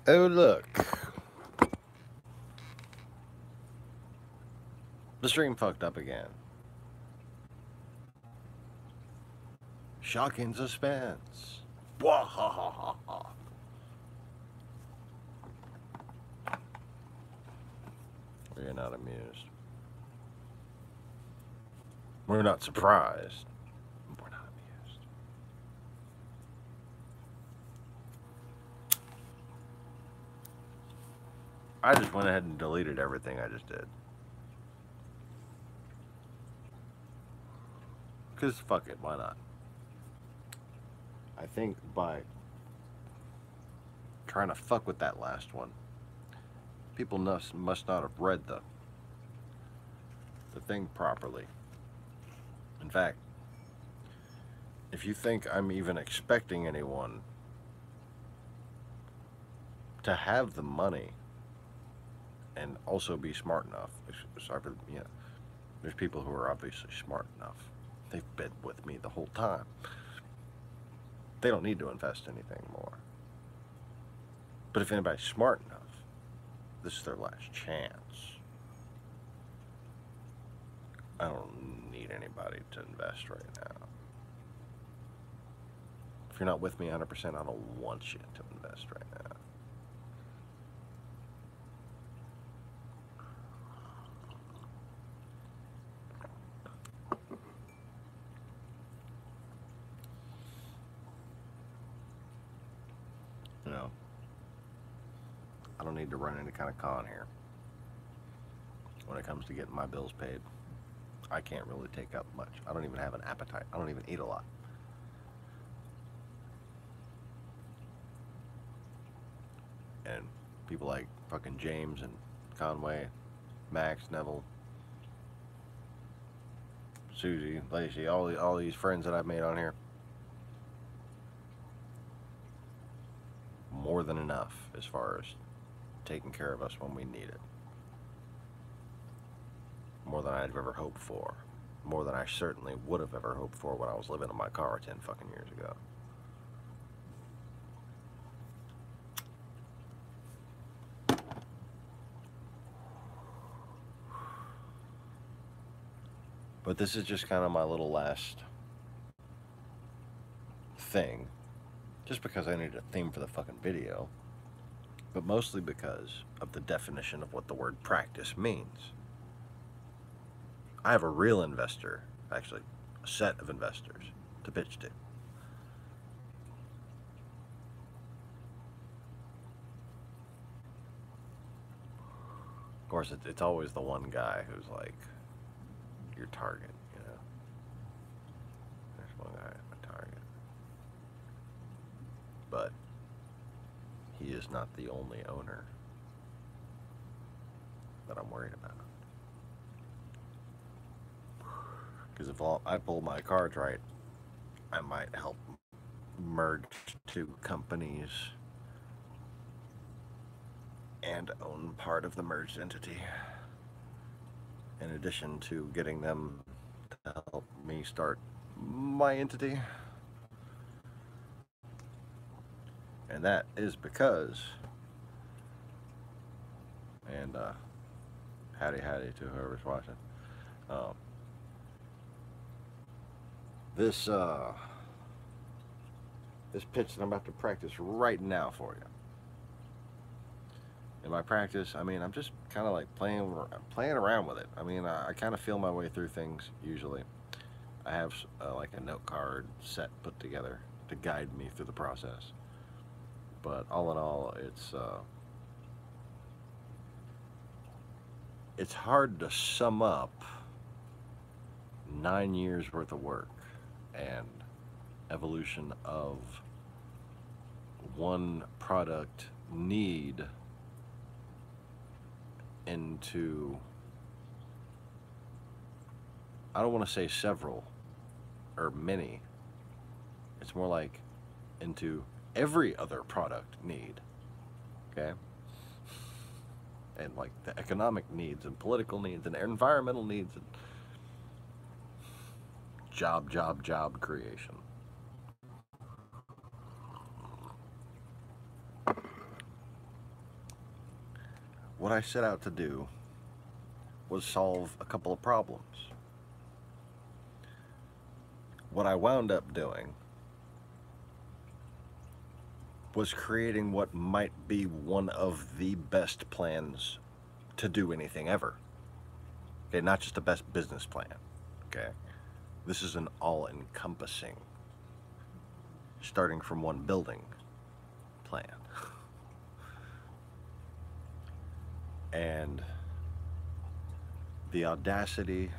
Oh, look. The stream fucked up again. Shocking suspense. Wahahaha. We're not amused. We're not surprised. We're not amused. I just went ahead and deleted everything I just did. Because fuck it, why not? I think by trying to fuck with that last one, people must not have read the thing properly. In fact, if you think I'm even expecting anyone to have the money and also be smart enough, there's people who are obviously smart enough. They've been with me the whole time. They don't need to invest anything more. But if anybody's smart enough, this is their last chance. I don't need anybody to invest right now. If you're not with me 100%, I don't want you to invest right now. You know, I don't need to run any kind of con here. When it comes to getting my bills paid, I can't really take up much. I don't even have an appetite. I don't even eat a lot. And people like fucking James and Conway, Max, Neville, Susie, Lacey, all these friends that I've made on here, more than enough as far as taking care of us when we need it. More than I'd ever hoped for. More than I certainly would have ever hoped for when I was living in my car 10 fucking years ago. But this is just kind of my little last thing. Just because I needed a theme for the fucking video. But mostly because of the definition of what the word practice means. I have a real investor, actually, a set of investors to pitch to. Of course, it's always the one guy who's like your target, you know. There's one guy, a target. But he is not the only owner that I'm worried about. Because if I pull my cards right, I might help merge two companies and own part of the merged entity. In addition to getting them to help me start my entity. And that is because, and howdy to whoever's watching, this pitch that I'm about to practice right now for you. In my practice, I mean, I'm just kind of like playing around with it. I mean, I kind of feel my way through things usually. I have like a note card set put together to guide me through the process. But all in all, it's hard to sum up 9 years worth of work and evolution of one product need into, I don't want to say several or many, it's more like into every other product need, okay? And like the economic needs and political needs and environmental needs and job creation. what I set out to do was solve a couple of problems. What I wound up doing was creating what might be one of the best plans to do anything ever. Okay, not just the best business plan. Okay, this is an all-encompassing, starting from one building plan. And the audacity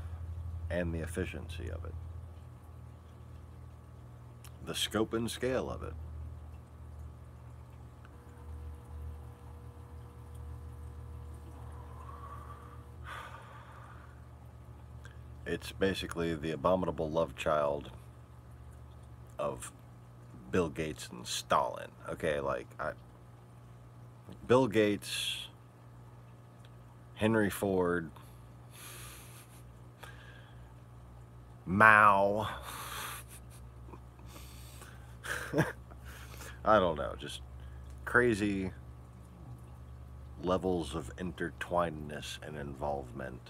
and the efficiency of it, the scope and scale of it, it's basically the abominable love child of Bill Gates and Stalin. Okay, like Bill Gates, Henry Ford, Mao. I don't know, just crazy levels of intertwinedness and involvement.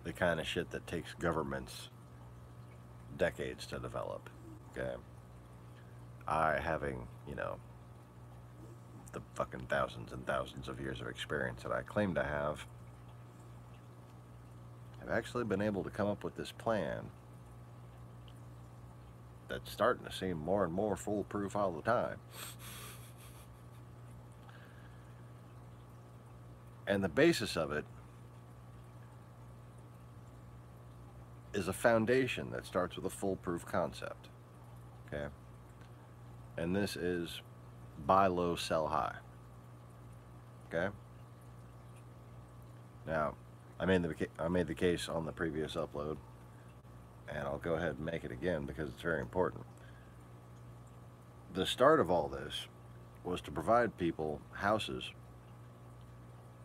The kind of shit that takes governments decades to develop. Okay, I having, you know, the fucking thousands and thousands of years of experience that I claim to have, I've actually been able to come up with this plan that's starting to seem more and more foolproof all the time. And the basis of it is a foundation that starts with a foolproof concept. Okay? And this is buy low, sell high. Okay? Now, I made the case on the previous upload, and I'll go ahead and make it again because it's very important. The start of all this was to provide people houses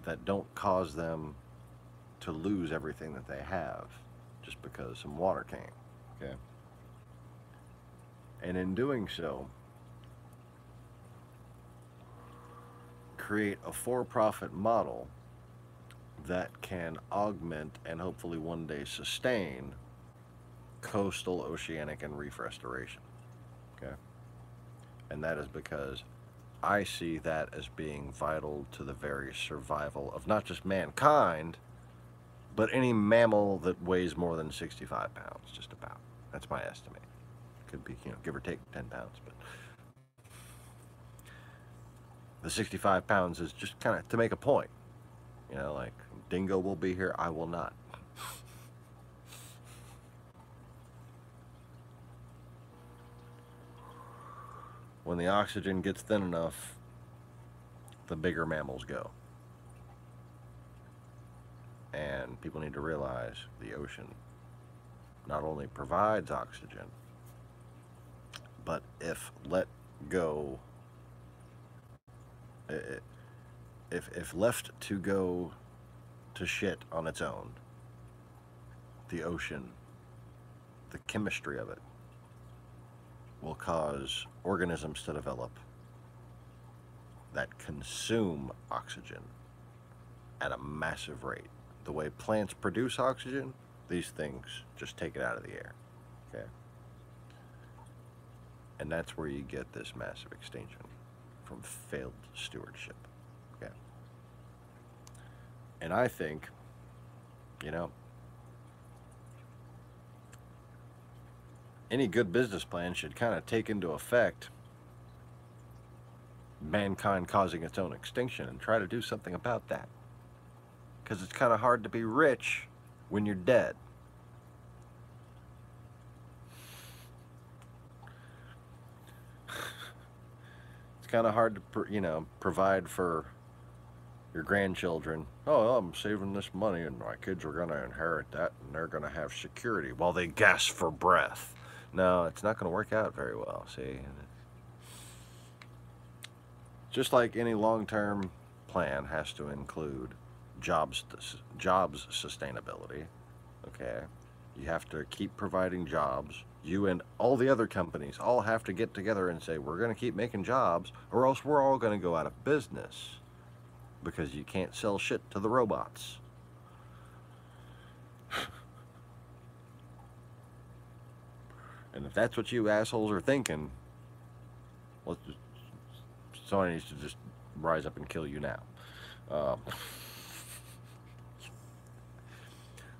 that don't cause them to lose everything that they have just because some water came. Okay? And in doing so, create a for-profit model that can augment and hopefully one day sustain coastal, oceanic, and reef restoration. Okay? And that is because I see that as being vital to the very survival of not just mankind, but any mammal that weighs more than 65 pounds, just about. That's my estimate. Could be, you know, give or take 10 pounds, but the 65 pounds is just kind of to make a point. You know, like, dingo will be here, I will not. When the oxygen gets thin enough, the bigger mammals go. And people need to realize the ocean not only provides oxygen, but if let go, if left to go to shit on its own, the ocean, the chemistry of it, will cause organisms to develop that consume oxygen at a massive rate. The way plants produce oxygen, these things just take it out of the air. Okay? And that's where you get this massive extinction from failed stewardship. Okay? And I think, you know, any good business plan should kind of take into effect mankind causing its own extinction and try to do something about that. Because it's kind of hard to be rich when you're dead. It's kind of hard to, you know, provide for your grandchildren. Oh, I'm saving this money and my kids are going to inherit that and they're going to have security while they gasp for breath. No, it's not going to work out very well, see? Just like any long-term plan has to include jobs sustainability, okay? You have to keep providing jobs. You and all the other companies all have to get together and say, we're going to keep making jobs or else we're all going to go out of business. because you can't sell shit to the robots. And if that's what you assholes are thinking, somebody needs to just rise up and kill you now.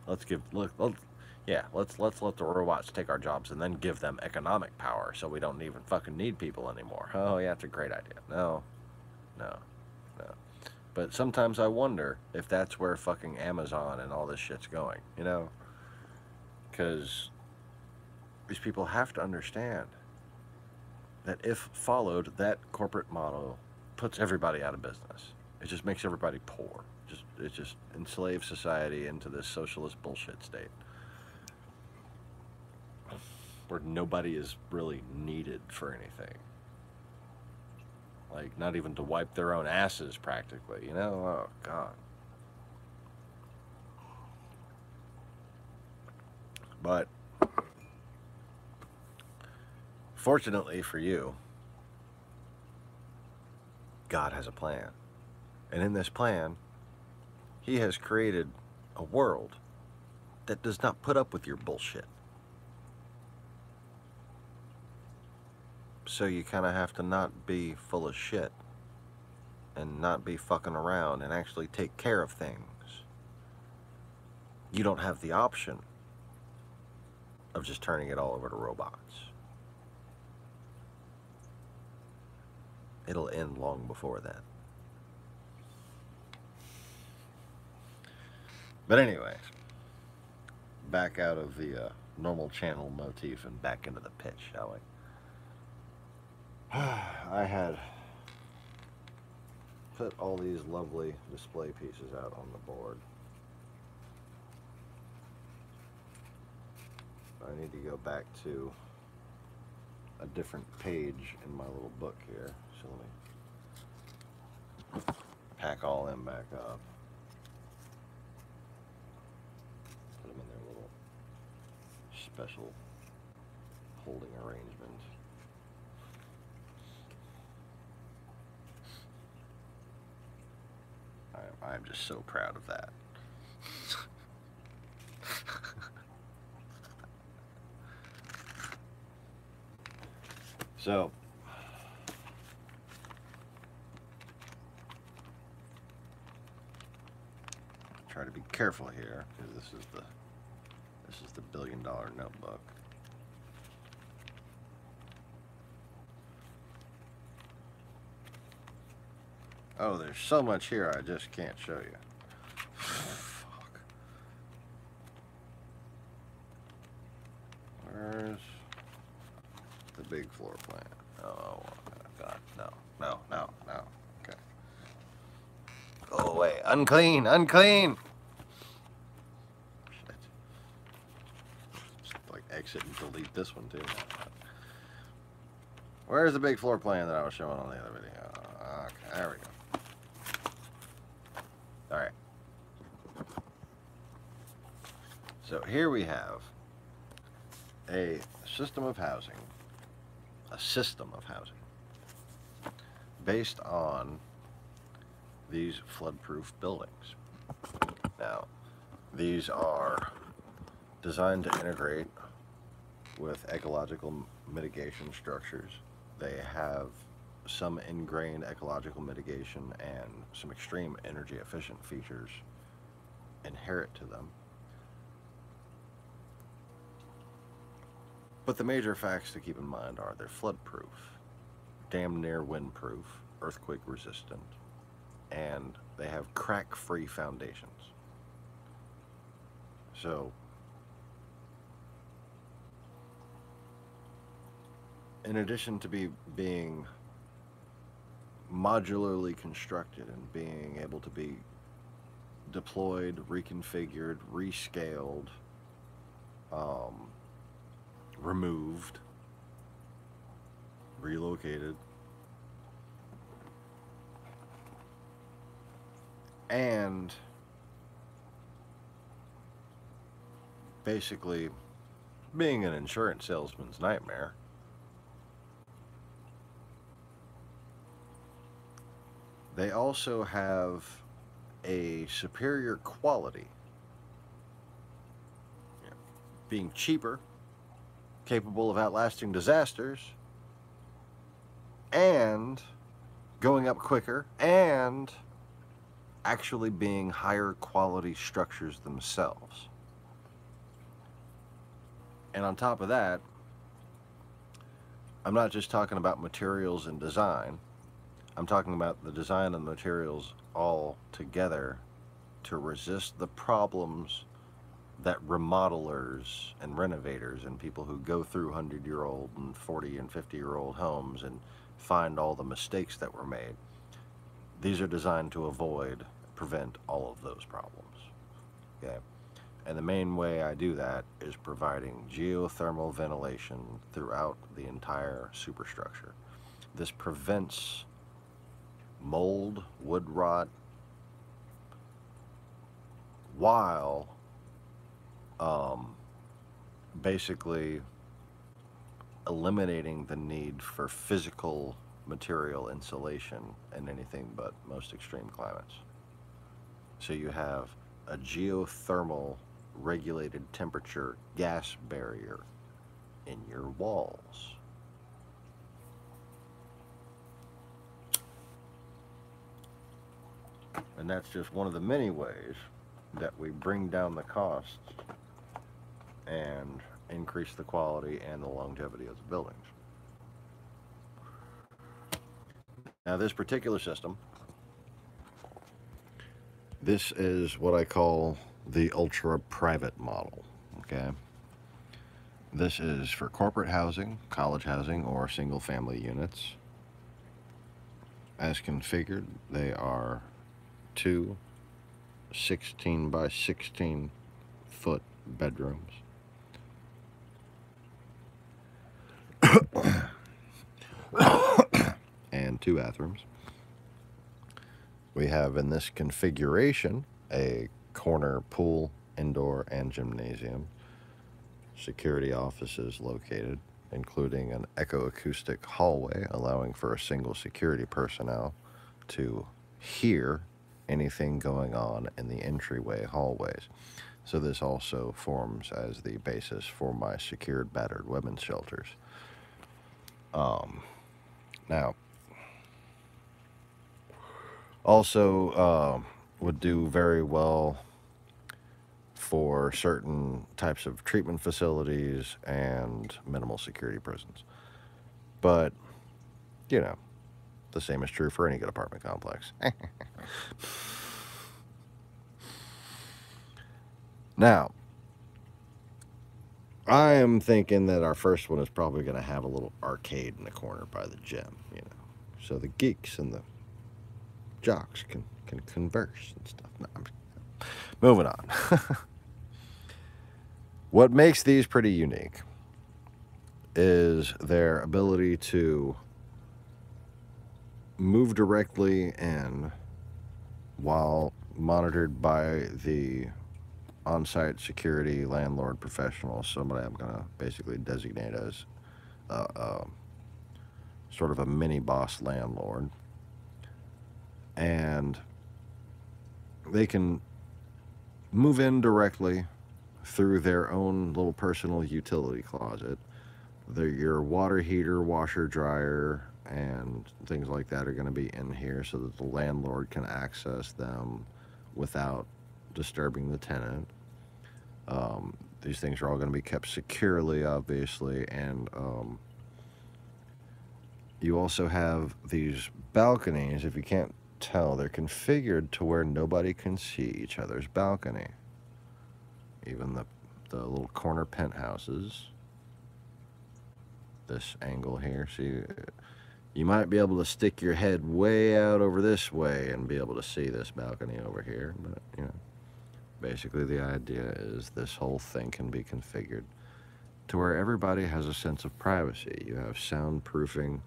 Let's let the robots take our jobs and then give them economic power so we don't even fucking need people anymore. Oh yeah, that's a great idea. No. But sometimes I wonder if that's where fucking Amazon and all this shit's going, you know? Because these people have to understand that if followed, that corporate model puts everybody out of business. It just makes everybody poor. It just enslaves society into this socialist bullshit state where nobody is really needed for anything. Like, not even to wipe their own asses, practically, you know? Oh, God. But fortunately for you, God has a plan. And in this plan, He has created a world that does not put up with your bullshit. So you kind of have to not be full of shit and not be fucking around and actually take care of things. You don't have the option of just turning it all over to robots. It'll end long before that. But anyways, back out of the normal channel motif and back into the pitch, shall we? I had put all these lovely display pieces out on the board. I need to go back to a different page in my little book here. So let me pack all them back up. Put them in their little special holding arrangement. I'm just so proud of that. So, try to be careful here because this is the $1 billion notebook. Oh, there's so much here I just can't show you. Fuck. Where's the big floor plan? Oh, God, no. Okay. Go away. Unclean, unclean! Shit. Just like exit and delete this one too. Where's the big floor plan that I was showing on the other video? Okay, there we go. Alright. So here we have a system of housing. A system of housing. Based on these flood-proof buildings. Now, these are designed to integrate with ecological mitigation structures. They have some ingrained ecological mitigation and some extreme energy efficient features inherent to them. But the major facts to keep in mind are they're flood-proof, damn near wind-proof, earthquake resistant, and they have crack-free foundations. So, in addition to being modularly constructed and being able to be deployed, reconfigured, rescaled, removed, relocated, and basically being an insurance salesman's nightmare, They also have a superior quality, being cheaper, capable of outlasting disasters, and going up quicker, and actually being higher quality structures themselves. And on top of that, I'm not just talking about materials and design. I'm talking about the design and materials all together to resist the problems that remodelers and renovators and people who go through 100-year-old and 40 and 50-year-old homes and find all the mistakes that were made. These are designed to prevent all of those problems. Okay? And the main way I do that is providing geothermal ventilation throughout the entire superstructure. This prevents mold, wood rot, while basically eliminating the need for physical material insulation in anything but most extreme climates. So you have a geothermal regulated temperature gas barrier in your walls. And that's just one of the many ways that we bring down the costs and increase the quality and the longevity of the buildings. Now, this particular system, this is what I call the ultra private model. Okay, this is for corporate housing, college housing, or single family units. As configured, they are 2 16 by 16 foot bedrooms. And 2 bathrooms. We have in this configuration a corner pool, indoor and gymnasium, security offices located, including an echoacoustic hallway allowing for a single security personnel to hear anything going on in the entryway hallways. So this also forms as the basis for my secured battered women's shelters. Now, also would do very well for certain types of treatment facilities and minimal security prisons. But, you know, the same is true for any good apartment complex. Now, I am thinking that our first one is probably going to have a little arcade in the corner by the gym, you know, so the geeks and the jocks can converse and stuff. No, moving on. What makes these pretty unique is their ability to move directly in while monitored by the on-site security landlord professional, somebody I'm going to basically designate as sort of a mini boss landlord. And they can move in directly through their own little personal utility closet. Your water heater, washer, dryer, and things like that are going to be in here so that the landlord can access them without disturbing the tenant. These things are all going to be kept securely, obviously, and you also have these balconies. If you can't tell, they're configured to where nobody can see each other's balcony. Even the little corner penthouses. This angle here, see, you might be able to stick your head way out over this way and be able to see this balcony over here, but you know, basically the idea is this whole thing can be configured to where everybody has a sense of privacy. You have soundproofing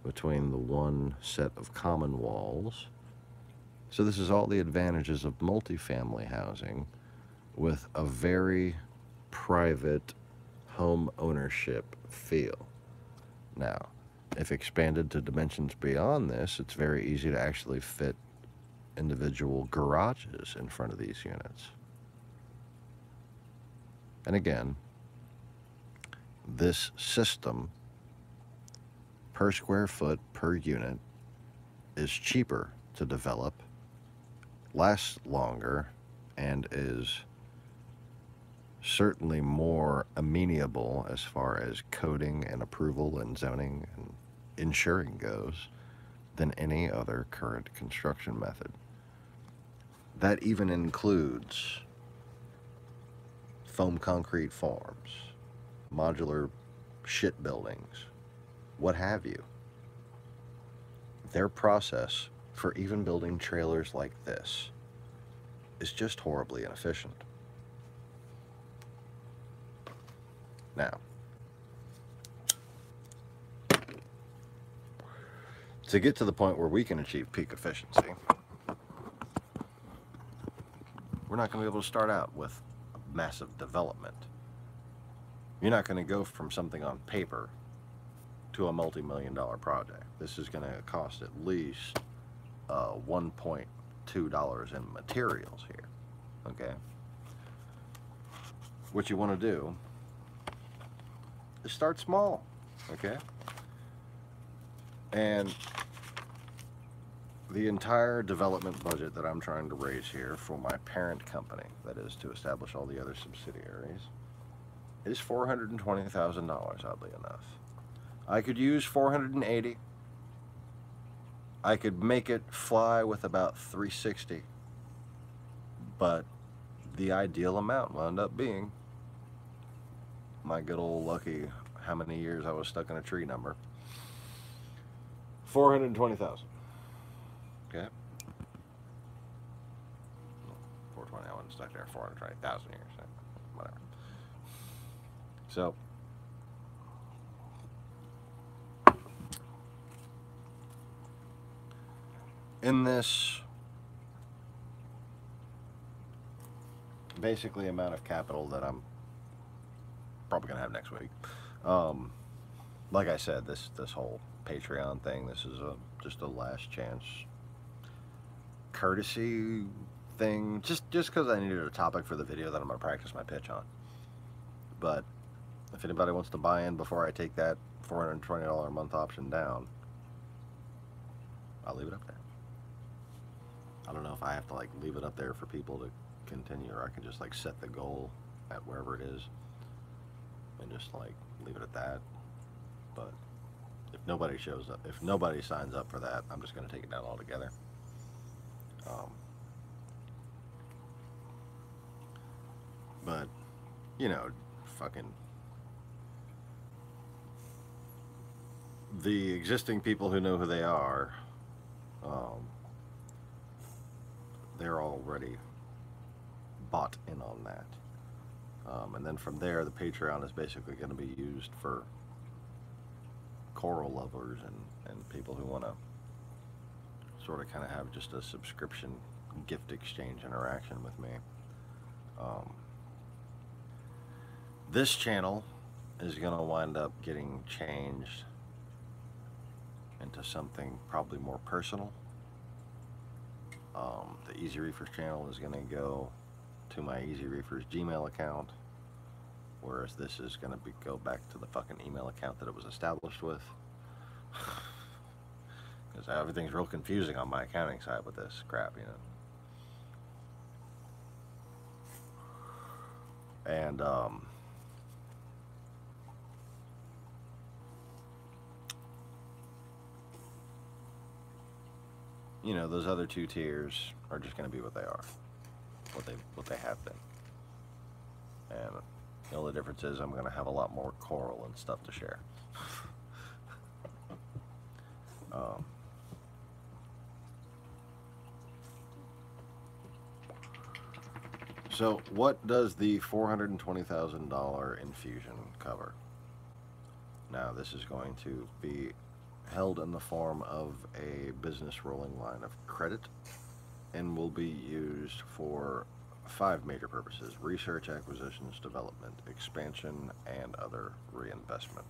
between the one set of common walls. So this is all the advantages of multifamily housing with a very private home ownership feel. Now, If expanded to dimensions beyond this, it's very easy to actually fit individual garages in front of these units. And again, this system per square foot per unit is cheaper to develop, lasts longer, and is certainly more amenable as far as coding and approval and zoning and insuring goes than any other current construction method. That even includes foam concrete forms, modular shit buildings, what have you. Their process for even building trailers like this is just horribly inefficient. Now, to get to the point where we can achieve peak efficiency, we're not going to be able to start out with a massive development. You're not going to go from something on paper to a multi-million-dollar project. This is going to cost at least $1.2 in materials here, okay? What you want to do is start small, okay? And the entire development budget that I'm trying to raise here for my parent company, that is to establish all the other subsidiaries, is $420,000, oddly enough. I could use 480. I could make it fly with about 360. But the ideal amount wound up being my good old lucky how many years I was stuck in a tree number. 420,000. Okay. 420, I wasn't stuck there 420,000 years. Whatever. So in this basically amount of capital that I'm probably gonna have next week, like I said, this whole Patreon thing, this is just a last chance courtesy thing, just because I needed a topic for the video that I'm gonna practice my pitch on. But if anybody wants to buy in before I take that $420 a month option down, I'll leave it up there. I don't know if I have to like leave it up there for people to continue, or I can just like set the goal at wherever it is and just like leave it at that. But if nobody shows up, if nobody signs up for that, I'm just going to take it down altogether. But you know, fucking the existing people who know who they are, they're already bought in on that. And then from there, the Patreon is basically going to be used for coral lovers and people who want to sort of kind of have just a subscription gift exchange interaction with me. This channel is going to wind up getting changed into something probably more personal. The Easy Reefers channel is going to go to my Easy Reefers Gmail account, whereas this is going to go back to the fucking email account that it was established with. Because everything's real confusing on my accounting side with this crap, you know. And you know, those other two tiers are just going to be what they are, what they have been. And the only difference is I'm going to have a lot more coral and stuff to share. So what does the $420,000 infusion cover? Now, this is going to be held in the form of a business rolling line of credit and will be used for 5 major purposes: research, acquisitions, development, expansion, and other reinvestment.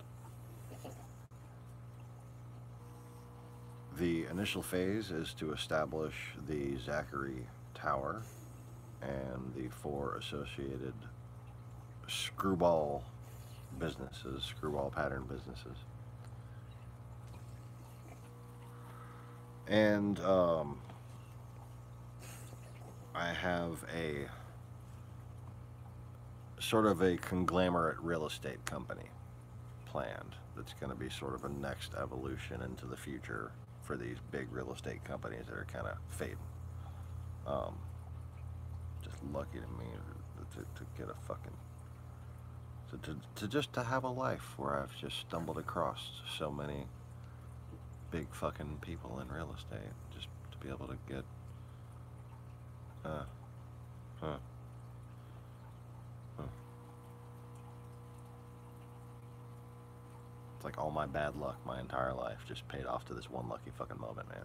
The initial phase is to establish the Zachary Tower and the 4 associated screwball businesses, screwball pattern businesses. And I have a sort of a conglomerate real estate company planned that's going to be sort of a next evolution into the future for these big real estate companies that are kind of fading. Just lucky to me to get a fucking to have a life where I've just stumbled across so many big fucking people in real estate, just to be able to get It's like all my bad luck my entire life just paid off to this one lucky fucking moment, man.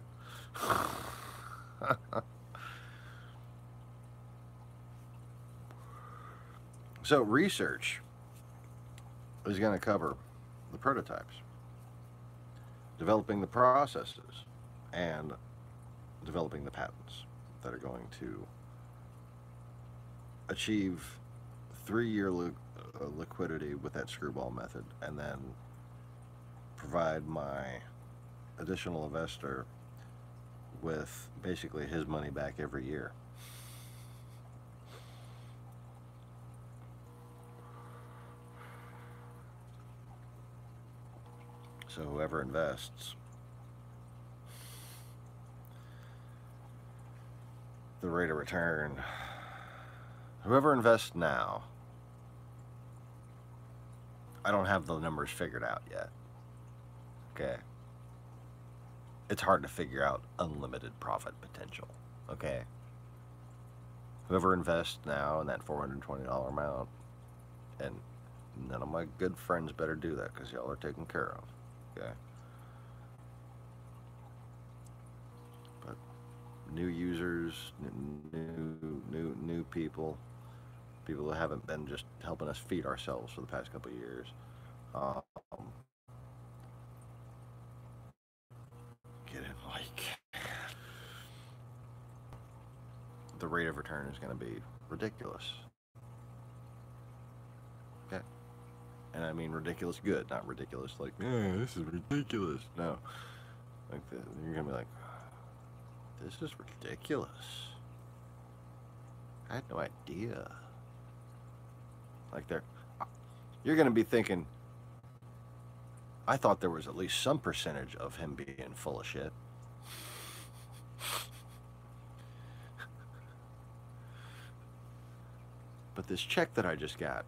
So research is going to cover the prototypes, developing the processes, and developing the patents that are going to achieve 3-year liquidity with that screwball method, and then provide my additional investor with basically his money back every year. So whoever invests, the rate of return, whoever invests now, I don't have the numbers figured out yet. Okay. It's hard to figure out unlimited profit potential. Okay. Whoever invests now in that $420 amount, and none of my good friends better do that because y'all are taken care of. Okay. But new users, new people who haven't been just helping us feed ourselves for the past couple of years. Get in, like, the rate of return is going to be ridiculous. Okay. And I mean ridiculous good, not ridiculous like, yeah, this is ridiculous. No. Like, you're going to be like, this is ridiculous. I had no idea. Like, you're going to be thinking, I thought there was at least some percentage of him being full of shit. But this check that I just got,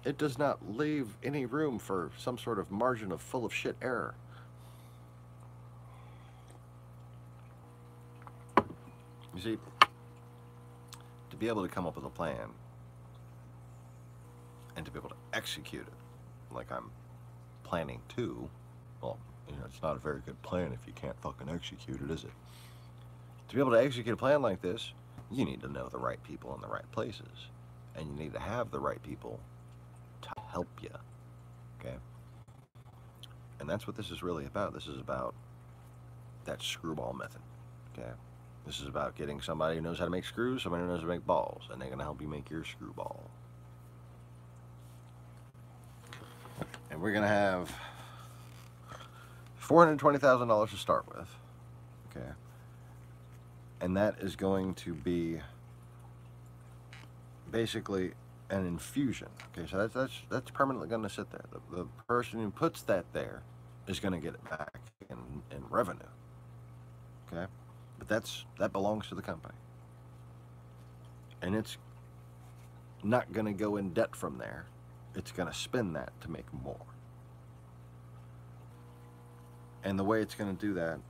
it does not leave any room for some sort of margin of full of shit error. You see, to be able to come up with a plan and to be able to execute it like I'm planning to, well, you know, it's not a very good plan if you can't fucking execute it, is it? To be able to execute a plan like this, you need to know the right people in the right places, and you need to have the right people to help you, okay? And that's what this is really about. This is about that screwball method, okay? This is about getting somebody who knows how to make screws, somebody who knows how to make balls, and they're going to help you make your screwball. And we're going to have $420,000 to start with, okay? And that is going to be basically an infusion, okay? So that's permanently going to sit there. The person who puts that there is going to get it back in revenue, okay? But that belongs to the company, and it's not going to go in debt from there. It's going to spend that to make more. And the way it's going to do that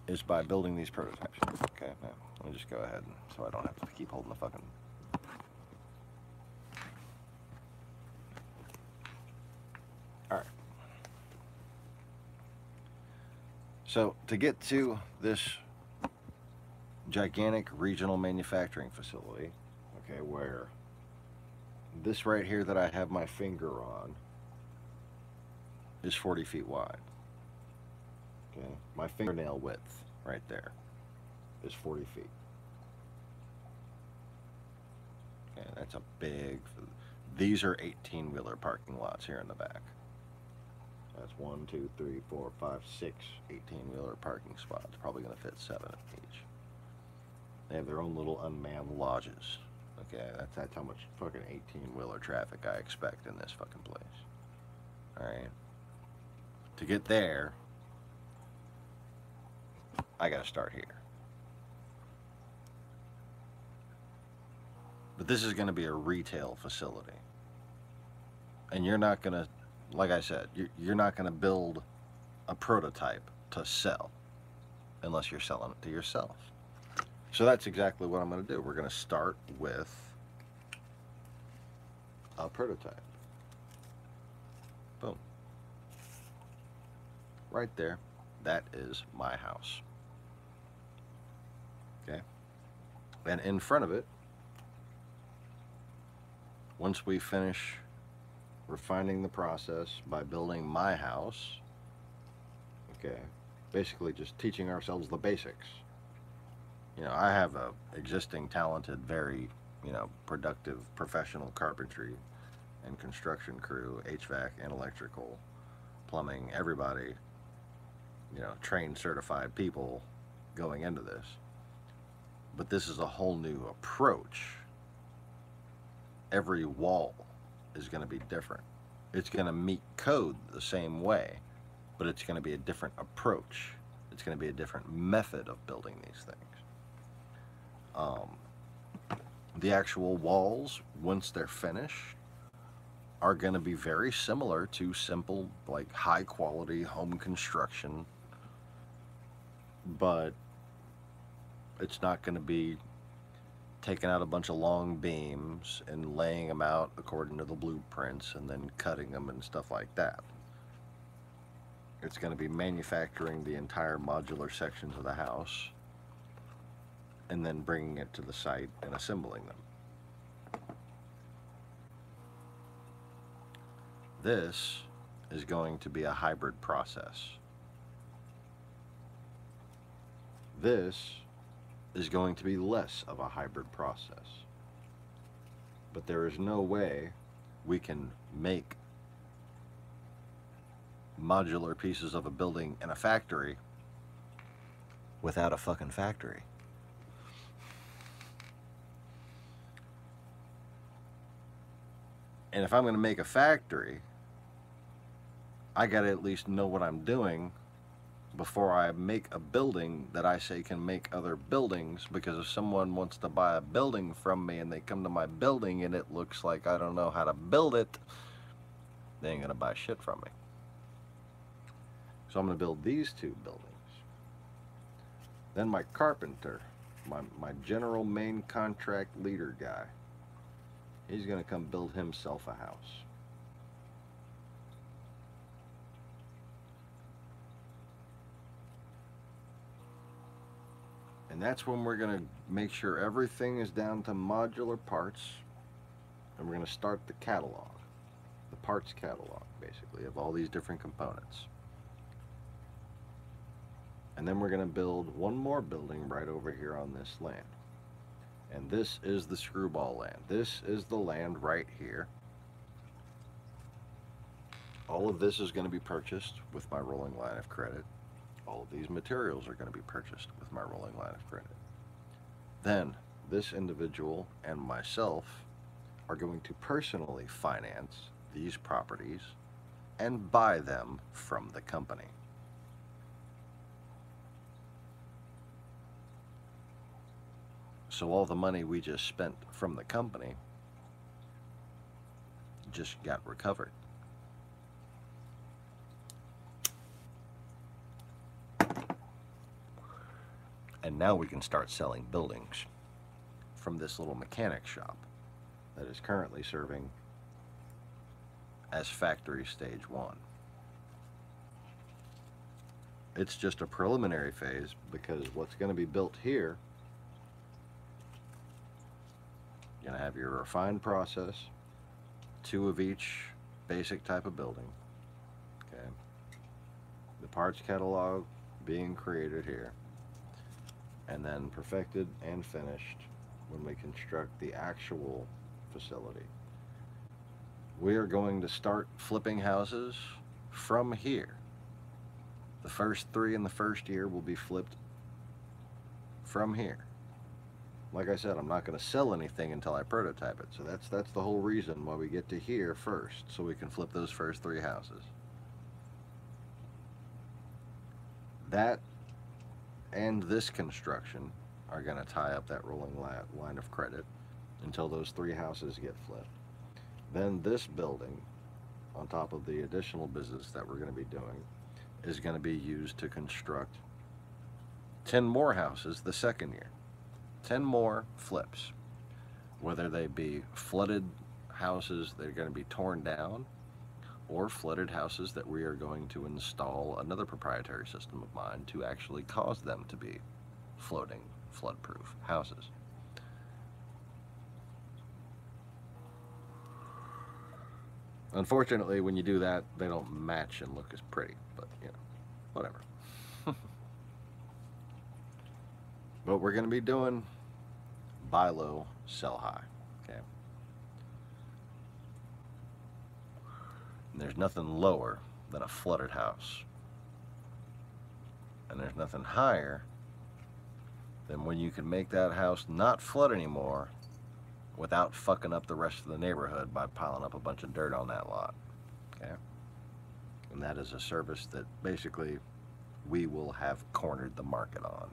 is by building these prototypes. Okay, now let me just go ahead so I don't have to keep holding the fucking... Alright. So to get to this gigantic regional manufacturing facility, okay, where this right here that I have my finger on is 40 feet wide. Okay, my fingernail width right there is 40 feet. Okay, that's a big, these are 18-wheeler parking lots here in the back. That's 1, 2, 3, 4, 5, 6 18-wheeler parking spots. Probably going to fit 7 each. They have their own little unmanned lodges. Okay, that's how much fucking 18-wheeler traffic I expect in this fucking place. Alright. To get there, I gotta start here. But this is gonna be a retail facility. And you're not gonna, like I said, you're not gonna build a prototype to sell unless you're selling it to yourself. So that's exactly what I'm gonna do. We're gonna start with a prototype. Boom. Right there, that is my house. Okay? And in front of it, once we finish refining the process by building my house, okay, basically just teaching ourselves the basics. You know, I have a existing talented, very, you know, productive professional carpentry and construction crew, HVAC and electrical, plumbing, everybody, you know, trained, certified people going into this. But this is a whole new approach. Every wall is going to be different. It's going to meet code the same way, but it's going to be a different approach. It's going to be a different method of building these things. The actual walls, once they're finished, are going to be very similar to simple, like, high quality home construction, but it's not going to be taking out a bunch of long beams and laying them out according to the blueprints and then cutting them and stuff like that. It's going to be manufacturing the entire modular sections of the house and then bringing it to the site and assembling them. This is going to be a hybrid process. This is going to be less of a hybrid process. But there is no way we can make modular pieces of a building in a factory without a fucking factory. And if I'm going to make a factory, I got to at least know what I'm doing before I make a building that I say can make other buildings, because if someone wants to buy a building from me and they come to my building and it looks like I don't know how to build it, they ain't going to buy shit from me. So I'm going to build these two buildings. Then my carpenter, my general main contract leader guy, he's going to come build himself a house. And that's when we're going to make sure everything is down to modular parts, and we're going to start the catalog, the parts catalog, basically, of all these different components. And then we're going to build one more building right over here on this land. And this is the screwball land. This is the land right here. All of this is going to be purchased with my rolling line of credit. All of these materials are going to be purchased with my rolling line of credit. Then this individual and myself are going to personally finance these properties and buy them from the company. So all the money we just spent from the company just got recovered. And now we can start selling buildings from this little mechanic shop that is currently serving as factory stage 1. It's just a preliminary phase, because what's going to be built here, you're going to have your refined process, 2 of each basic type of building. Okay. The parts catalog being created here, and then perfected and finished when we construct the actual facility. We are going to start flipping houses from here. The first 3 in the first year will be flipped from here. Like I said, I'm not going to sell anything until I prototype it. So that's the whole reason why we get to here first, so we can flip those first 3 houses. That and this construction are going to tie up that rolling line of credit until those 3 houses get flipped. Then this building, on top of the additional business that we're going to be doing, is going to be used to construct 10 more houses the second year. 10 more flips, whether they be flooded houses that are going to be torn down, or flooded houses that we are going to install another proprietary system of mine to actually cause them to be floating, flood-proof houses. Unfortunately, when you do that, they don't match and look as pretty, but you know, whatever. But we're going to be doing buy low, sell high, okay? And there's nothing lower than a flooded house. And there's nothing higher than when you can make that house not flood anymore without fucking up the rest of the neighborhood by piling up a bunch of dirt on that lot, okay? And that is a service that basically we will have cornered the market on.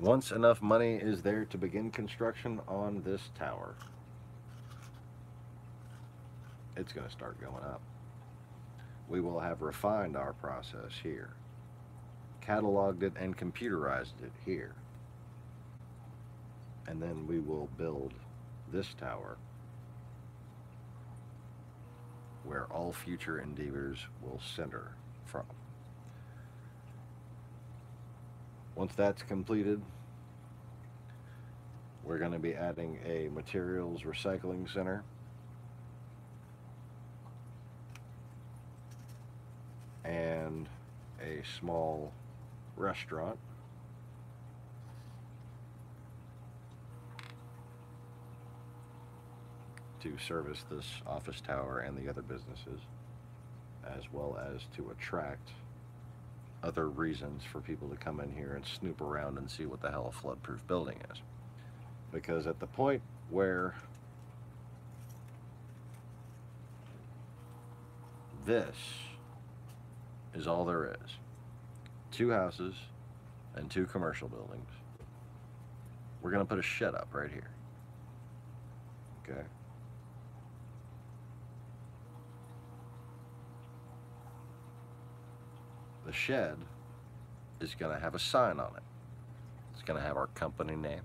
Once enough money is there to begin construction on this tower, it's going to start going up. We will have refined our process here, cataloged it and computerized it here, and then we will build this tower where all future endeavors will center from. Once that's completed, we're going to be adding a materials recycling center and a small restaurant to service this office tower and the other businesses, as well as to attract other reasons for people to come in here and snoop around and see what the hell a flood-proof building is. Because at the point where this is all there is, 2 houses and 2 commercial buildings, we're going to put a shed up right here, okay? The shed is going to have a sign on it. It's going to have our company name.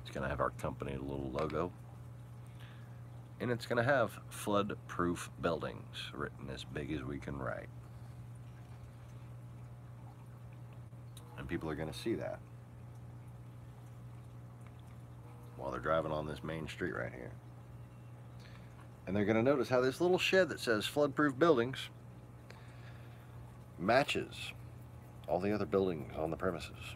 It's going to have our company little logo. And it's going to have flood-proof buildings written as big as we can write. And people are going to see that while they're driving on this main street right here. And they're going to notice how this little shed that says flood-proof buildings matches all the other buildings on the premises.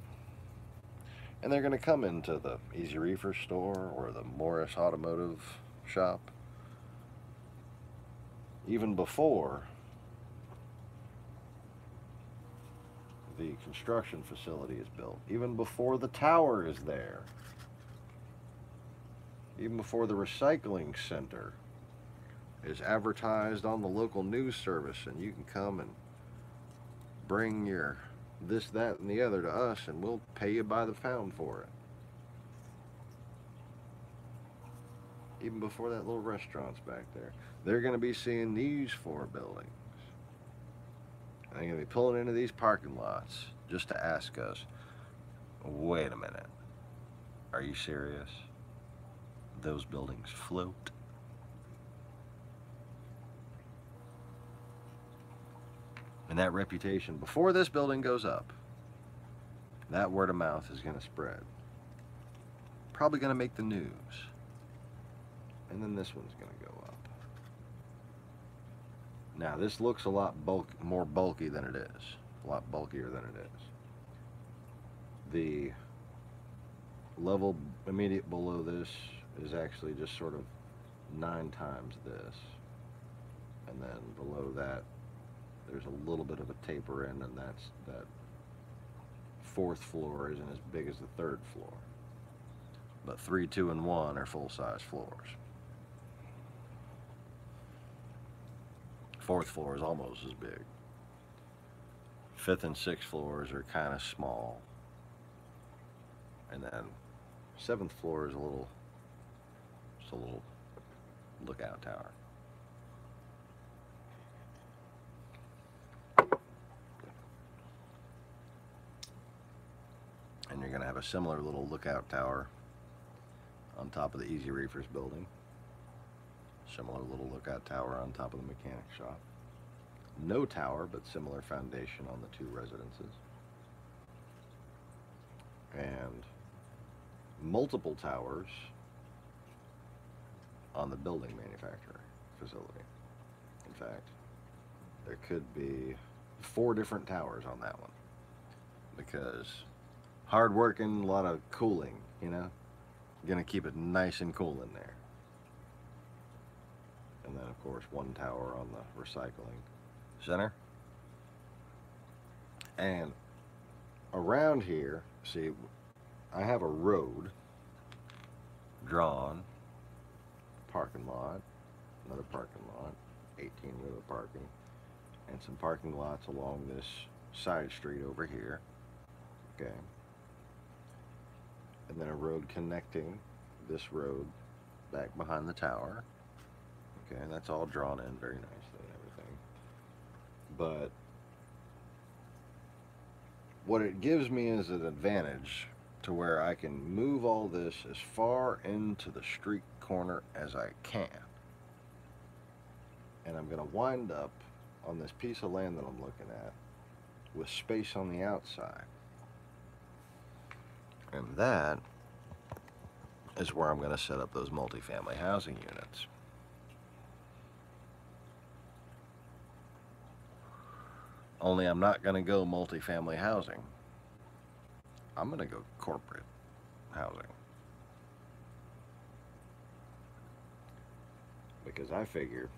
And they're going to come into the Easy Reefer store or the Morris Automotive shop even before the construction facility is built, even before the tower is there, even before the recycling center is advertised on the local news service, and you can come and bring your this, that, and the other to us, and we'll pay you by the pound for it. Even before that little restaurant's back there, they're going to be seeing these 4 buildings. And they're going to be pulling into these parking lots just to ask us, wait a minute, are you serious? Those buildings float? And that reputation, before this building goes up, that word of mouth is going to spread. probably going to make the news. And then this one's going to go up. Now this looks a lot more bulky than it is. A lot bulkier than it is. The level immediate below this is actually just sort of 9 times this. And then below that, there's a little bit of a taper in, and that 4th floor isn't as big as the 3rd floor. But 3, 2, and 1 are full-size floors. 4th floor is almost as big. 5th and 6th floors are kind of small. And then 7th floor is just a little lookout tower. And you're going to have a similar little lookout tower on top of the Easy Reefers building. Similar little lookout tower on top of the mechanic shop. No tower, but similar foundation on the 2 residences. And multiple towers on the building manufacturer facility. In fact, there could be 4 different towers on that one, because hard working, a lot of cooling, you know, gonna keep it nice and cool in there. And then of course 1 tower on the recycling center. And around here, see, I have a road drawn, parking lot, another parking lot, 18-wheeler parking, and some parking lots along this side street over here. Okay. And then a road connecting this road back behind the tower. Okay, and that's all drawn in very nicely and everything. But what it gives me is an advantage to where I can move all this as far into the street corner as I can. And I'm going to wind up on this piece of land that I'm looking at with space on the outside. And that is where I'm going to set up those multifamily housing units. Only I'm not going to go multifamily housing. I'm going to go corporate housing. Because I figure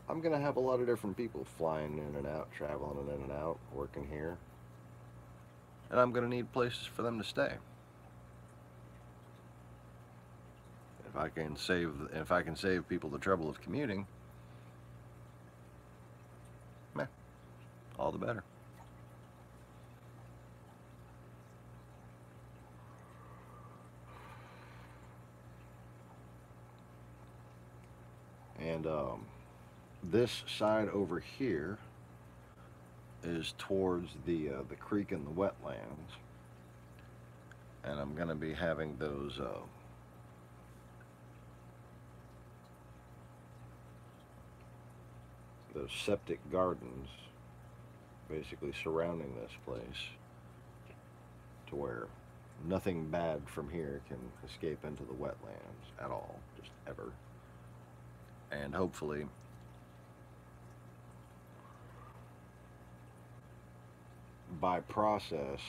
I'm going to have a lot of different people flying in and out, traveling in and out, working here. And I'm going to need places for them to stay. If I can save people the trouble of commuting, meh, all the better. And this side over here is towards the creek and the wetlands, and I'm going to be having those septic gardens basically surrounding this place, to where nothing bad from here can escape into the wetlands at all, just ever. And hopefully by process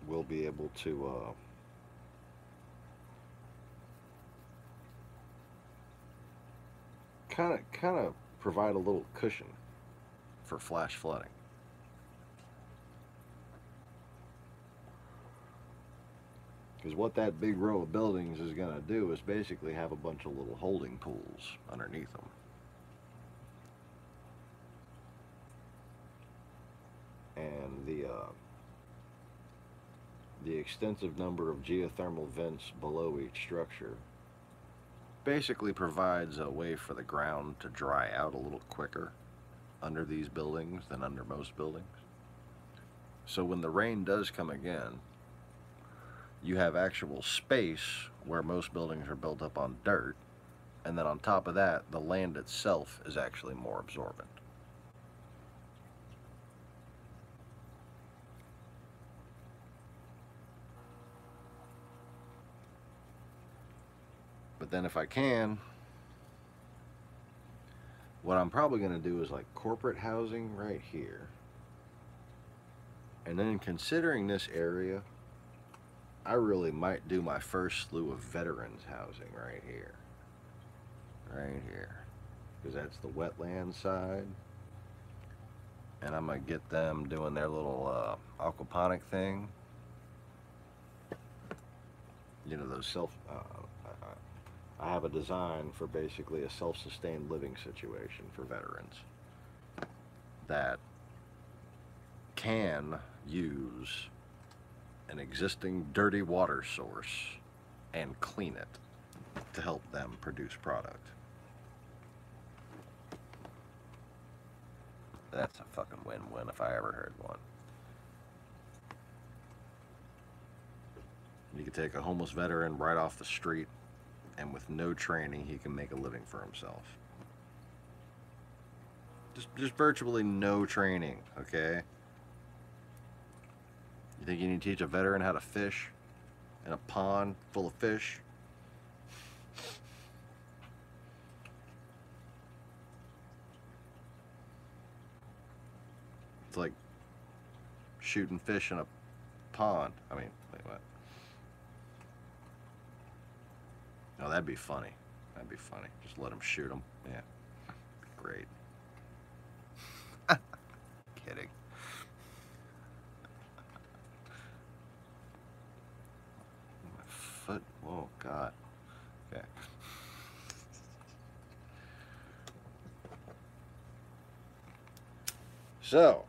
we'll be able to kind of provide a little cushion for flash flooding. Because what that big row of buildings is going to do is basically have a bunch of little holding pools underneath them. And the extensive number of geothermal vents below each structure basically provides a way for the ground to dry out a little quicker under these buildings than under most buildings. So when the rain does come again, you have actual space where most buildings are built up on dirt, and then on top of that, the land itself is actually more absorbent. But then if I can, what I'm probably going to do is like corporate housing right here. And then considering this area, I really might do my first slew of veterans housing right here. Right here. Because that's the wetland side. And I'm going to get them doing their little aquaponic thing. You know, those I have a design for basically a self-sustained living situation for veterans that can use an existing dirty water source and clean it to help them produce product. That's a fucking win-win if I ever heard one. You could take a homeless veteran right off the street, and with no training, he can make a living for himself. Just virtually no training, okay? You think you need to teach a veteran how to fish in a pond full of fish? It's like shooting fish in a pond. I mean, wait, what? No, that'd be funny. That'd be funny. Just let them shoot them. Yeah. Great. Kidding. My foot. Oh, God. Okay. So.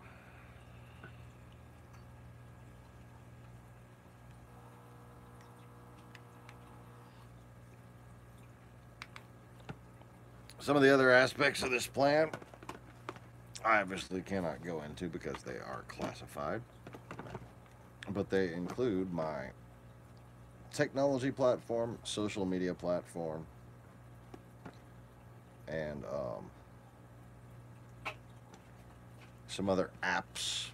Some of the other aspects of this plan, I obviously cannot go into because they are classified, but they include my technology platform, social media platform, and some other apps.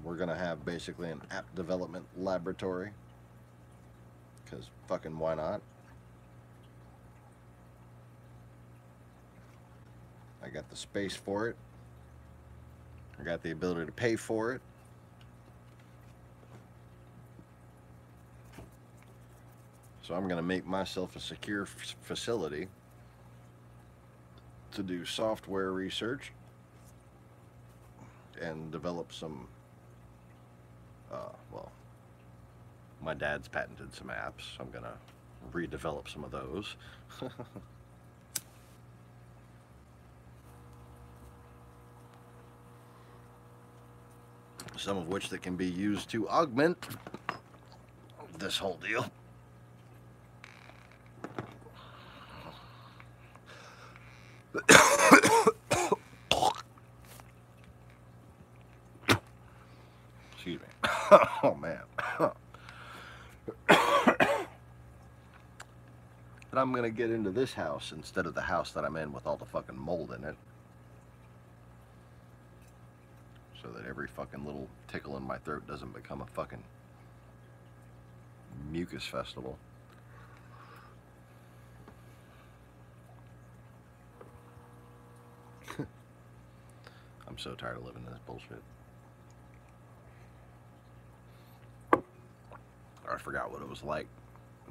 We're going to have basically an app development laboratory, because fucking why not? I got the space for it. I got the ability to pay for it. So I'm going to make myself a secure facility to do software research and develop some, well, my dad's patented some apps. I'm going to redevelop some of those. Some of which that can be used to augment this whole deal. Excuse me. Oh, man. And I'm going to get into this house instead of the house that I'm in with all the fucking mold in it. So that every fucking little tickle in my throat doesn't become a fucking mucus festival. I'm so tired of living in this bullshit. I forgot what it was like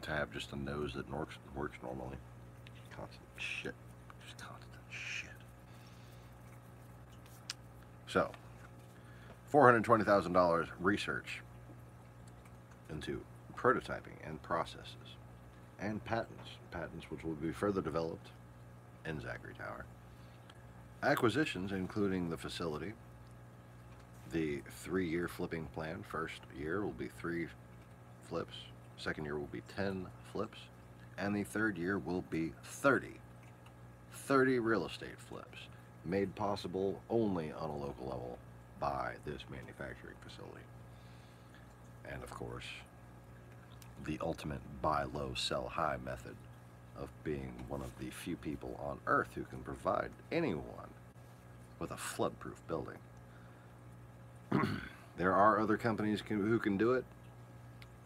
to have just a nose that works normally. Constant shit. Just constant shit. So, $420,000 research into prototyping and processes and patents which will be further developed in Zachary Tower. Acquisitions including the facility, the 3-year flipping plan. First year will be 3 flips, second year will be 10 flips, and the third year will be 30 real estate flips, made possible only on a local level by this manufacturing facility. And of course, the ultimate buy low, sell high method of being one of the few people on earth who can provide anyone with a flood-proof building. There are other companies who can do it.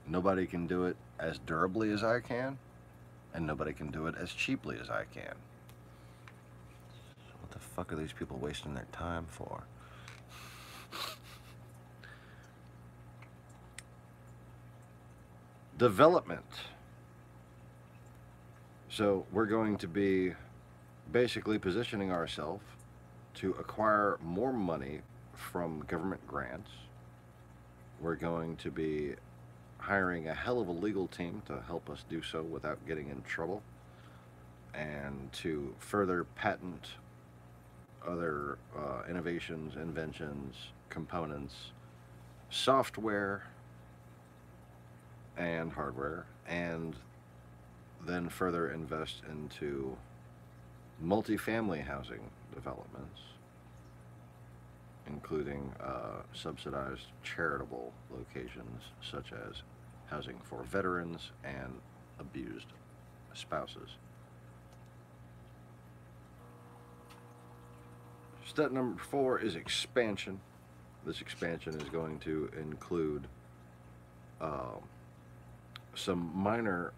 Nobody can do it as durably as I can, and nobody can do it as cheaply as I can. So what the fuck are these people wasting their time for? Development. So we're going to be basically positioning ourselves to acquire more money from government grants. We're going to be hiring a hell of a legal team to help us do so without getting in trouble, and to further patent other innovations, inventions, components, software, and hardware, and then further invest into multifamily housing developments, including subsidized charitable locations such as housing for veterans and abused spouses. Step number 4 is expansion. This expansion is going to include some minor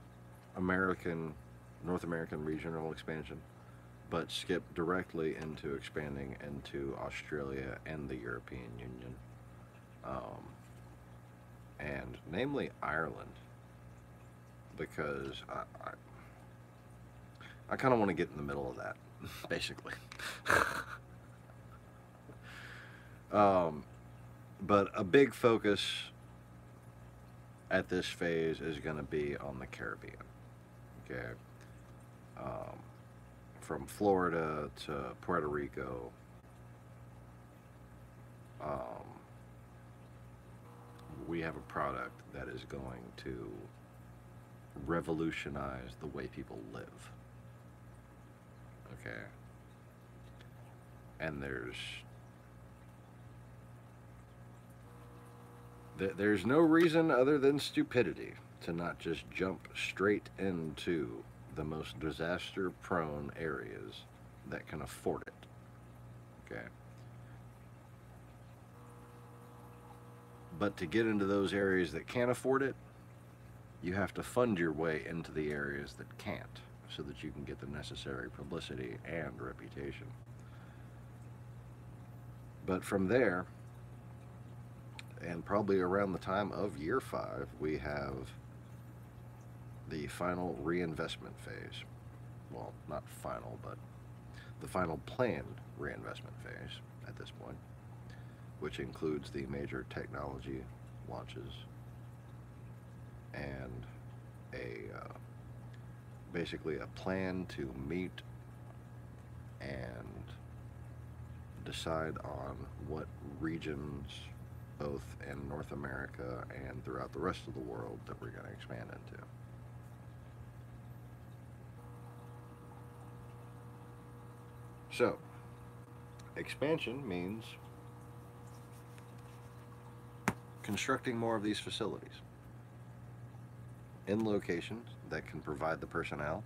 North American regional expansion, but skip directly into expanding into Australia and the European Union, and namely Ireland, because I kind of want to get in the middle of that, basically. But a big focus at this phase is going to be on the Caribbean. Okay, from Florida to Puerto Rico, we have a product that is going to revolutionize the way people live. Okay, and there's no reason other than stupidity to not just jump straight into the most disaster-prone areas that can afford it. Okay. But to get into those areas that can't afford it, you have to fund your way into the areas that can't, so that you can get the necessary publicity and reputation. But from there, and probably around the time of year 5, we have the final reinvestment phase. Well, not final, but the final planned reinvestment phase at this point, which includes the major technology launches and basically a plan to meet and decide on what regions, both in North America and throughout the rest of the world, that we're going to expand into. So, expansion means constructing more of these facilities in locations that can provide the personnel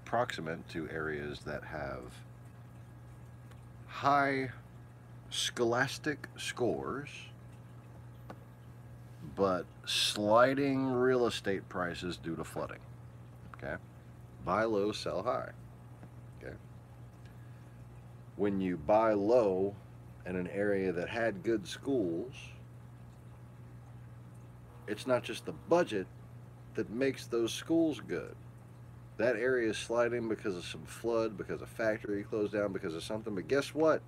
proximate to areas that have high scholastic scores, but sliding real estate prices due to flooding. Okay? Buy low, sell high. Okay? When you buy low in an area that had good schools, it's not just the budget that makes those schools good. That area is sliding because of some flood, because a factory closed down, because of something. But guess what?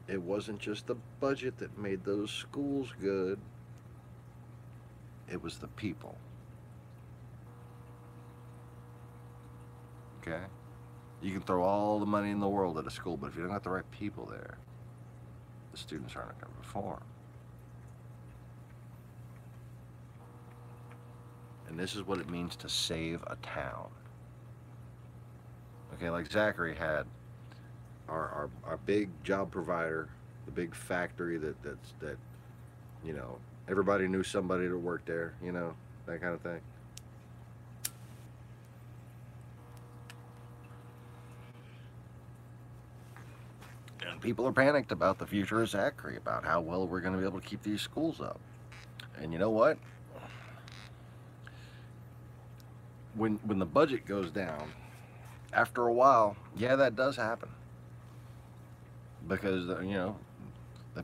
It wasn't just the budget that made those schools good. It was the people. Okay? You can throw all the money in the world at a school, but if you don't have the right people there, the students aren't going to perform. And this is what it means to save a town. Okay, like Zachary had our big job provider, the big factory that you know, everybody knew somebody that worked there, you know, that kind of thing. And people are panicked about the future of Zachary, about how well we're going to be able to keep these schools up. And you know what? When the budget goes down, after a while, yeah, that does happen. Because the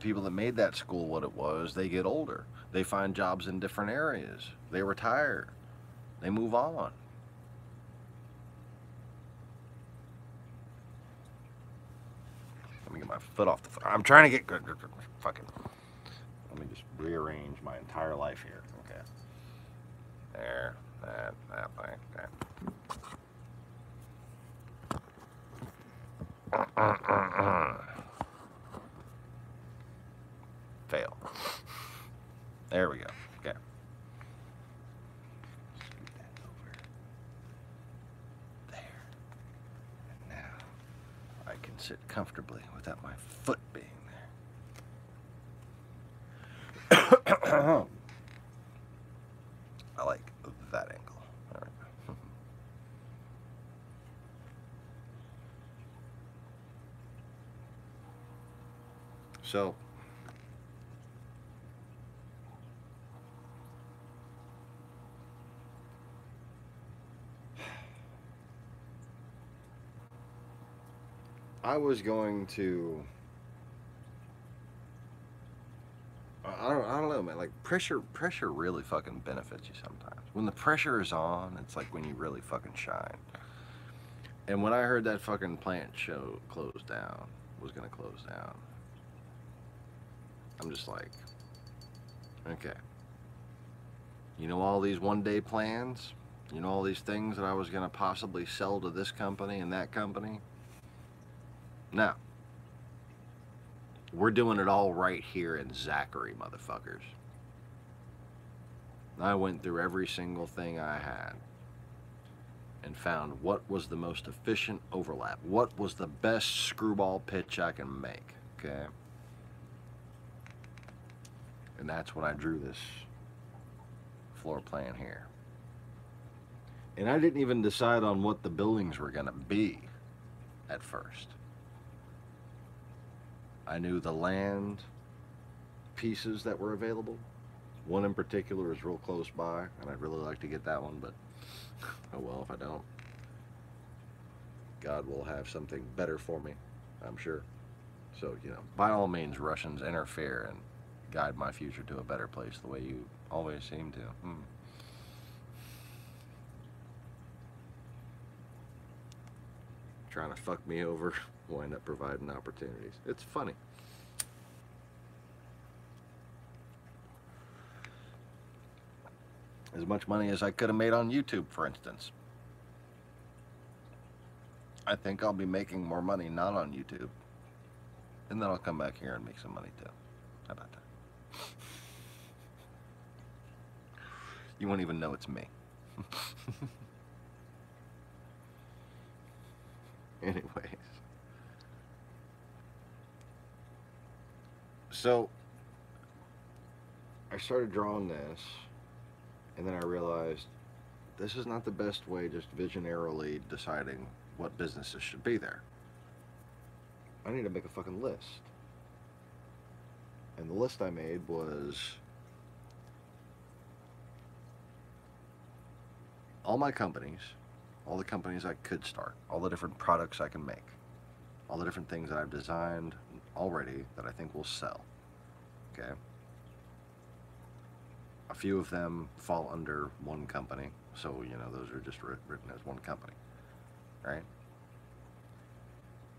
people that made that school what it was, they get older. They find jobs in different areas. They retire. They move on. Let me get my foot off the. I'm trying to get good. Fucking. Let me just rearrange my entire life here. Okay. There. That way. That. Fail. There we go. Okay. Scoot that over. There. And now I can sit comfortably without my foot being there. I like that angle. All right. So, I was going to. I don't know, man. Like pressure really fucking benefits you sometimes. When the pressure is on, it's like when you really fucking shine. And when I heard that fucking plant show closed down, was gonna close down, I'm just like, okay. You know all these one-day plans? You know all these things that I was gonna possibly sell to this company and that company? No. We're doing it all right here in Zachary, motherfuckers. I went through every single thing I had and found what was the most efficient overlap. What was the best screwball pitch I can make, okay? And that's when I drew this floor plan here. And I didn't even decide on what the buildings were gonna be at first. I knew the land pieces that were available. One in particular is real close by, and I'd really like to get that one, but oh well, if I don't, God will have something better for me, I'm sure. So, by all means, Russians, interfere and guide my future to a better place the way you always seem to. Trying to fuck me over will end up providing opportunities. It's funny. As much money as I could have made on YouTube, for instance. I think I'll be making more money not on YouTube. And then I'll come back here and make some money too. How about that? You won't even know it's me. Anyways. So, I started drawing this, and then I realized this is not the best way just visionarily deciding what businesses should be there. I need to make a fucking list. And the list I made was all my companies, all the companies I could start, all the different products I can make, all the different things that I've designed already that I think will sell. Okay? A few of them fall under one company, so those are just written as one company, right?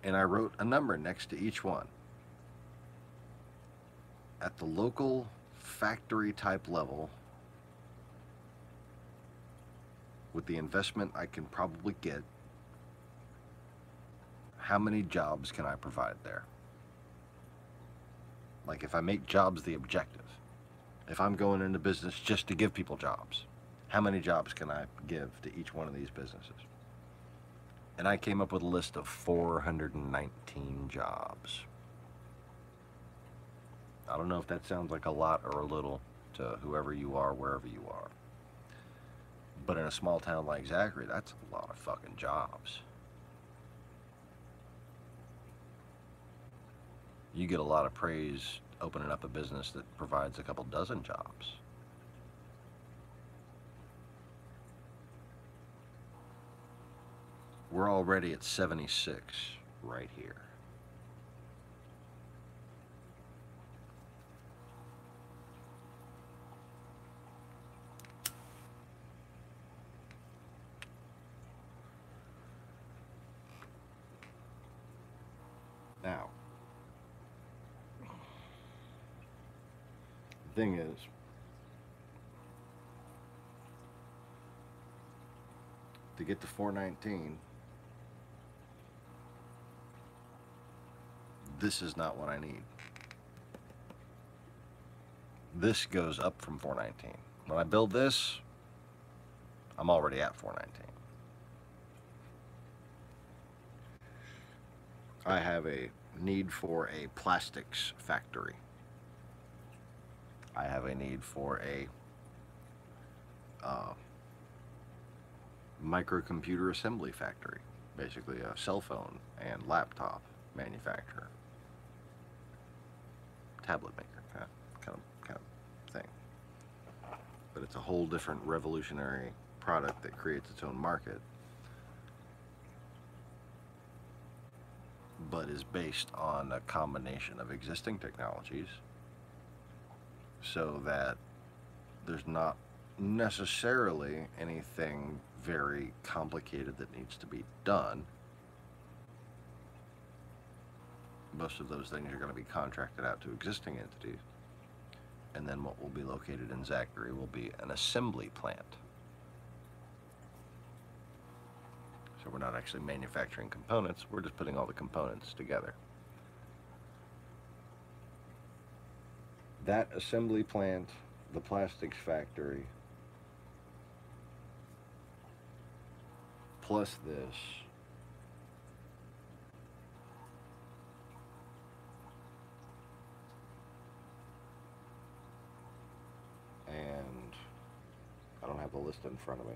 And I wrote a number next to each one. At the local factory type level, with the investment I can probably get, how many jobs can I provide there? Like if I make jobs the objective, if I'm going into business just to give people jobs, how many jobs can I give to each one of these businesses? And I came up with a list of 419 jobs. I don't know if that sounds like a lot or a little to whoever you are, wherever you are. But in a small town like Zachary, that's a lot of fucking jobs. You get a lot of praise opening up a business that provides a couple dozen jobs. we're already at 76 right here. Now, the thing is, to get to 419, this is not what I need. This goes up from 419. When I build this, I'm already at 419. I have a need for a plastics factory. I have a need for a microcomputer assembly factory, basically a cell phone and laptop manufacturer, tablet maker, kind of thing. But it's a whole different revolutionary product that creates its own market, but is based on a combination of existing technologies, so that there's not necessarily anything very complicated that needs to be done. Most of those things are going to be contracted out to existing entities, and then what will be located in Zachary will be an assembly plant. So we're not actually manufacturing components, we're just putting all the components together. That assembly plant, the plastics factory, plus this, and I don't have the list in front of me,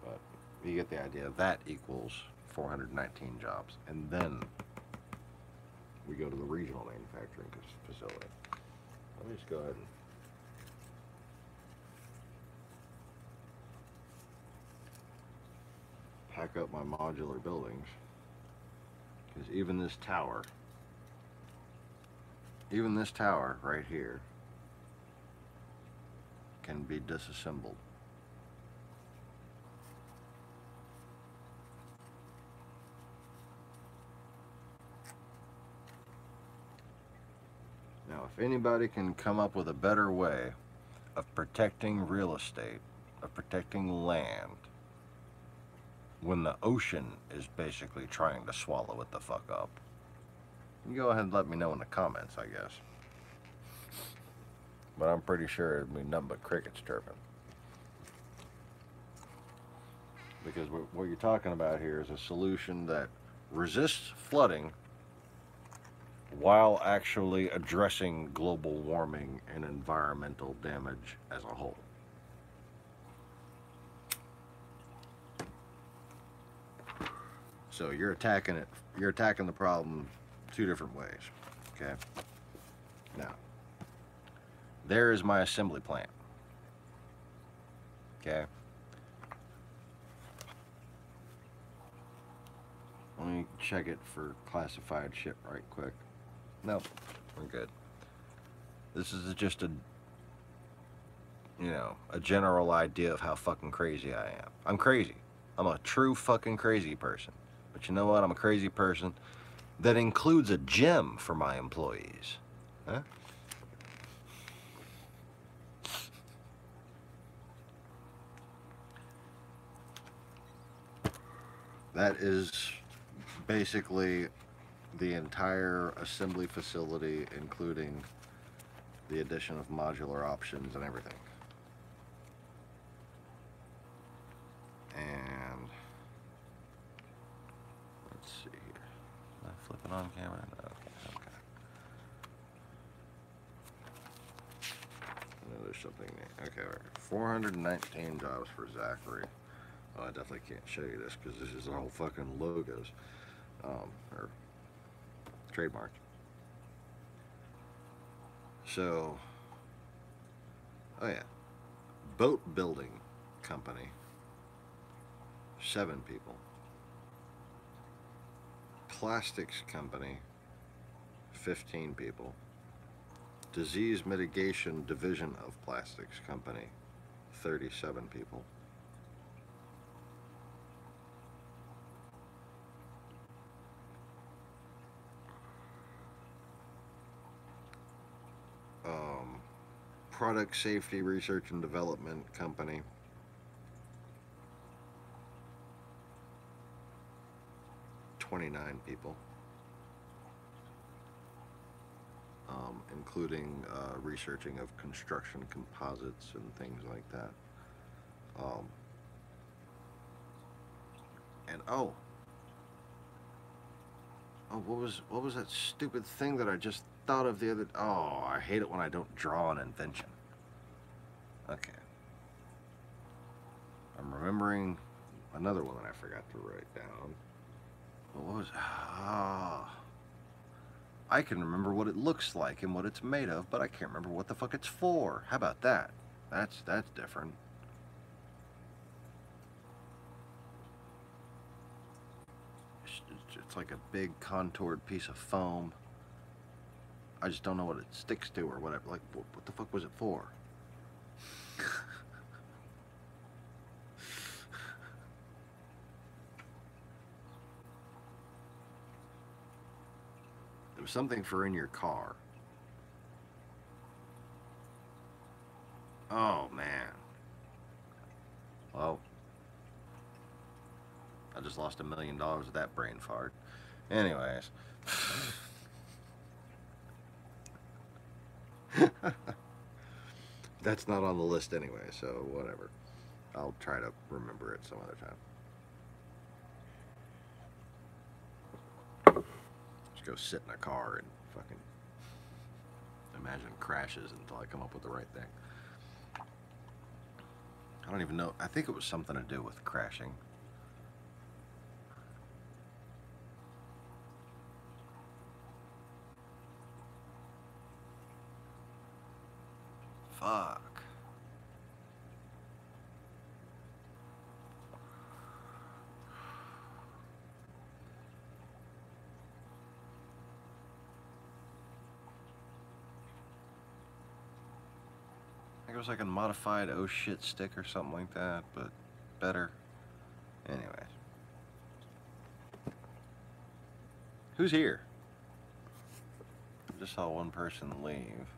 but you get the idea. That equals 419 jobs, and then we go to the regional manufacturing facility. Let me just go ahead and pack up my modular buildings, because even this tower right here can be disassembled. Now, if anybody can come up with a better way of protecting real estate, of protecting land, when the ocean is basically trying to swallow it the fuck up, you go ahead and let me know in the comments, I guess. But I'm pretty sure it'd be nothing but crickets chirping. Because what you're talking about here is a solution that resists flooding while actually addressing global warming and environmental damage as a whole. So you're attacking the problem two different ways, okay? Now, there is my assembly plant, okay? Let me check it for classified shit right quick. Nope, we're good. This is just a general idea of how fucking crazy I am. I'm crazy. I'm a true fucking crazy person. But you know what? I'm a crazy person that includes a gym for my employees. Huh? That is basically the entire assembly facility, including the addition of modular options and everything. And let's see here. Am I flipping on camera? Okay. I know there's something there. Okay, all right. 419 jobs for Zachary. Oh, I definitely can't show you this because this is all fucking logos, or trademarked. So, oh yeah, boat building company, 7 people. Plastics company, 15 people. Disease mitigation division of plastics company, 37 people. Product safety research and development company, 29 people, including researching of construction composites and things like that. Um, and what was that stupid thing that I just thought of the other? Oh, I hate it when I don't draw an invention. Okay, I'm remembering another one that I forgot to write down. What was? I can remember what it looks like and what it's made of, but I can't remember what the fuck it's for. How about that? That's different. It's like a big contoured piece of foam. I just don't know what it sticks to or whatever. Like, what the fuck was it for? It was something for in your car. Oh, man. Well, I just lost $1 million with that brain fart. Anyways. That's not on the list anyway, so whatever. I'll try to remember it some other time. Just go sit in a car and fucking imagine crashes until I come up with the right thing. I don't even know. I think it was something to do with crashing. Fuck. I think it was like a modified oh shit stick or something like that, but better. Anyways. Who's here? I just saw one person leave.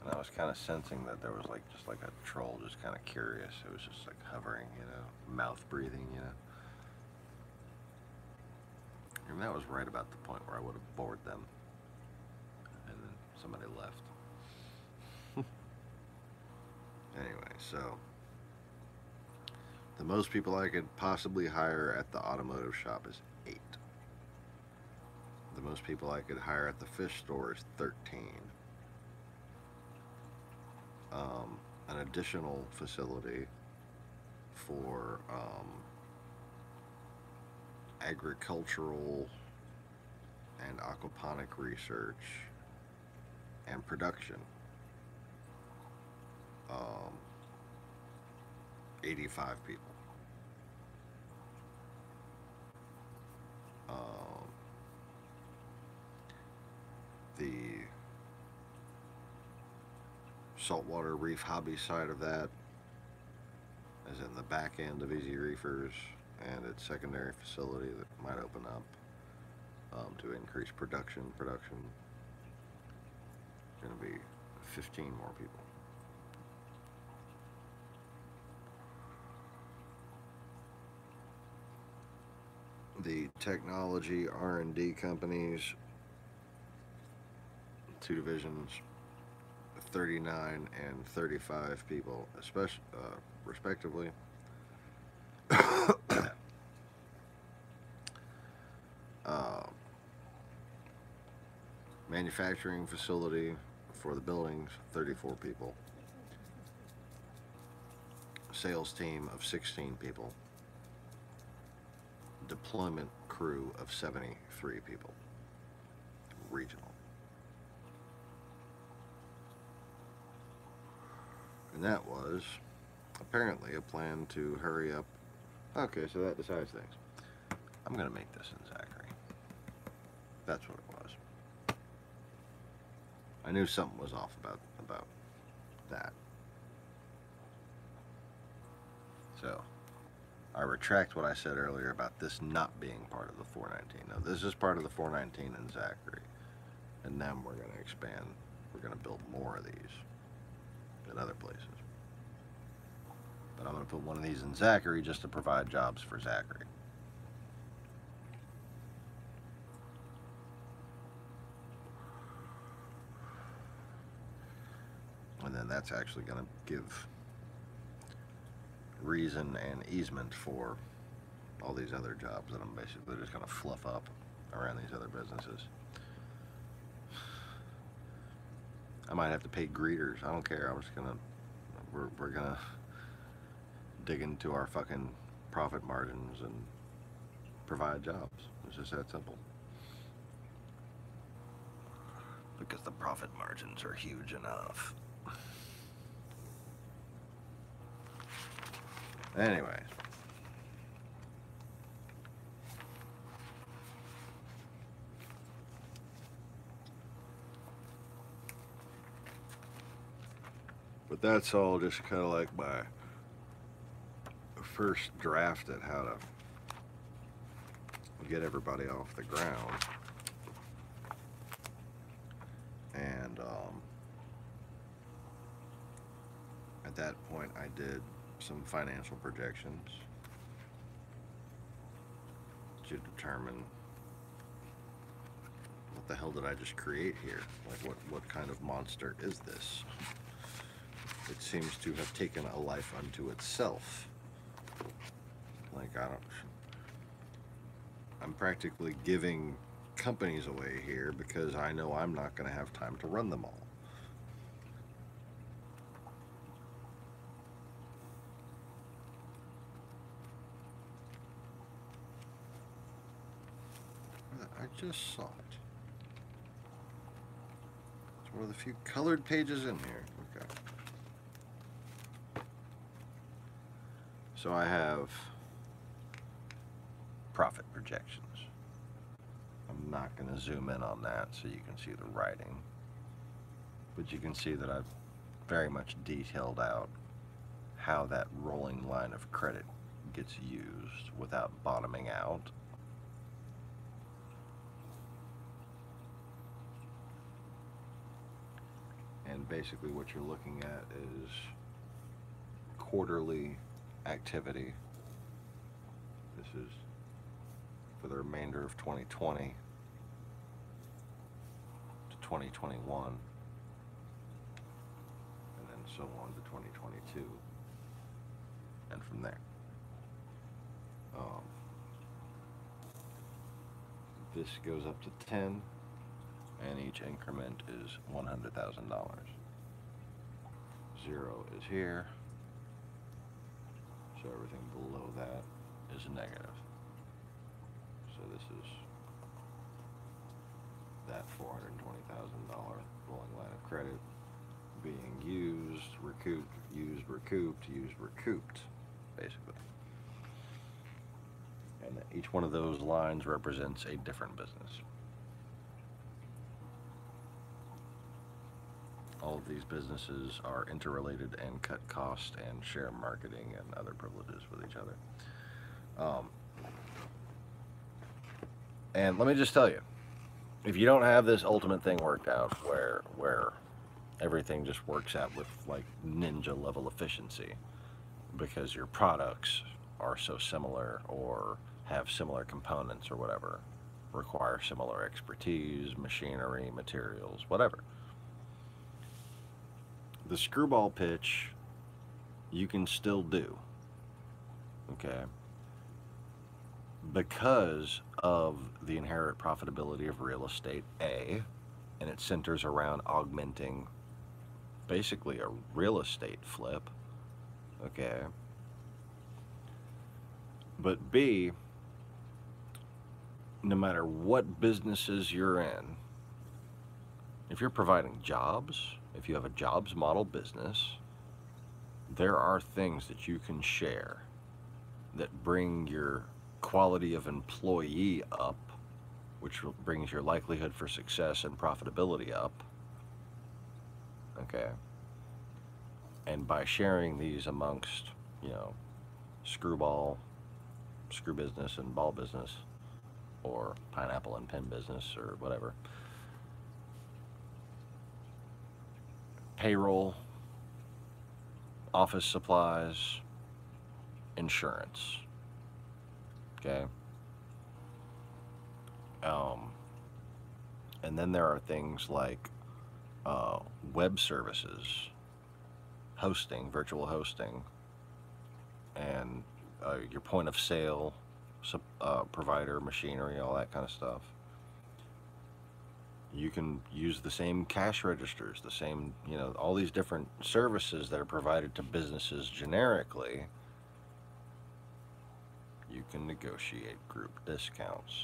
And I was kind of sensing that there was like just like a troll, just kind of curious. It was just like hovering, you know, mouth breathing, you know. And that was right about the point where I would have bored them. And then somebody left. Anyway, so the most people I could possibly hire at the automotive shop is 8. The most people I could hire at the fish store is 13. An additional facility for agricultural and aquaponic research and production. 85 people. The saltwater reef hobby side of that, as in the back end of Easy Reefers and its secondary facility that might open up to increase production. Going to be 15 more people. The technology R&D companies, 2 divisions, 39 and 35 people, respectively. Manufacturing facility for the buildings, 34 people. Sales team of 16 people. Deployment crew of 73 people. Regional. And that was apparently a plan to hurry up Okay, so that decides things. I'm gonna make this in Zachary. That's what it was. I knew something was off about that. So I retract what I said earlier about this not being part of the 419. Now this is part of the 419 in Zachary, and then we're gonna expand. We're gonna build more of these in other places. But I'm gonna put one of these in Zachary just to provide jobs for Zachary. And then that's actually going to give reason and easement for all these other jobs that I'm basically just going to fluff up around these other businesses. I might have to pay greeters. I don't care. I'm just going to, we're going to dig into our fucking profit margins and provide jobs. It's just that simple. Because the profit margins are huge enough. Anyways. But that's all just kind of like my first draft at how to get everybody off the ground. And at that point I did some financial projections to determine what the hell did I just create here? Like what kind of monster is this? It seems to have taken a life unto itself. Like I'm practically giving companies away here because I know I'm not going to have time to run them all. I just saw it. It's one of the few colored pages in here. Okay. So I have profit projections. I'm not going to zoom in on that so you can see the writing. But you can see that I've very much detailed out how that rolling line of credit gets used without bottoming out. And basically what you're looking at is quarterly activity. This is for the remainder of 2020 to 2021, and then so on to 2022, and from there. This goes up to 10, and each increment is $100,000. 0 is here, so everything below that is negative. So this is that $420,000 rolling line of credit being used, recouped, used, recouped, used, recouped, basically. And each one of those lines represents a different business. All of these businesses are interrelated and cut costs and share marketing and other privileges with each other. And let me just tell you, if you don't have this ultimate thing worked out where everything just works out with like ninja level efficiency because your products are so similar or have similar components or whatever, require similar expertise, machinery, materials, whatever. The screwball pitch you can still do, okay? Because of the inherent profitability of real estate, A, and it centers around augmenting basically a real estate flip, okay? But B, no matter what businesses you're in, if you're providing jobs, if you have a jobs model business, there are things that you can share that bring your quality of employee up, which brings your likelihood for success and profitability up. Okay. And by sharing these amongst, you know, screwball, screw business and ball business, or pineapple and pin business, or whatever, payroll, office supplies, insurance. Okay. Um, and then there are things like web services, hosting, virtual hosting, and your point of sale provider, machinery, all that kind of stuff. You can use the same cash registers, the same, you know, all these different services that are provided to businesses generically. You can negotiate group discounts.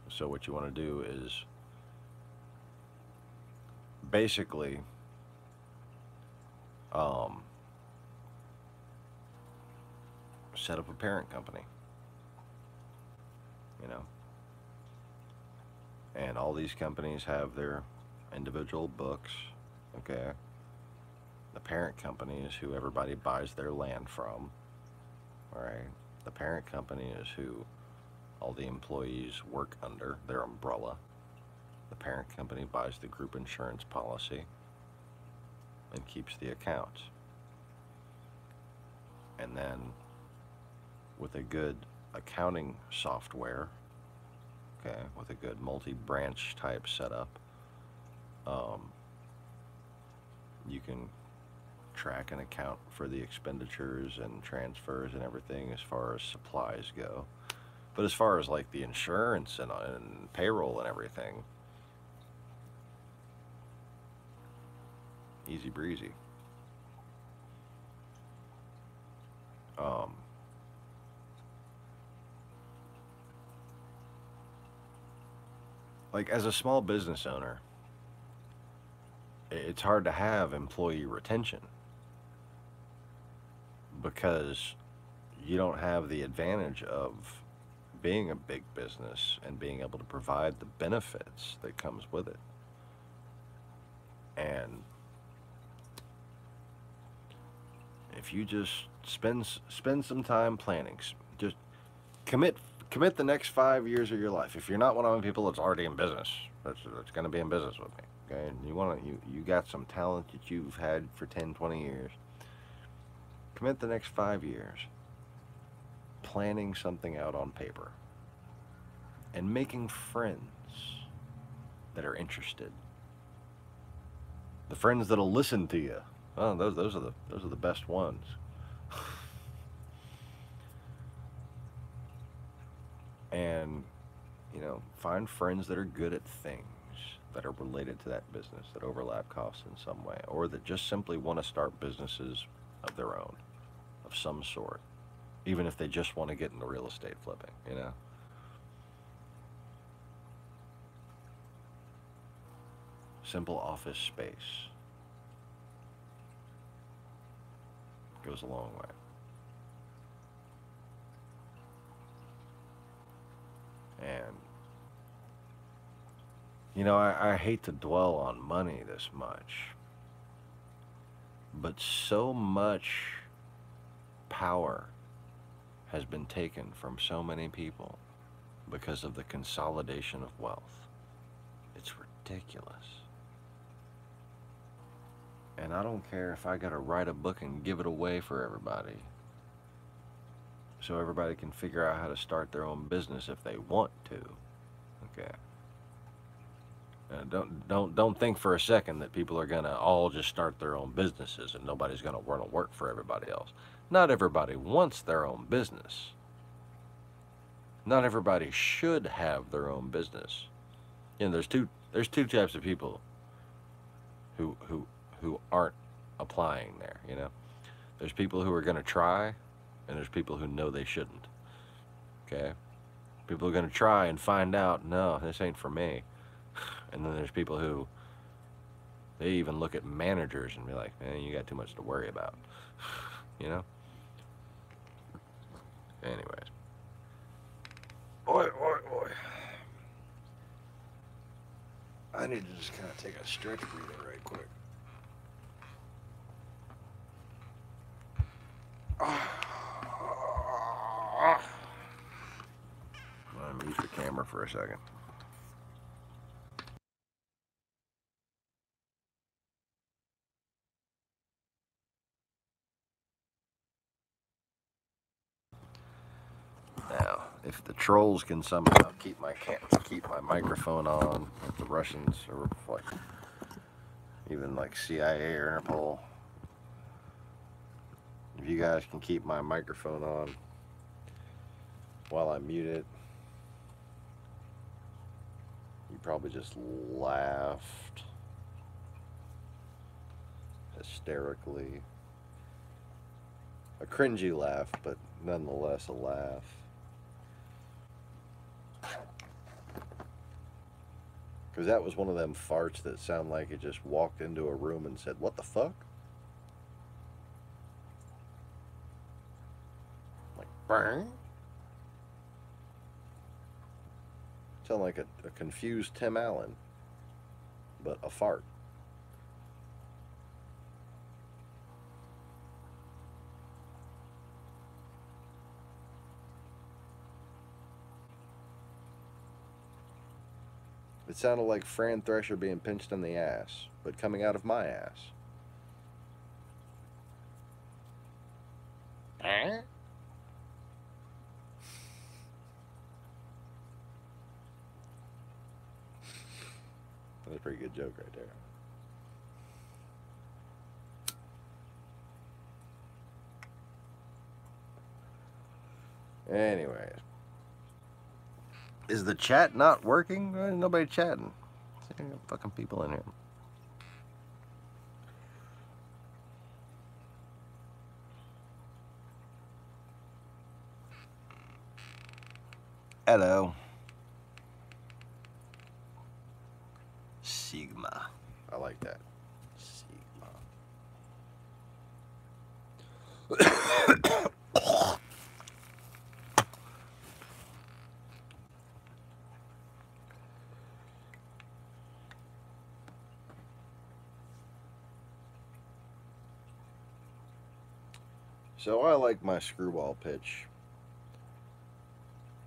So what you want to do is basically set up a parent company, you know, and all these companies have their individual books. Okay. The parent company is who everybody buys their land from. All right. The parent company is who all the employees work under, their umbrella. The parent company buys the group insurance policy and keeps the accounts. And then with a good accounting software, okay, with a good multi-branch type setup, you can track and account for the expenditures and transfers and everything as far as supplies go. But as far as like the insurance and payroll and everything, easy breezy. Like as a small business owner, it's hard to have employee retention because you don't have the advantage of being a big business and being able to provide the benefits that comes with it. And if you just spend some time planning, just commit the next 5 years of your life. If you're not one of the people that's already in business, that's going to be in business with me, okay, and you got some talent that you've had for 10, 20 years, commit the next 5 years planning something out on paper and making friends that are interested. The friends that'll listen to you. Oh, those are the best ones. And, you know, find friends that are good at things that are related to that business, that overlap costs in some way, or that just simply want to start businesses of their own, of some sort, even if they just want to get into real estate flipping, you know. Simple office space goes a long way. And, you know, I hate to dwell on money this much, but so much power has been taken from so many people because of the consolidation of wealth. It's ridiculous. And I don't care if I gotta write a book and give it away for everybody, so everybody can figure out how to start their own business if they want to. Okay. Don't think for a second that people are gonna all just start their own businesses and nobody's gonna want to work for everybody else. Not everybody wants their own business. Not everybody should have their own business. You know, there's two types of people who aren't applying there, you know. There's people who are going to try, and there's people who know they shouldn't. Okay? People are going to try and find out, no, this ain't for me. And then there's people who, they even look at managers and be like, man, you got too much to worry about. You know? Anyways. Oi, oi, oi. I need to just kind of take a stretch breather right quick. I'm gonna mute the camera for a second. Now, if the trolls can somehow keep my microphone on, if the Russians or like even like CIA or Interpol, if you guys can keep my microphone on while I mute it, you probably just laughed hysterically. A cringy laugh, but nonetheless a laugh. Because that was one of them farts that sound like it just walked into a room and said, "What the fuck?" Like, bang. Sound like a confused Tim Allen, but a fart. It sounded like Fran Drescher being pinched in the ass, but coming out of my ass. That's a pretty good joke right there. Anyways. Is the chat not working? There's nobody chatting. Fucking people in here. Hello. Sigma. I like that. Sigma. So I like my screwball pitch.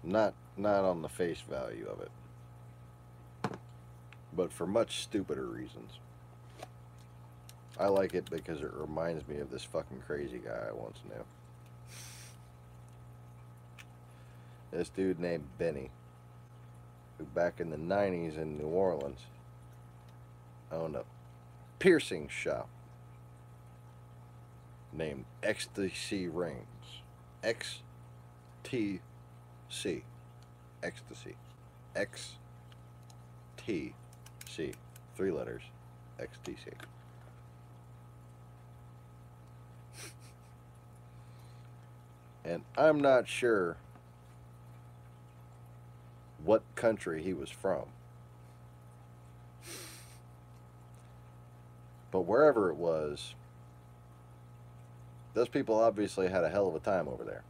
Not on the face value of it, but for much stupider reasons. I like it because it reminds me of this fucking crazy guy I once knew. This dude named Benny, who back in the 90s in New Orleans owned a piercing shop named Ecstasy Rings. XTC. Ecstasy. XTC. 3 letters. XTC. And I'm not sure what country he was from. But wherever it was, those people obviously had a hell of a time over there.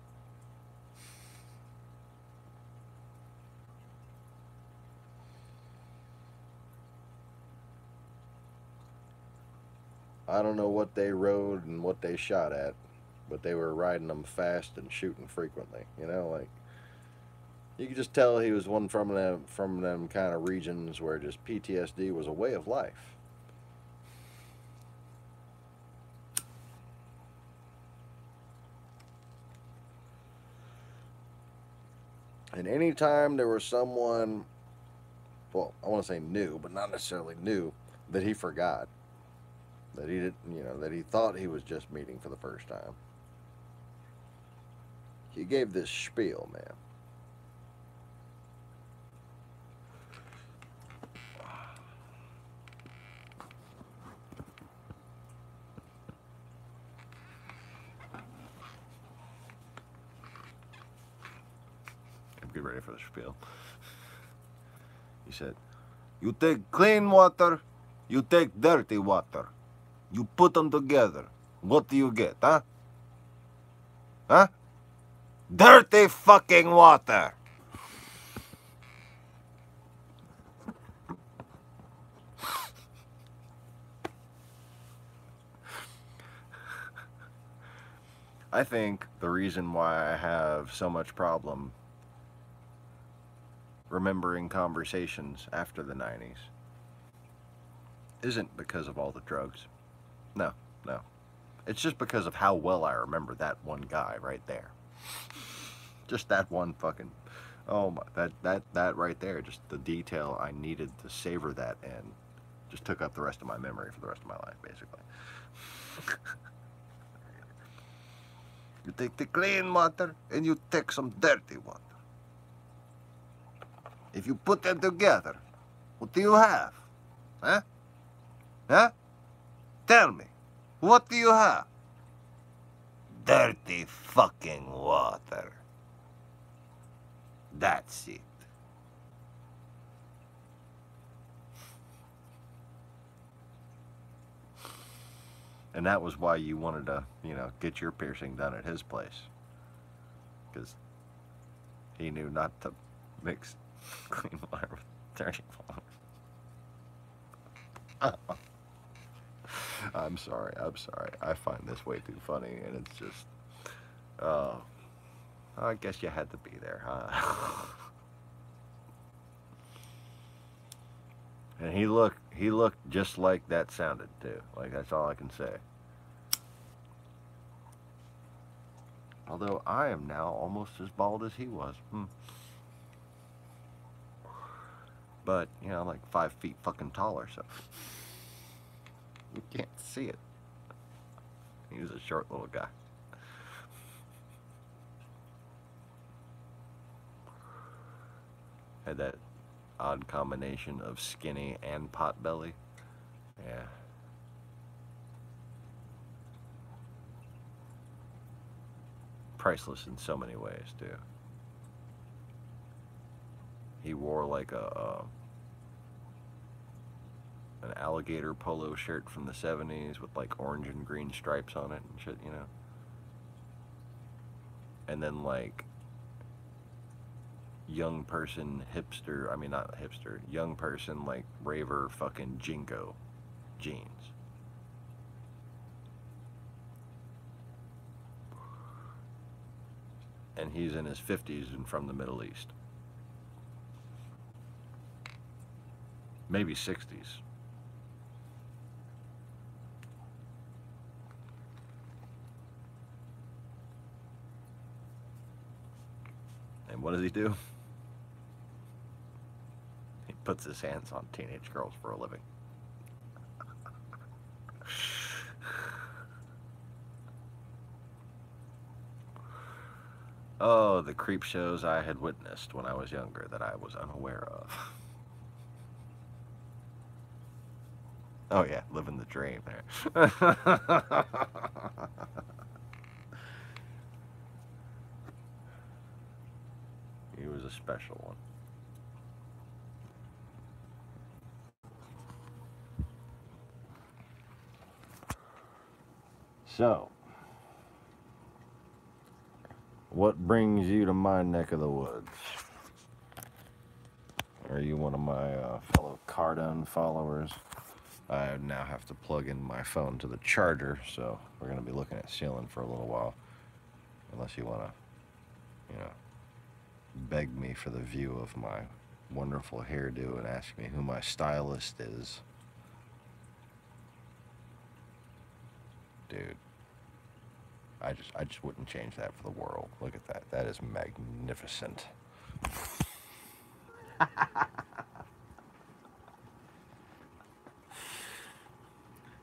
I don't know what they rode and what they shot at, but they were riding them fast and shooting frequently. You know, like, you could just tell he was one from them kind of regions where just PTSD was a way of life. And anytime there was someone, well, I want to say new, but not necessarily new, that he forgot, that he didn't, you know, that he thought he was just meeting for the first time, he gave this spiel, man. Get ready for the spiel. He said, "You take clean water, you take dirty water. You put them together. What do you get, huh? Huh? Dirty fucking water. I think the reason why I have so much problem remembering conversations after the 90s isn't because of all the drugs. No, no. It's just because of how well I remember that one guy right there. Just that one fucking, oh my, that right there, just the detail I needed to savor that in just took up the rest of my memory for the rest of my life, basically. You take the clean water and you take some dirty water. If you put them together, what do you have? Huh? Huh? Tell me, what do you have? Dirty fucking water. That's it. And that was why you wanted to, you know, get your piercing done at his place. Because he knew not to mix clean water with dirty water. I'm sorry. I find this way too funny, and it's just, I guess you had to be there, huh? And he looked just like that sounded too. Like, that's all I can say. Although I am now almost as bald as he was. But, you know, like 5 feet fucking taller, so you can't see it. He was a short little guy. Had that odd combination of skinny and pot belly. Yeah. Priceless in so many ways, too. He wore like an alligator polo shirt from the 70s with like orange and green stripes on it and shit, you know. And then like young person hipster, I mean not hipster, young person like raver fucking Jingo jeans. And he's in his 50s and from the Middle East. Maybe 60s. And what does he do? He puts his hands on teenage girls for a living. Oh, the creep shows I had witnessed when I was younger that I was unaware of. Oh yeah, living the dream there. He was a special one. So, what brings you to my neck of the woods? Are you one of my fellow Cardone followers? I now have to plug in my phone to the charger, so we're going to be looking at ceiling for a little while. Unless you want to, you know, beg me for the view of my wonderful hairdo and ask me who my stylist is. Dude, I just wouldn't change that for the world. Look at that. That is magnificent.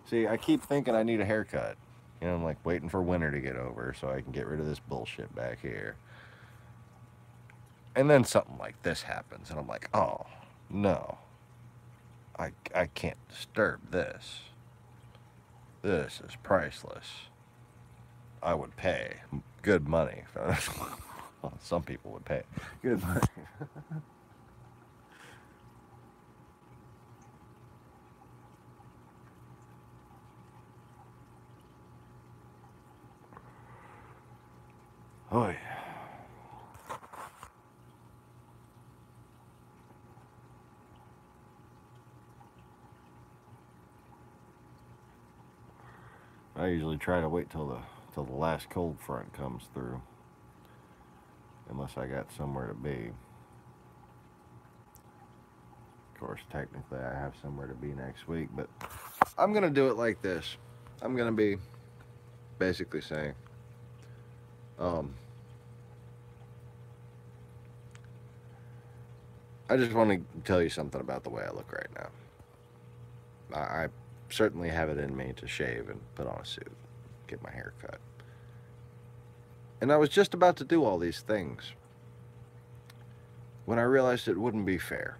See, I keep thinking I need a haircut. You know, I'm like waiting for winter to get over so I can get rid of this bullshit back here. And then something like this happens, and I'm like, oh, no. I can't disturb this. This is priceless. I would pay good money. Well, some people would pay good money. Oh, yeah. I usually try to wait till the last cold front comes through, unless I got somewhere to be. Of course, technically I have somewhere to be next week, but I'm gonna do it like this. I'm gonna be basically saying, um, I just want to tell you something about the way I look right now. I certainly have it in me to shave and put on a suit, get my hair cut. And I was just about to do all these things when I realized it wouldn't be fair.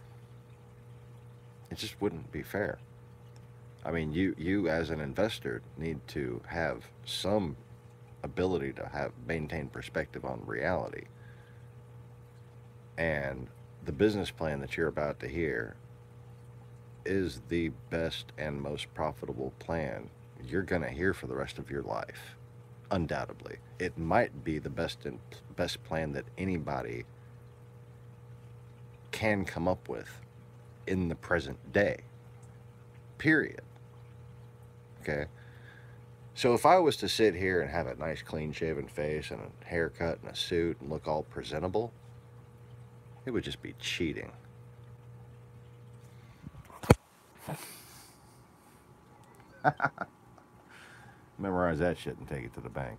It just wouldn't be fair. I mean, you as an investor need to have some ability to maintain perspective on reality. And the business plan that you're about to hear is the best and most profitable plan you're going to hear for the rest of your life. Undoubtedly. It might be the best plan that anybody can come up with in the present day. Period. Okay? So if I was to sit here and have a nice clean shaven face and a haircut and a suit and look all presentable, it would just be cheating. Memorize that shit and take it to the bank.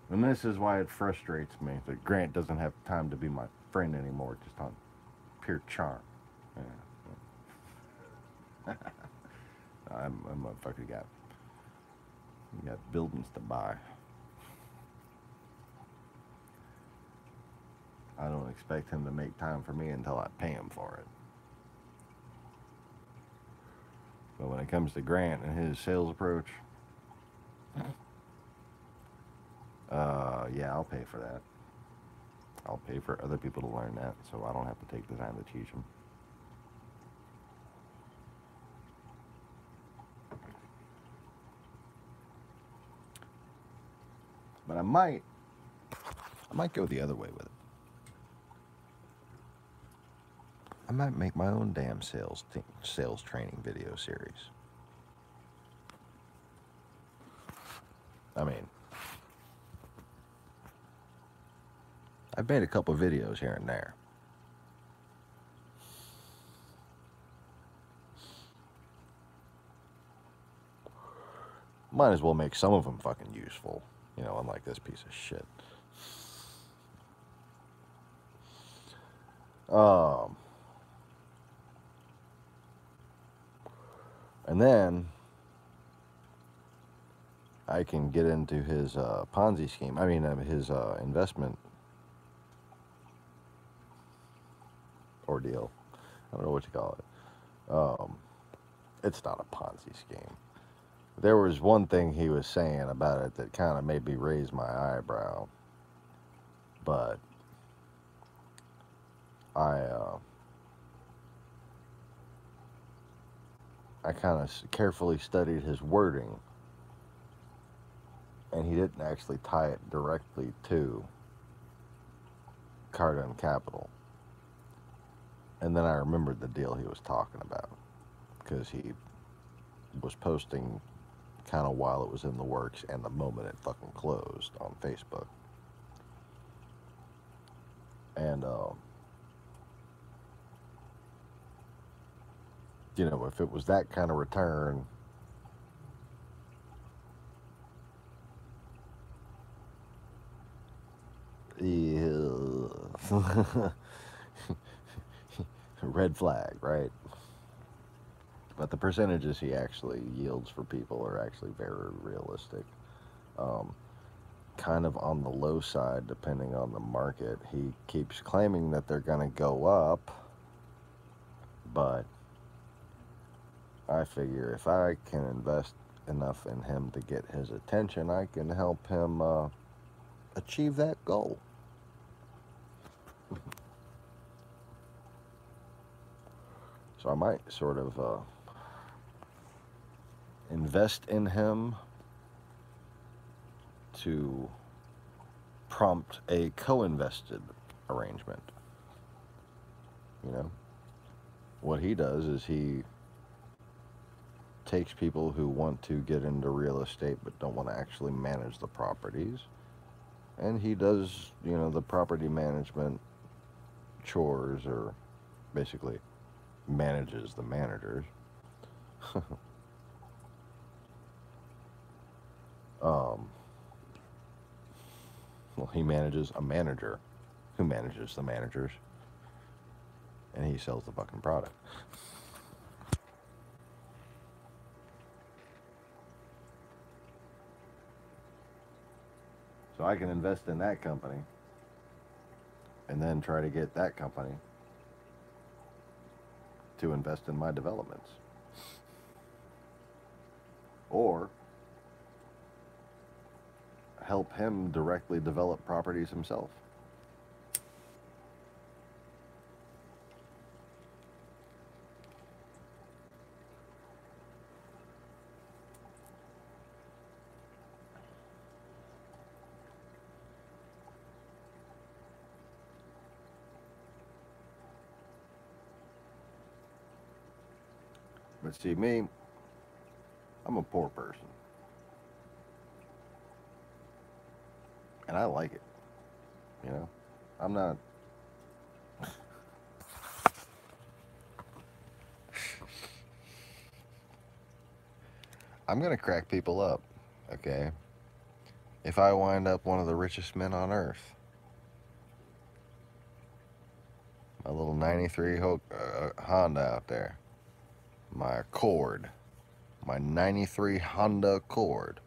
And this is why it frustrates me that Grant doesn't have time to be my friend anymore, just on pure charm. Yeah. I'm a motherfucker got buildings to buy. I don't expect him to make time for me until I pay him for it. But when it comes to Grant and his sales approach, yeah, I'll pay for that. I'll pay for other people to learn that, so I don't have to take the time to teach them. But I might go the other way with it. I might make my own damn sales training video series. I mean, I've made a couple videos here and there. Might as well make some of them fucking useful, you know, unlike this piece of shit. And then I can get into his Ponzi scheme. I mean, his investment ordeal. I don't know what you call it. It's not a Ponzi scheme. There was one thing he was saying about it that kind of made me raise my eyebrow. But I kind of carefully studied his wording, and he didn't actually tie it directly to Cardone Capital. And then I remembered the deal he was talking about, because he was posting kind of while it was in the works and the moment it fucking closed on Facebook. And you know, if it was that kind of return, red flag, right? But the percentages he actually yields for people are actually very realistic. Kind of on the low side, depending on the market. He keeps claiming that they're going to go up, but I figure if I can invest enough in him to get his attention, I can help him achieve that goal. So I might sort of invest in him to prompt a co-invested arrangement. You know, what he does is he takes people who want to get into real estate but don't want to actually manage the properties, and he does, you know, the property management chores, or basically manages the managers. Well, he manages a manager who manages the managers, and he sells the fucking product. So I can invest in that company and then try to get that company to invest in my developments. Or help him directly develop properties himself. But see, me, I'm a poor person. And I like it. You know? I'm not... I'm gonna crack people up, okay? If I wind up one of the richest men on earth. My little 93 Honda out there. My Accord. My 93 Honda Accord.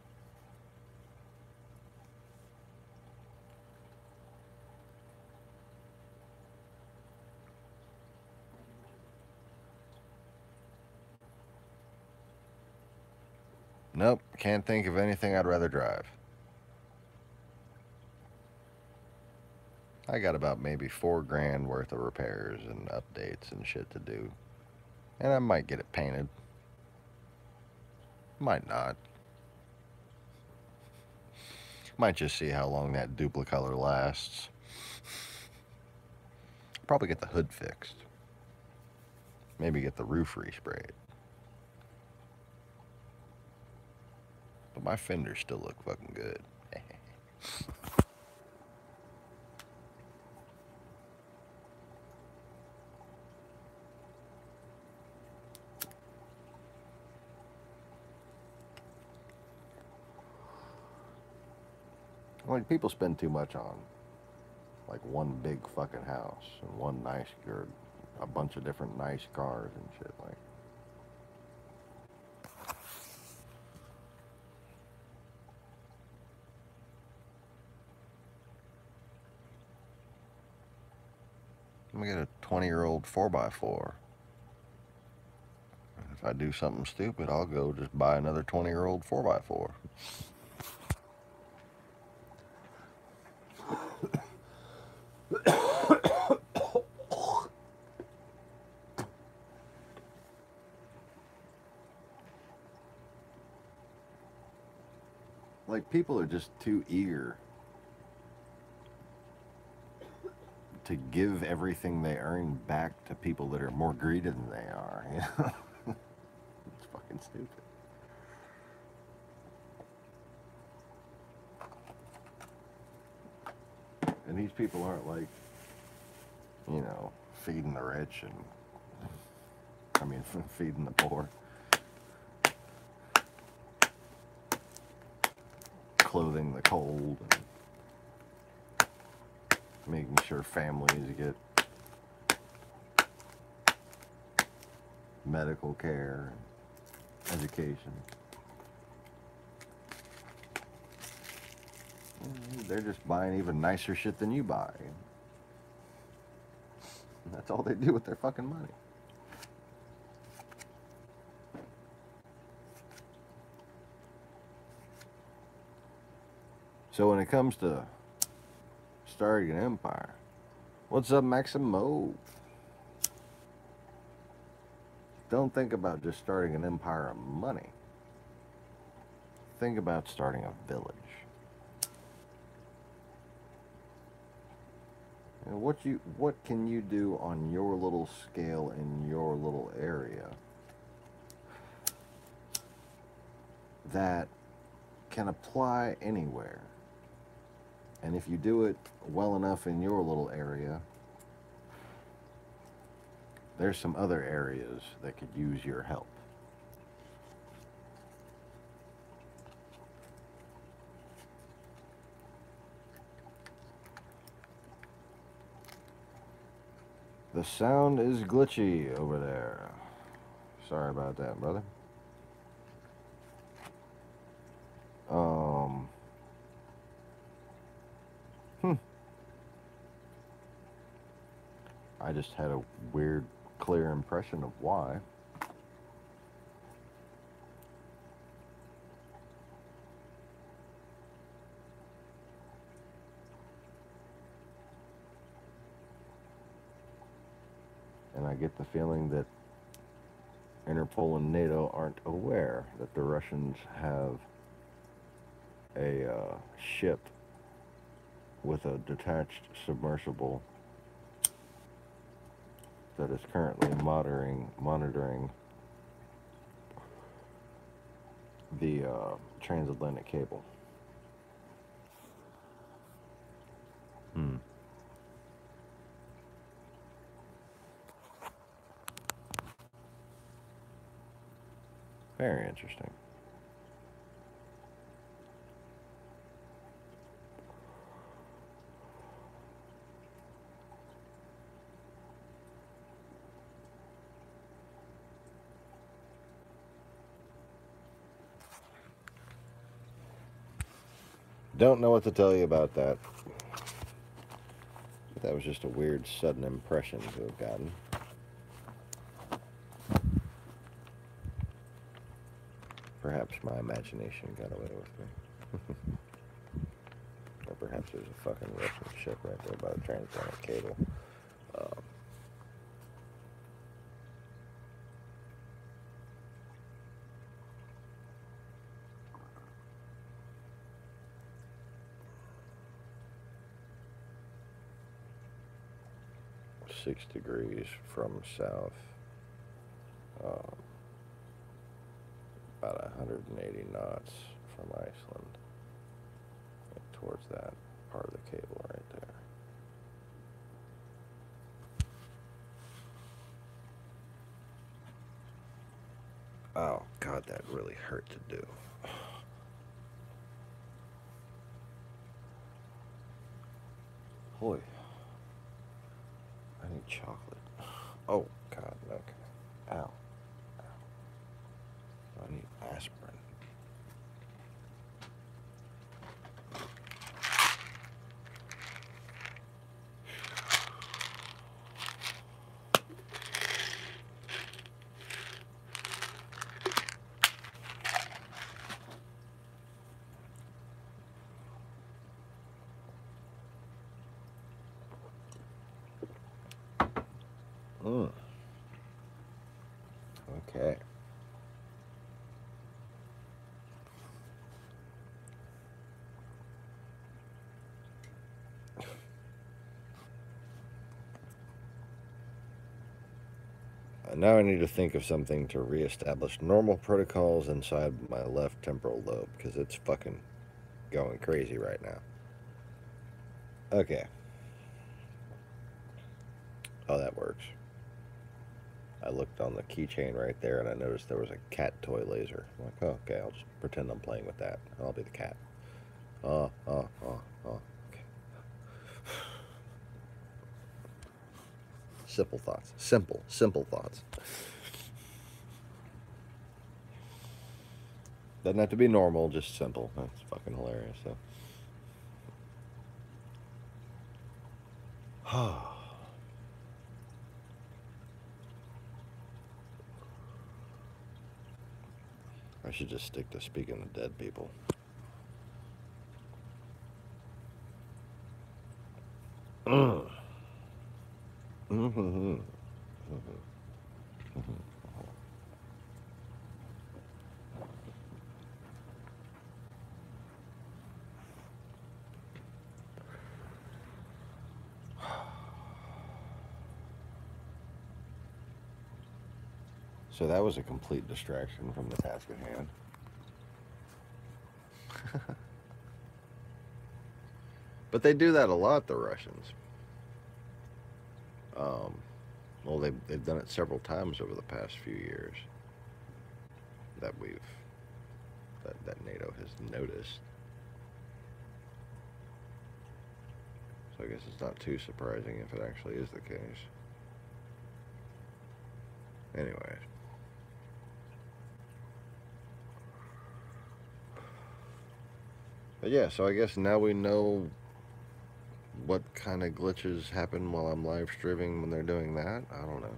Nope, can't think of anything I'd rather drive. I got about maybe $4,000 worth of repairs and updates and shit to do. And I might get it painted. Might not. Might just see how long that duplicolor lasts. Probably get the hood fixed. Maybe get the roof resprayed. But my fenders still look fucking good. Like, people spend too much on, like, one big fucking house and one nice, or a bunch of different nice cars and shit, like. I'm gonna get a 20-year-old 4x4. If I do something stupid, I'll go just buy another 20-year-old 4x4. Like, people are just too eager to give everything they earn back to people that are more greedy than they are, you know? It's fucking stupid. And these people aren't, like, you know, feeding the rich and, I mean, feeding the poor. Clothing the cold, and making sure families get medical care and education. They're just buying even nicer shit than you buy. And that's all they do with their fucking money. So when it comes to starting an empire, what's up, Maximo? Don't think about just starting an empire of money. Think about starting a village. And what can you do on your little scale in your little area that can apply anywhere? And if you do it well enough in your little area, there's some other areas that could use your help. The sound is glitchy over there. Sorry about that, brother. I just had a weird, clear impression of why. And I get the feeling that Interpol and NATO aren't aware that the Russians have a ship with a detached submersible that is currently monitoring the transatlantic cable. Very interesting. Don't know what to tell you about that. But that was just a weird, sudden impression to have gotten. Perhaps my imagination got away with me. Or perhaps there's a fucking Russian ship right there by the transatlantic cable. 6 degrees from south, about 180 knots from Iceland, and towards that part of the cable right there. Oh God, that really hurt to do. Boy, I need chocolate. Oh God, okay. Ow. Ow. I need aspirin. Okay. Now I need to think of something to reestablish normal protocols inside my left temporal lobe, because it's fucking going crazy right now. Okay. Oh, that works. I looked on the keychain right there and I noticed there was a cat toy laser. I'm like, oh, okay, I'll just pretend I'm playing with that. I'll be the cat. Okay. Simple thoughts. Simple thoughts. Doesn't have to be normal, just simple. That's fucking hilarious, so. I should just stick to speaking to dead people. So that was a complete distraction from the task at hand. But they do that a lot, the Russians. Well, they've done it several times over the past few years that that NATO has noticed. So I guess it's not too surprising if it actually is the case. Anyway. But yeah, so I guess now we know what kind of glitches happen while I'm live streaming when they're doing that. I don't know.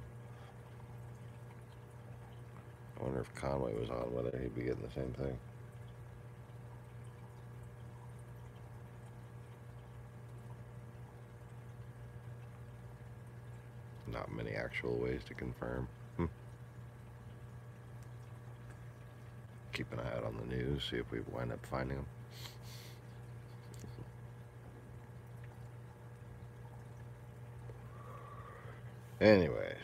I wonder if Conway was on, whether he'd be getting the same thing. Not many actual ways to confirm. Keep an eye out on the news, see if we wind up finding them. Anyways,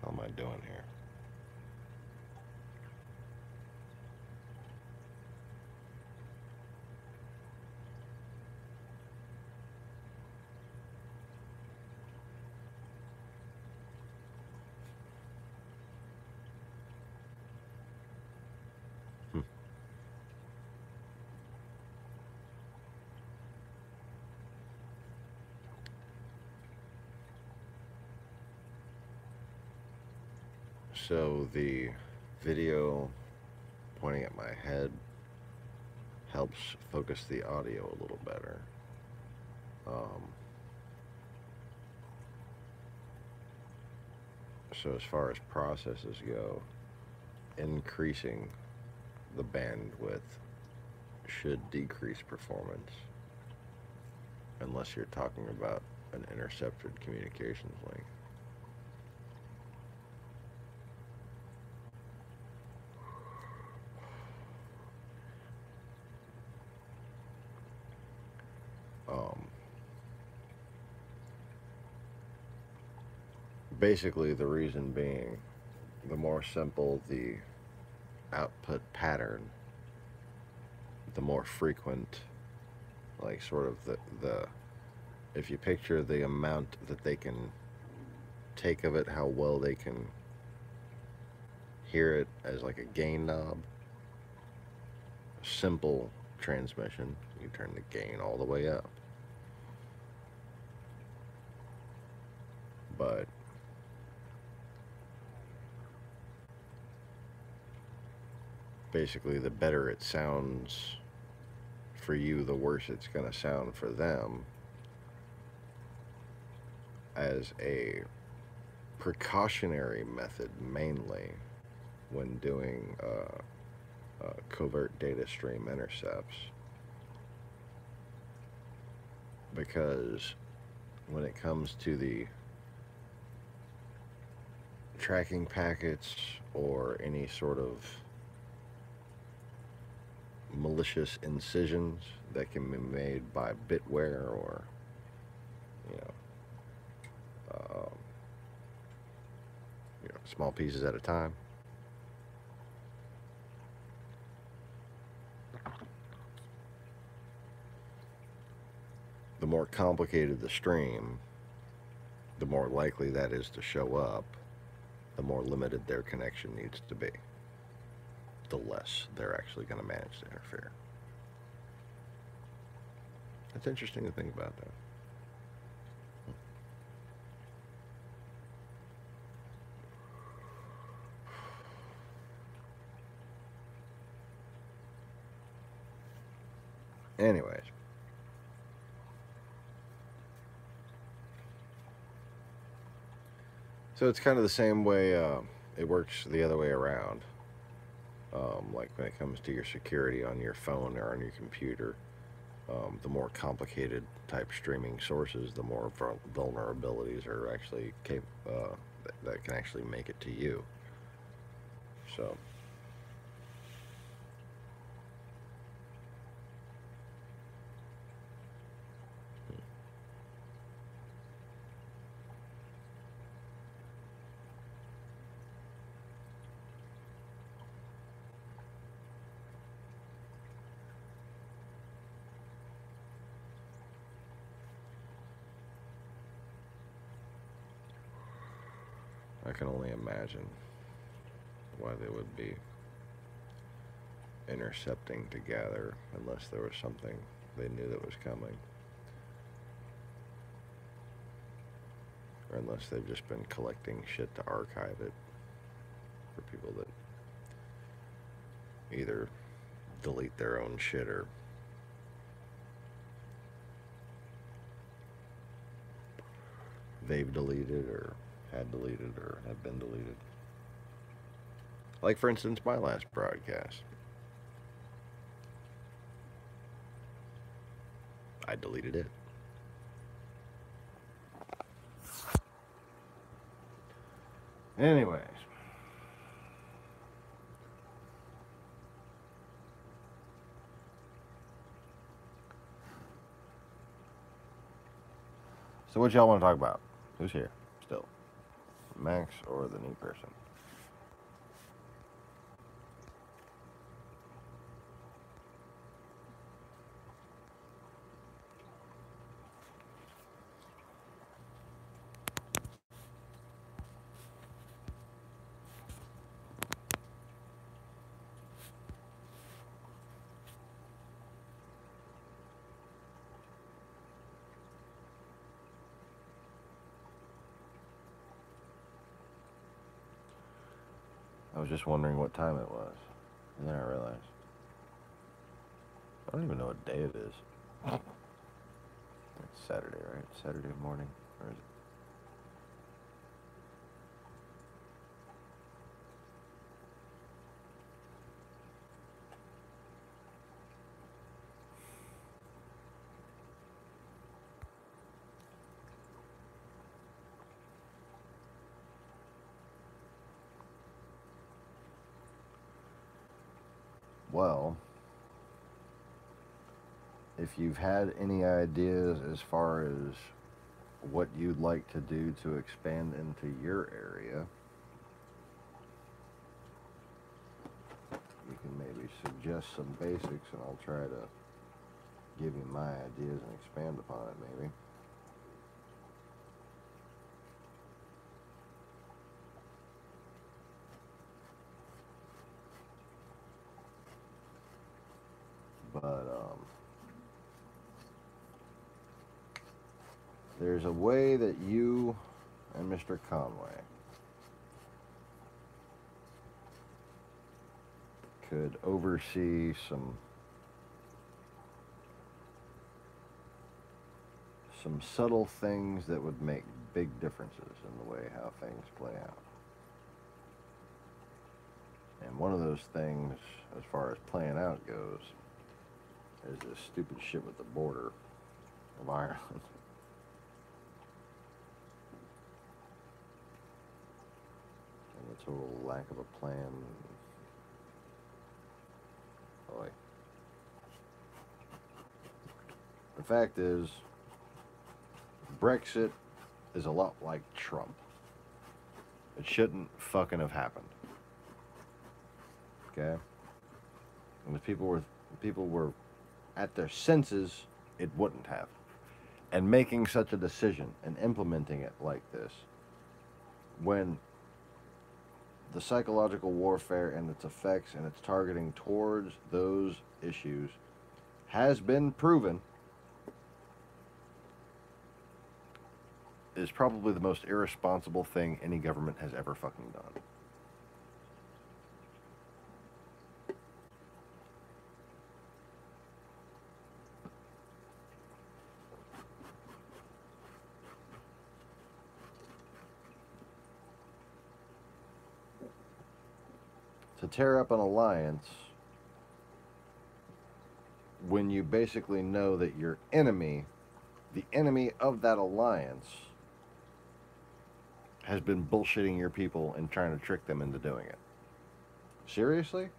how am I doing here? So the video pointing at my head helps focus the audio a little better. So as far as processes go, increasing the bandwidth should decrease performance, unless you're talking about an intercepted communications link. Basically, the reason being, the more simple the output pattern, the more frequent, like sort of the if you picture the amount that they can take of it, how well they can hear it as like a gain knob. Simple transmission, you turn the gain all the way up. But basically, the better it sounds for you, the worse it's going to sound for them, as a precautionary method, mainly when doing covert data stream intercepts. Because when it comes to the tracking packets or any sort of malicious incisions that can be made by bitware or small pieces at a time, the more complicated the stream, the more likely that is to show up, the more limited their connection needs to be, the less they're actually going to manage to interfere. It's interesting to think about that. Anyways. So it's kind of the same way, it works the other way around. Like when it comes to your security on your phone or on your computer, the more complicated type streaming sources, the more vulnerabilities are actually that can actually make it to you. So I can only imagine why they would be intercepting to gather unless there was something they knew that was coming. Or unless they've just been collecting shit to archive it for people that either delete their own shit or they've deleted or had deleted or have been deleted. Like, for instance, my last broadcast. I deleted it. Anyways. So what y'all want to talk about? Who's here still? Max or the new person? I was just wondering what time it was. And then I realized. I don't even know what day it is. It's Saturday, right? Saturday morning. Or is it? Well, if you've had any ideas as far as what you'd like to do to expand into your area, you can maybe suggest some basics and I'll try to give you my ideas and expand upon it maybe. But there's a way that you and Mr. Conway could oversee some subtle things that would make big differences in the way how things play out. And one of those things, as far as playing out goes, is this stupid shit with the border of Ireland. And the total lack of a plan. Boy. The fact is, Brexit is a lot like Trump. It shouldn't fucking have happened. Okay? And if people were at their senses, it wouldn't have. And making such a decision and implementing it like this, when the psychological warfare and its effects and its targeting towards those issues has been proven, is probably the most irresponsible thing any government has ever fucking done. To tear up an alliance when you basically know that your enemy, the enemy of that alliance, has been bullshitting your people and trying to trick them into doing it. Seriously?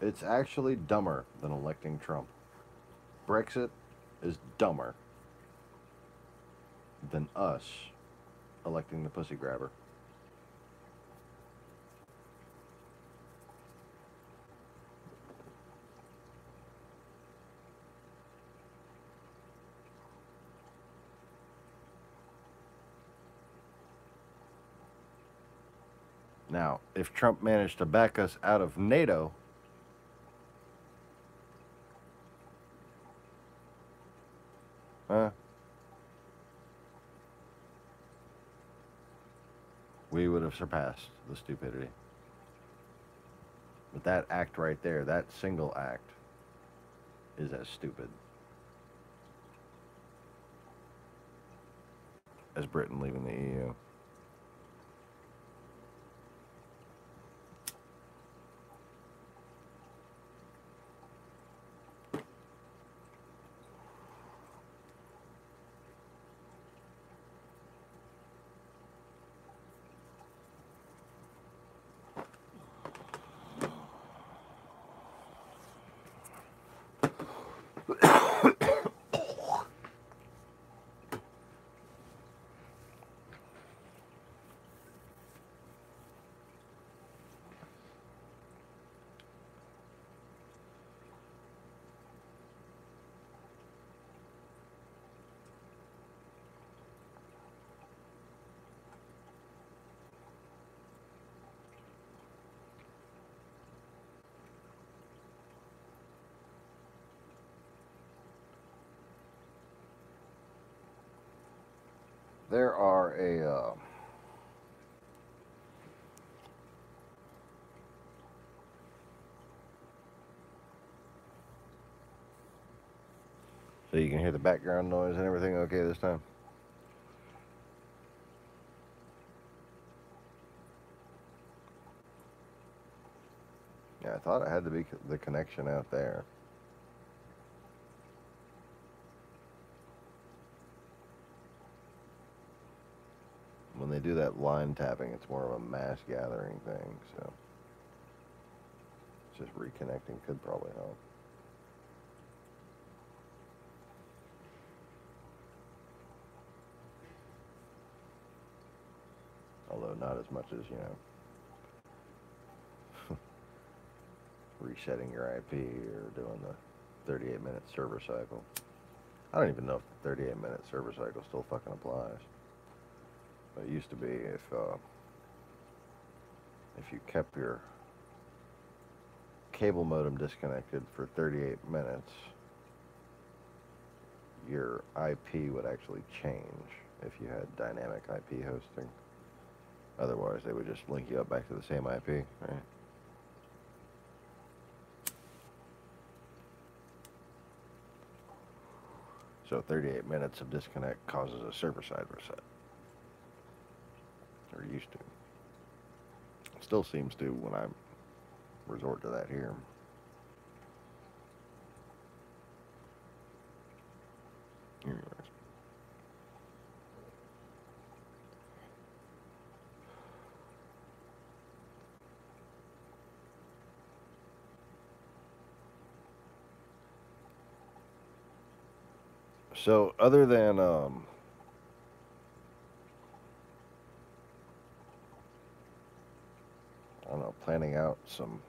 It's actually dumber than electing Trump. Brexit is dumber than us electing the pussy grabber. Now, if Trump managed to back us out of NATO, we would have surpassed the stupidity. But that act right there, that single act, is as stupid as Britain leaving the EU. There are so you can hear the background noise and everything okay this time? Yeah, I thought it had to be the connection out there. When they do that line tapping, it's more of a mass gathering thing, so just reconnecting could probably help. Although not as much as, resetting your IP or doing the 38-minute server cycle. I don't even know if the 38-minute server cycle still fucking applies. But it used to be if you kept your cable modem disconnected for 38 minutes, your IP would actually change if you had dynamic IP hosting. Otherwise, they would just link you up back to the same IP, right? So 38 minutes of disconnect causes a server-side reset. Or used to. It still seems to when I resort to that here. Anyways. So other than I don't know, planning out some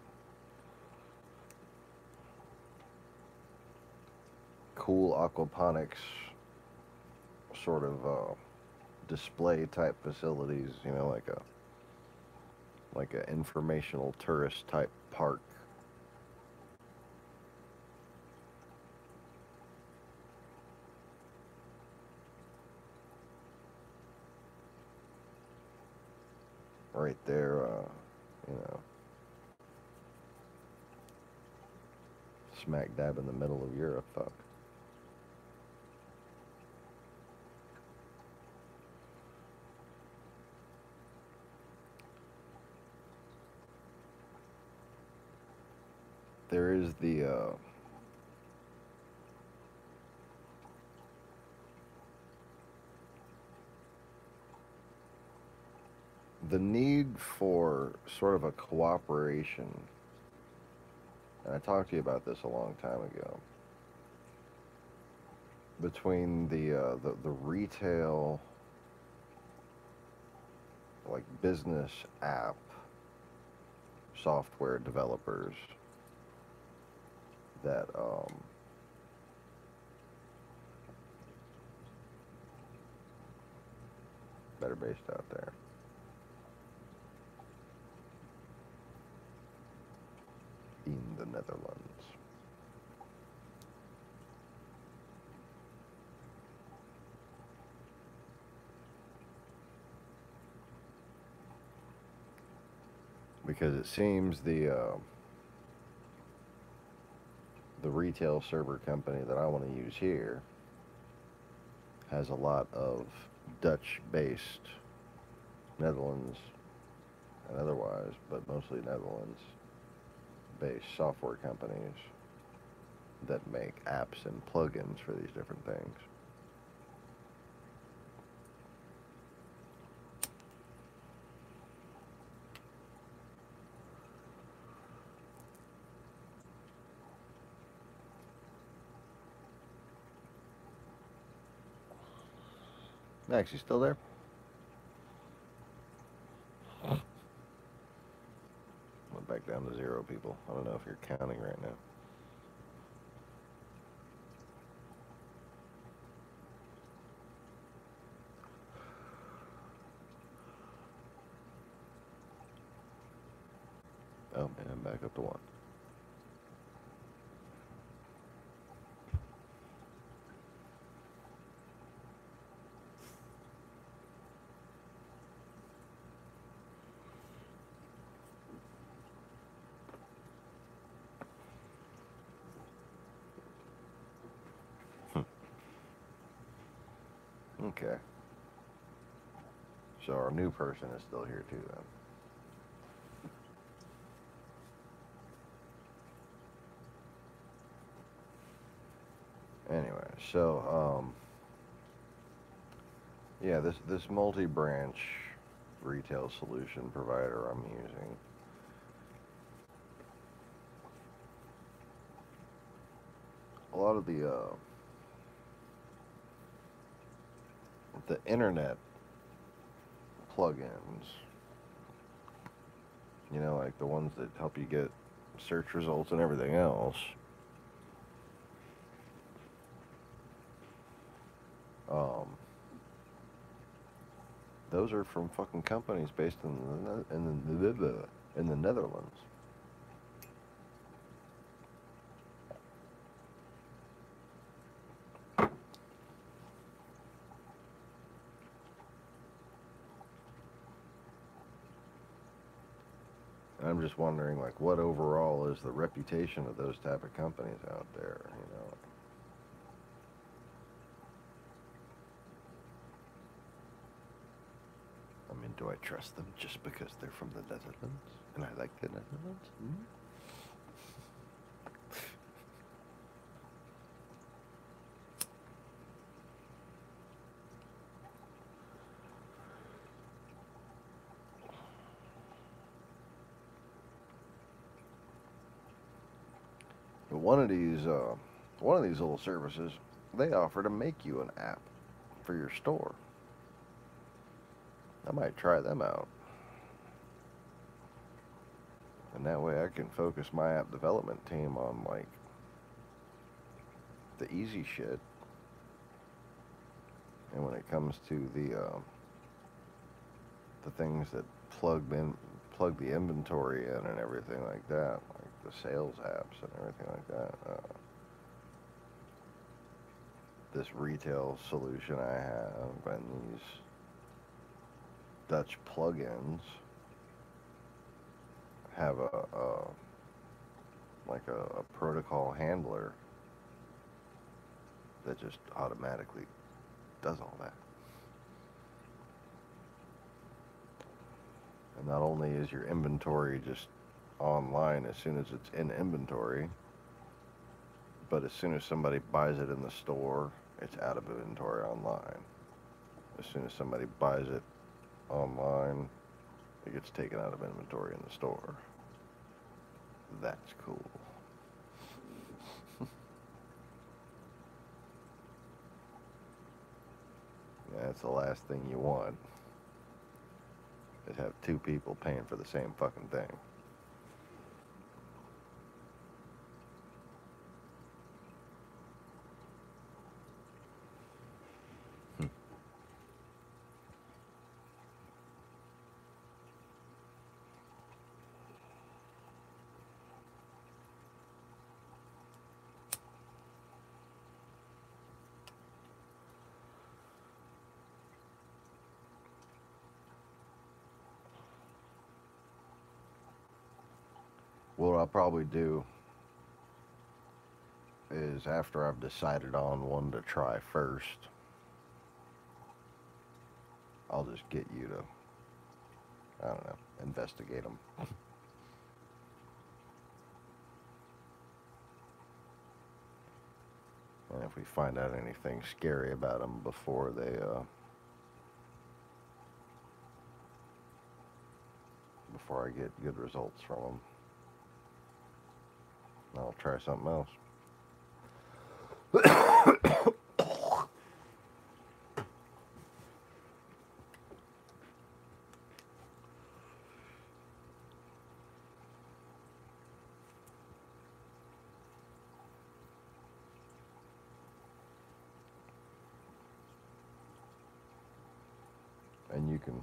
cool aquaponics sort of display type facilities, like a informational tourist type park. Right there, smack dab in the middle of Europe, fuck. There is the need for sort of a cooperation, and I talked to you about this a long time ago, between the retail, like business app software developers that that are based out there. because it seems the retail server company that I want to use here has a lot of Dutch-based, Netherlands and otherwise, but mostly Netherlands-based software companies that make apps and plugins for these different things. Max, you still there? Went back down to 0 people. I don't know if you're counting right now. Oh, and I'm back up to 1. Okay. So our new person is still here too then. Anyway, so yeah, this multi-branch retail solution provider I'm using, a lot of the internet plugins, you know, like the ones that help you get search results and everything else, those are from fucking companies based in the Netherlands. And I'm just wondering, like, what overall is the reputation of those type of companies out there, you know? I mean, do I trust them just because they're from the Netherlands and I like the Netherlands? Mm-hmm. But one of these little services, they offer to make you an app for your store. I might try them out. And that way I can focus my app development team on, like, the easy shit. And when it comes to the things that plug the inventory in and everything like that, like the sales apps and everything like that, this retail solution I have and these Dutch plugins have a protocol handler that just automatically does all that. And not only is your inventory just online as soon as it's in inventory, but as soon as somebody buys it in the store, it's out of inventory online. As soon as somebody buys it online, it gets taken out of inventory in the store. That's cool. That's the last thing you want, is have 2 people paying for the same fucking thing. What I'll probably do is after I've decided on one to try first, I'll just get you to, I don't know, investigate them. And if we find out anything scary about them before I get good results from them, I'll try something else. And you can,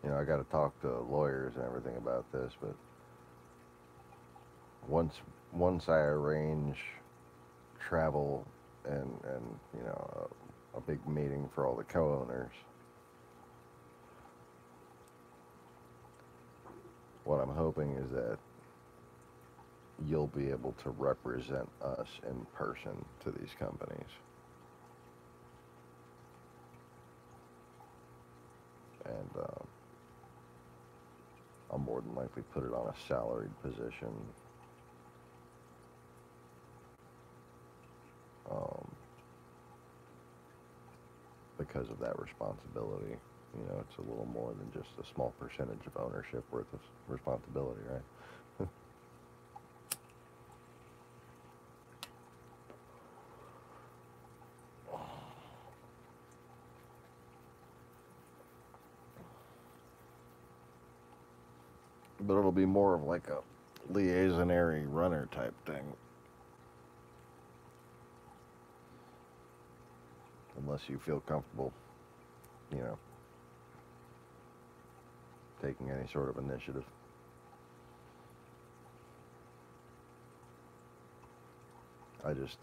I got to talk to lawyers and everything about this, but once I arrange travel and a big meeting for all the co-owners, what I'm hoping is that you'll be able to represent us in person to these companies. And I'll more than likely put it on a salaried position. Because of that responsibility. It's a little more than just a small percentage of ownership worth of responsibility, right? But it'll be more of like a liaisonary runner type thing. Unless you feel comfortable, taking any sort of initiative. I just,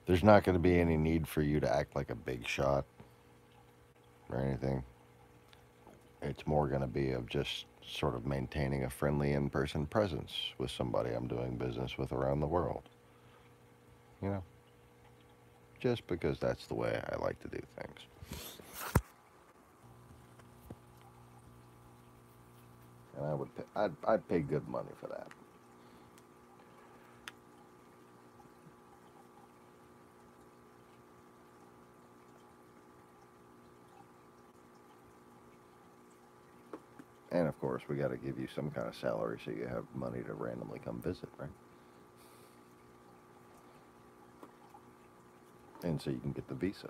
there's not going to be any need for you to act like a big shot or anything. It's more going to be of just sort of maintaining a friendly in-person presence with somebody I'm doing business with around the world. Just because that's the way I like to do things. And I'd pay good money for that. And of course, we got to give you some kind of salary so you have money to randomly come visit, right? And so you can get the visa.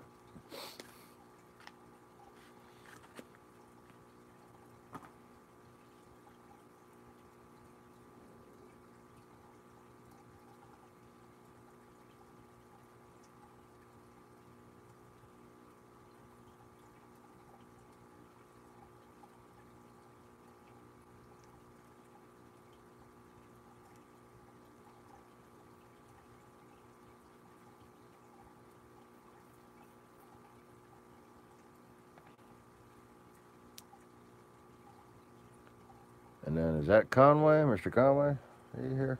And then, is that Conway? Mr. Conway? Are you here?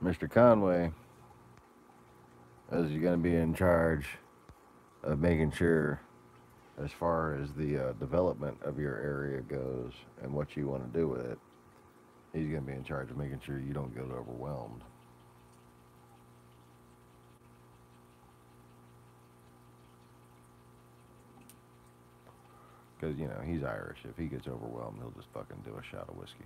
Mr. Conway, is you going to be in charge of making sure, as far as the development of your area goes and what you want to do with it, he's going to be in charge of making sure you don't get overwhelmed. Because, he's Irish. If he gets overwhelmed, he'll just fucking do a shot of whiskey.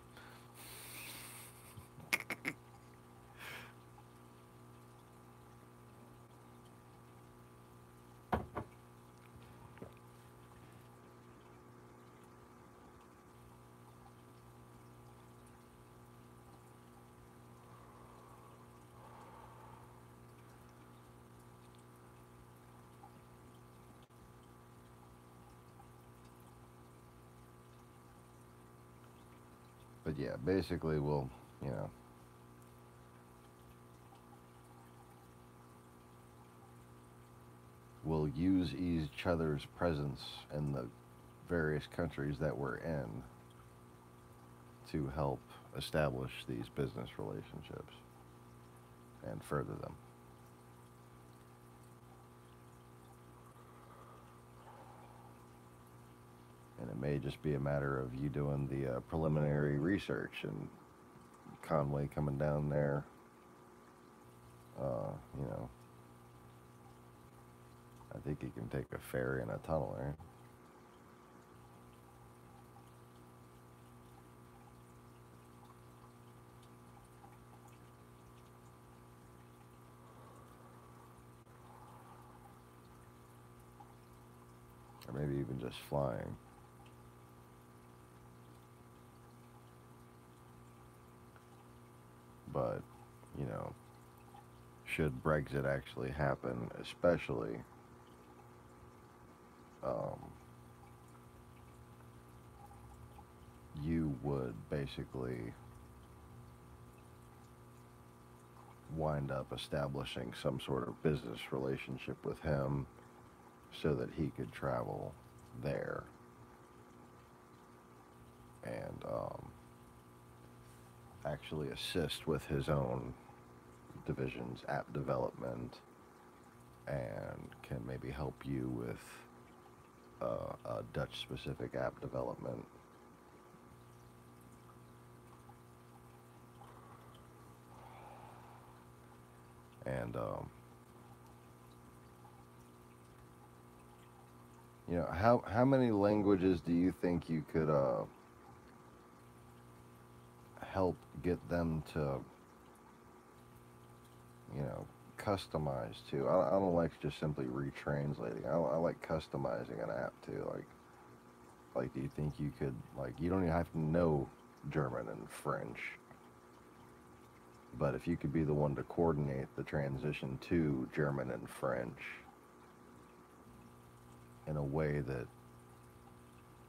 But yeah, basically we'll, you know, we'll use each other's presence in the various countries that we're in to help establish these business relationships and further them. And it may just be a matter of you doing the preliminary research and Conway coming down there, you know, I think he can take a ferry and a tunnel, right? Or maybe even just flying. But, you know, should Brexit actually happen, especially, um, you would basically wind up establishing some sort of business relationship with him so that he could travel there and actually assist with his own division's app development and can maybe help you with a Dutch specific app development. And you know, how many languages do you think you could help get them to, you know, customize to? I don't like just simply retranslating. I like customizing an app too. Like, do you think you could, like, you don't even have to know German and French, but if you could be the one to coordinate the transition to German and French in a way that,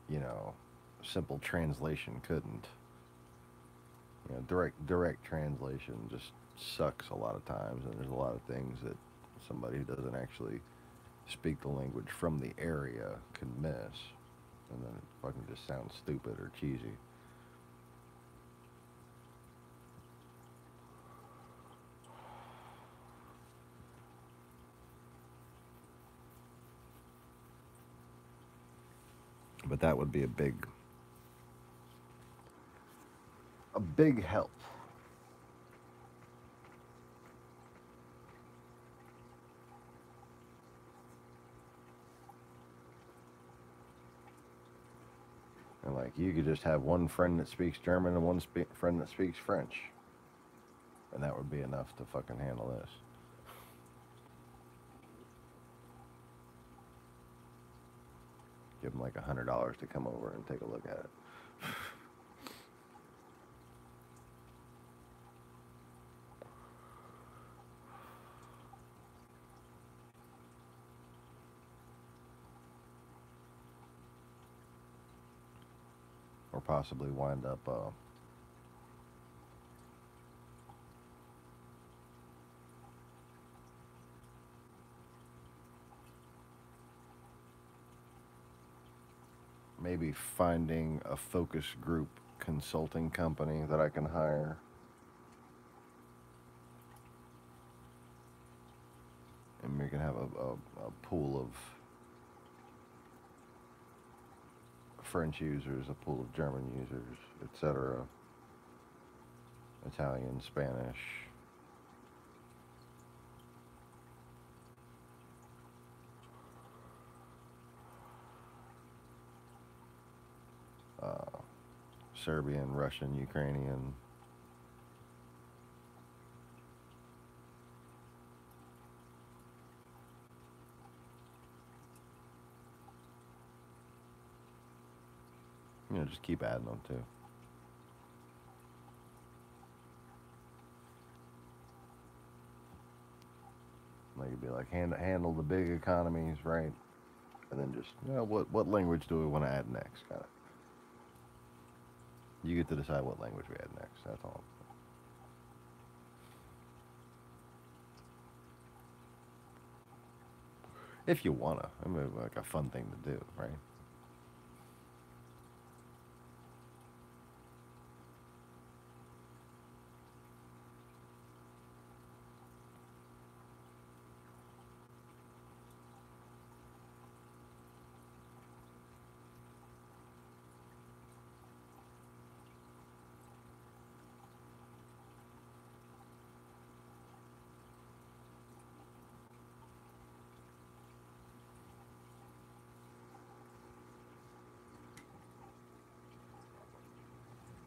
you know, simple translation couldn't. You know, direct translation just sucks a lot of times, and there's a lot of things that somebody who doesn't actually speak the language from the area can miss, and then it fucking just sounds stupid or cheesy. But that would be a big help. And like, you could just have one friend that speaks German and one friend that speaks French, and that would be enough to fucking handle this. Give them like $100 to come over and take a look at it. Or possibly wind up maybe finding a focus group consulting company that I can hire, and we can have a pool of French users, a pool of German users, etc., Italian, Spanish. Serbian, Russian, Ukrainian. You know, just keep adding them too. Like, it'd be like handle the big economies, right? And then just, you know, what language do we want to add next, kind of. You get to decide what language we add next. That's all. If you wanna, I mean, like a fun thing to do, right?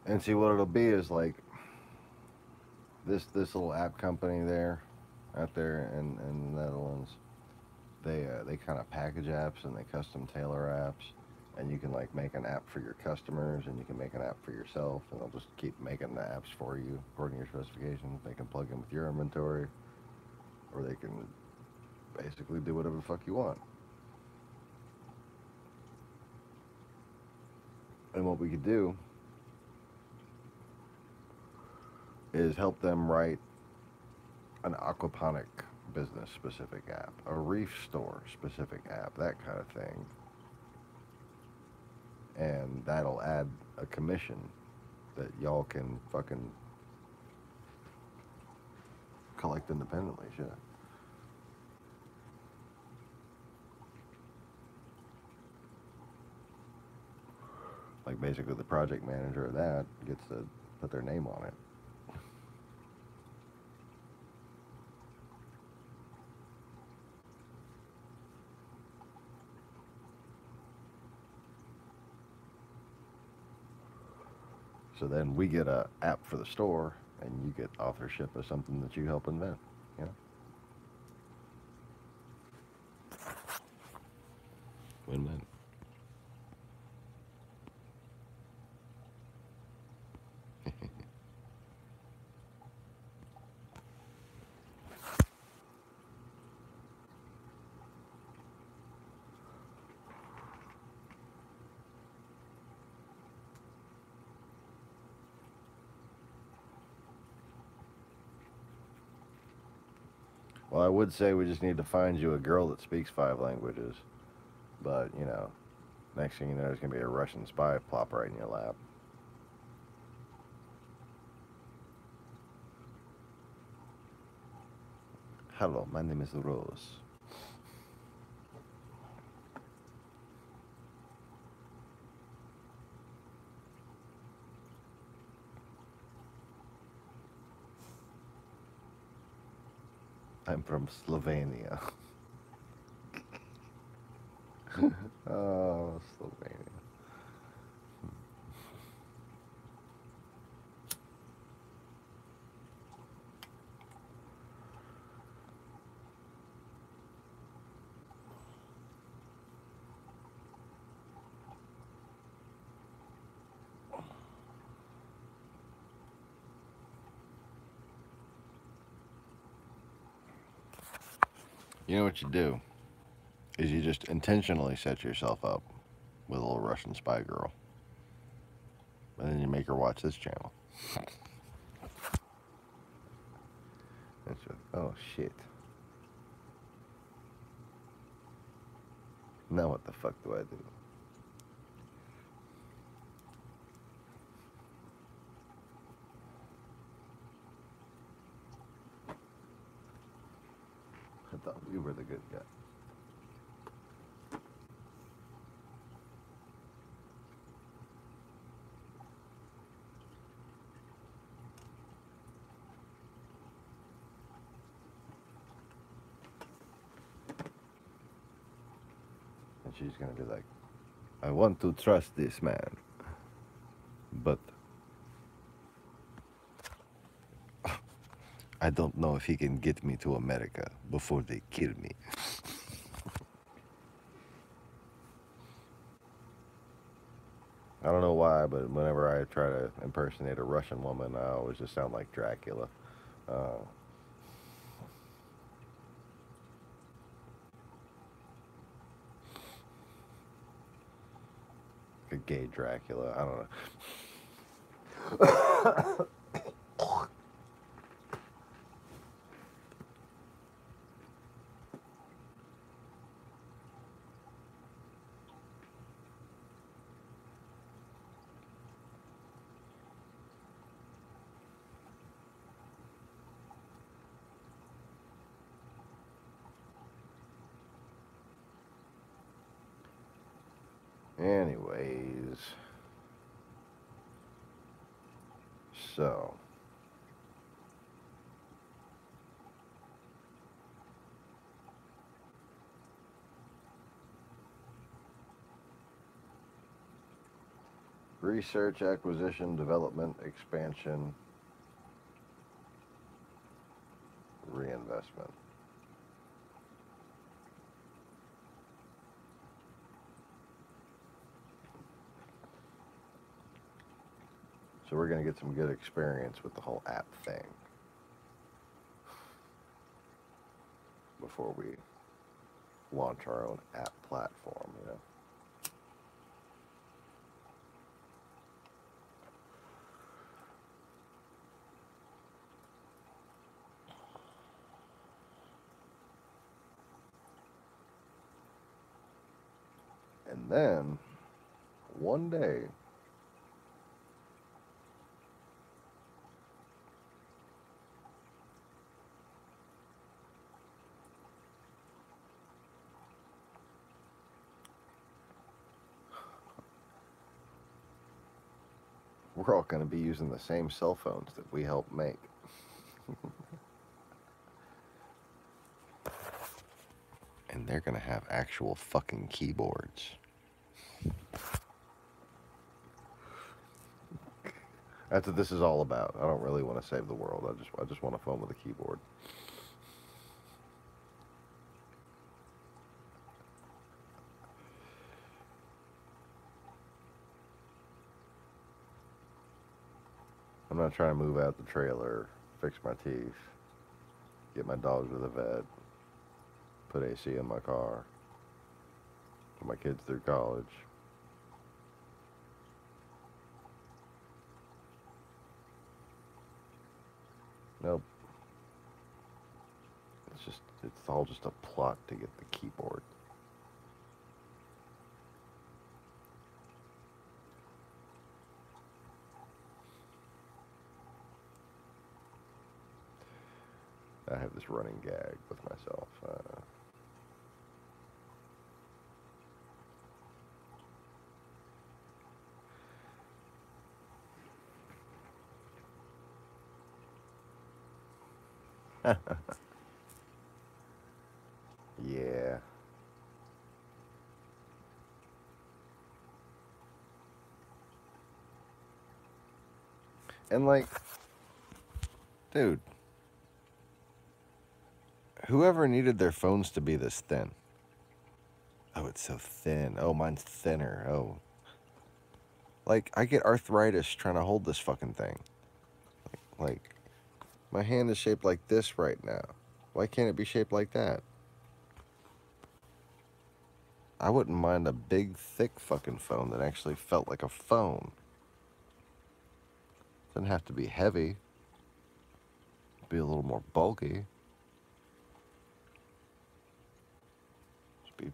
And see what it'll be is like this little app company there, out there in the Netherlands. They kind of package apps and they custom tailor apps, and you can like make an app for your customers and you can make an app for yourself, and they'll just keep making the apps for you according to your specifications. They can plug in with your inventory, or they can basically do whatever the fuck you want. And what we could do is help them write an aquaponic business specific app, a reef store specific app, that kind of thing. And that'll add a commission that y'all can fucking collect independently, shit. Like basically the project manager of that gets to put their name on it. So then we get a app for the store, and you get authorship of something that you help invent. You know, win-win. Well, I would say we just need to find you a girl that speaks 5 languages, but you know, next thing you know, there's gonna be a Russian spy plop right in your lap. Hello, my name is Rose. I'm from Slovenia. Oh, Slovenia. You know what you do is you just intentionally set yourself up with a little Russian spy girl, and then you make her watch this channel. That's just, oh shit. Now what the fuck do I do? I thought you were the good guy. And she's gonna be like, I want to trust this man, but I don't know if he can get me to America before they kill me. I don't know why, but whenever I try to impersonate a Russian woman, I always just sound like Dracula. Uh, a gay Dracula. I don't know. Anyways, so research, acquisition, development, expansion, reinvestment. So we're going to get some good experience with the whole app thing before we launch our own app platform, you know. And then one day we're all going to be using the same cell phones that we helped make. And they're going to have actual fucking keyboards. That's what this is all about. I don't really want to save the world. I just want a phone with a keyboard. I'm not trying to move out the trailer, fix my teeth, get my dogs to the vet, put AC in my car, put my kids through college. Nope. It's all just a plot to get the keyboard. I have this running gag with myself. Yeah. And like, dude, whoever needed their phones to be this thin? Oh, it's so thin. Oh, mine's thinner. Oh. Like, I get arthritis trying to hold this fucking thing. Like, my hand is shaped like this right now. Why can't it be shaped like that? I wouldn't mind a big, thick fucking phone that actually felt like a phone. Doesn't have to be heavy. Be a little more bulky. Just be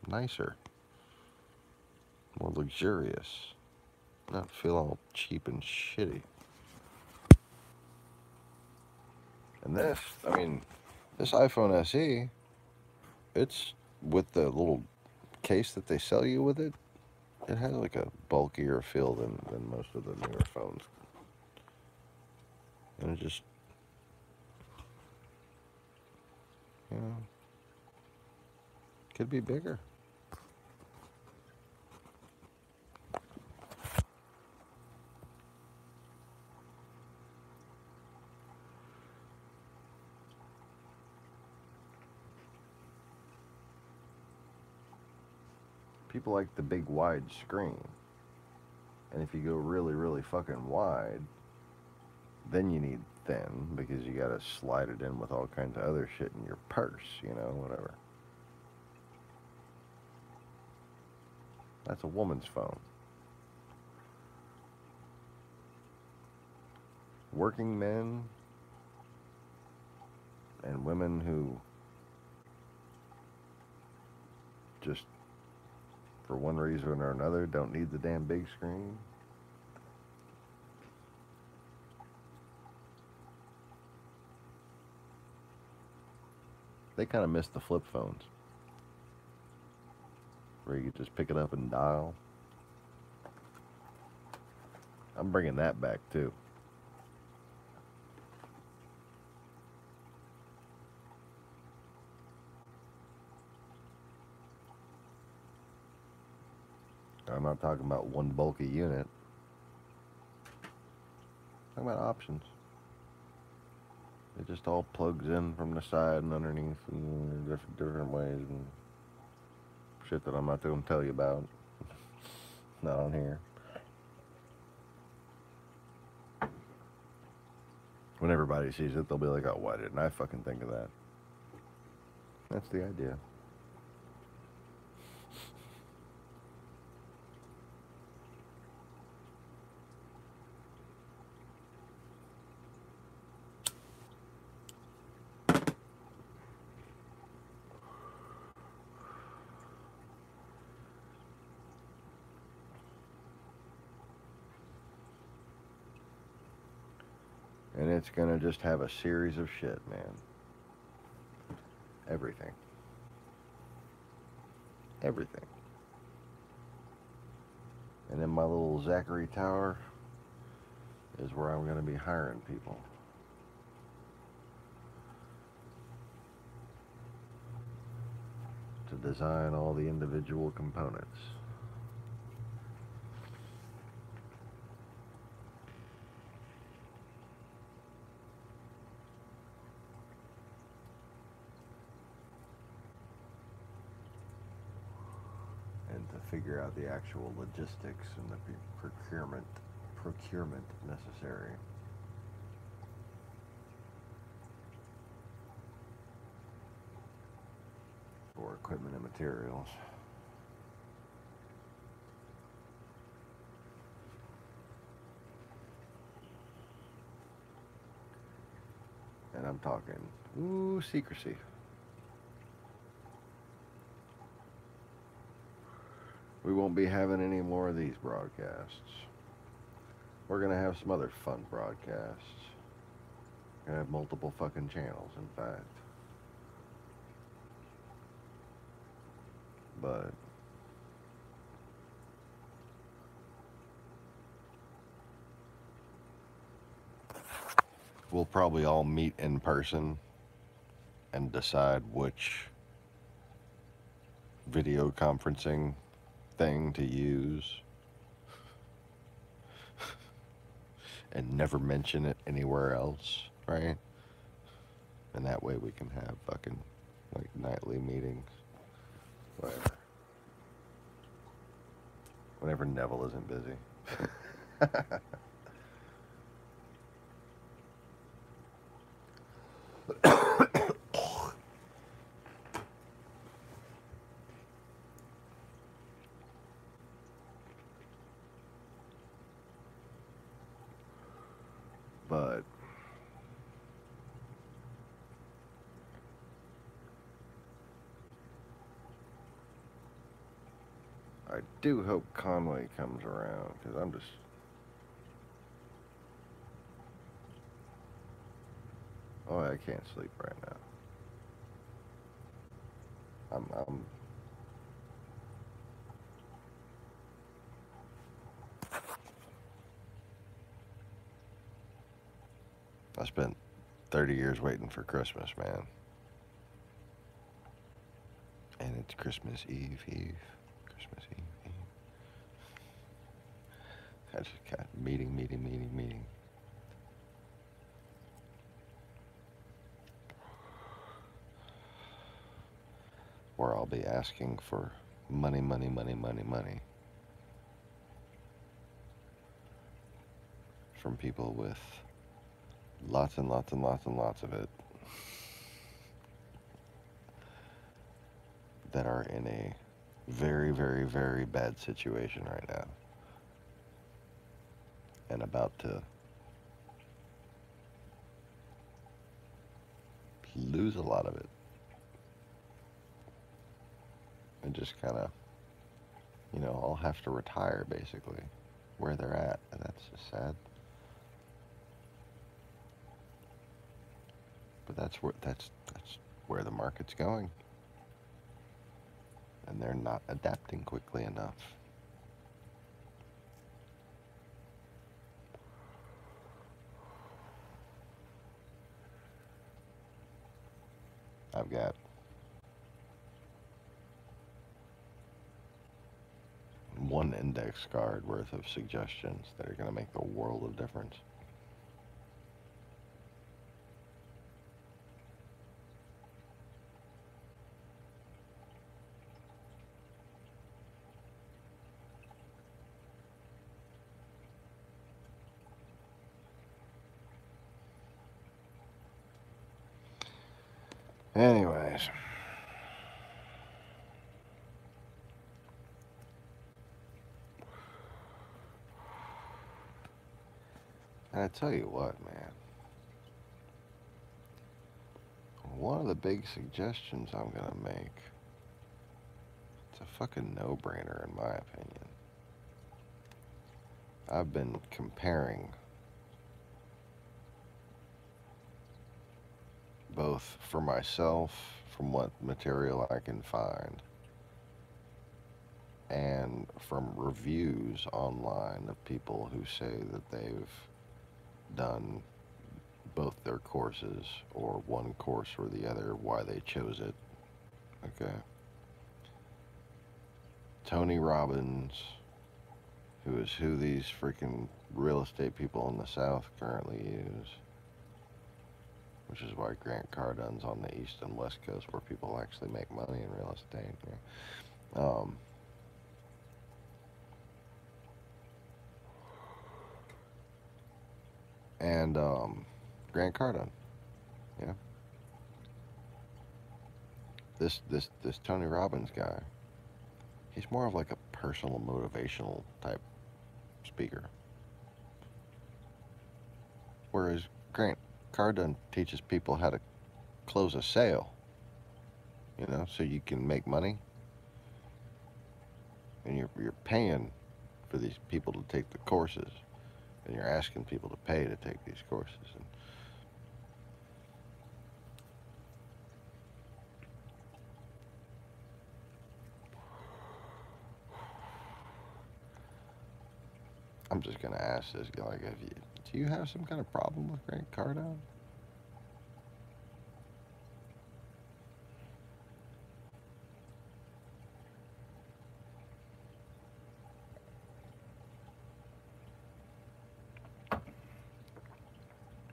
nicer. More luxurious. Not feel all cheap and shitty. And this, I mean, this iPhone SE, it's with the little case that they sell you with it, it has like a bulkier feel than most of the newer phones. And it just, you know, could be bigger. People like the big wide screen. And if you go really, really fucking wide, then you need thin because you gotta slide it in with all kinds of other shit in your purse, you know, whatever. That's a woman's phone. working men and women who just, for one reason or another, don't need the damn big screen. They kind of miss the flip phones, where you could just pick it up and dial. I'm bringing that back too. I'm not talking about one bulky unit. I'm talking about options. It just all plugs in from the side and underneath in different ways and shit that I'm not going to tell you about. Not on here. When everybody sees it, they'll be like, oh, why didn't I fucking think of that? That's the idea. And it's going to just have a series of shit, man. Everything. Everything. And in my little Zachary Tower is where I'm going to be hiring people. To design all the individual components. Figure out the actual logistics and the procurement necessary for equipment and materials. And I'm talking, secrecy. We won't be having any more of these broadcasts. We're going to have some other fun broadcasts. We're going to have multiple fucking channels, in fact. But we'll probably all meet in person and decide which video conferencing thing to use and never mention it anywhere else, right? And that way we can have fucking like nightly meetings, whatever. Whenever Neville isn't busy. But I do hope Conway comes around, because I'm just... Oh, I can't sleep right now. I spent 30 years waiting for Christmas, man. And it's Christmas Eve. Christmas Eve. I just got meeting. Where I'll be asking for money. From people with lots and lots of it. That are in a very, very, very bad situation right now. And about to lose a lot of it and just kind of, all have to retire basically where they're at, and that's just sad. But that's where the market's going, and they're not adapting quickly enough. I've got one index card worth of suggestions that are going to make the world of difference. Anyways, and I tell you what, man, one of the big suggestions I'm gonna make, it's a fucking no-brainer in my opinion. I've been comparing both for myself from what material I can find and from reviews online of people who say that they've done both their courses or one course or the other, why they chose it. Okay. Tony Robbins, who these freaking real estate people in the South currently use, which is why Grant Cardone's on the East and West Coast where people actually make money in real estate. And Grant Cardone, yeah. This Tony Robbins guy, he's more of like a personal motivational type speaker. Whereas Grant Cardone teaches people how to close a sale, so you can make money. And you're paying for these people to take the courses, and you're asking people to pay to take these courses. And I'm just gonna ask this guy, like, do you have some kind of problem with Grant Cardone?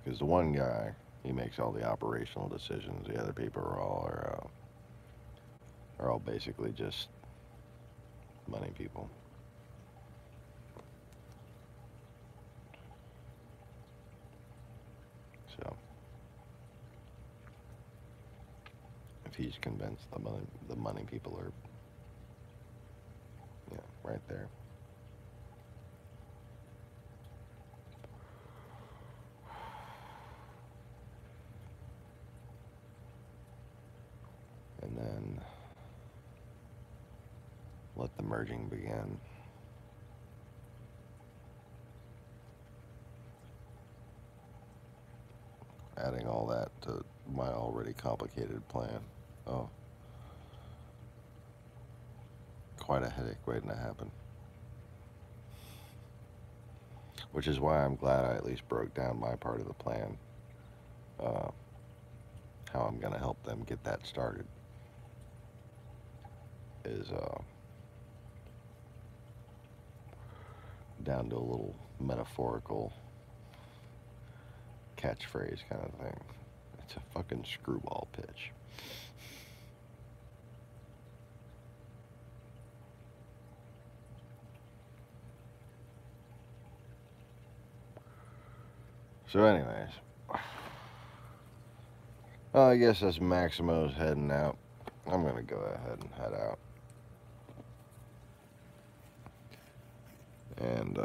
Because the one guy, he makes all the operational decisions. The other people are all basically just money people. So if he's convinced the money people are, right there. And then let the merging begin. Adding all that to my already complicated plan. Oh, quite a headache waiting to happen. Which is why I'm glad I at least broke down my part of the plan. How I'm going to help them get that started is down to a little metaphorical catchphrase kind of thing. It's a fucking screwball pitch. So anyways, well, I guess as Maximo's heading out, I'm going to go ahead and head out. And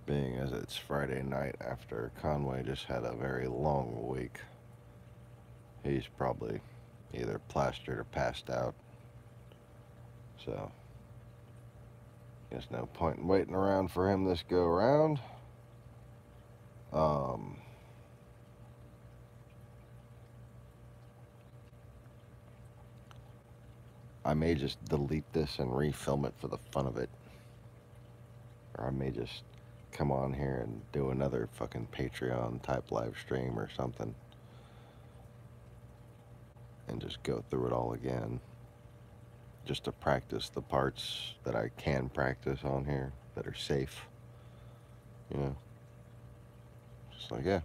being as it's Friday night after Conway just had a very long week. He's probably either plastered or passed out. So, there's no point in waiting around for him this go around. I may just delete this and refilm it for the fun of it. Or I may just come on here and do another fucking Patreon type live stream or something. And just go through it all again. Just to practice the parts that I can practice on here that are safe. You know? Just like, yeah.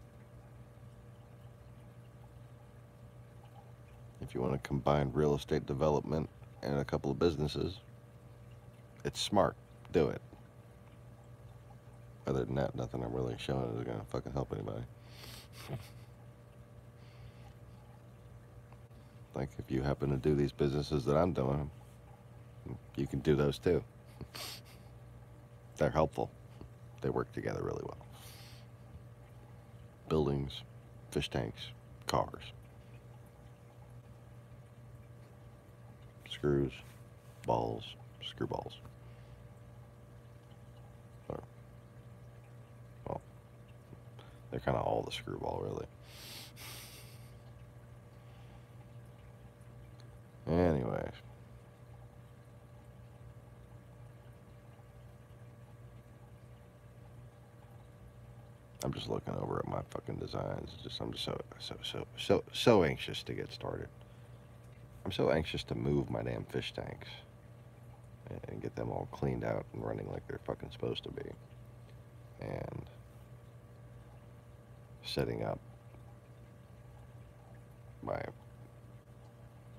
If you want to combine real estate development and a couple of businesses, it's smart. Do it. Other than that, nothing I'm really showing is going to fucking help anybody. Like, if you happen to do these businesses that I'm doing, you can do those too. They're helpful. They work together really well. Buildings, fish tanks, cars. Screws, balls, screw balls. Well, they're kind of all the screwball, really. Anyways. I'm just looking over at my fucking designs. I'm just so anxious to get started. I'm so anxious to move my damn fish tanks and get them all cleaned out and running like they're fucking supposed to be. And setting up my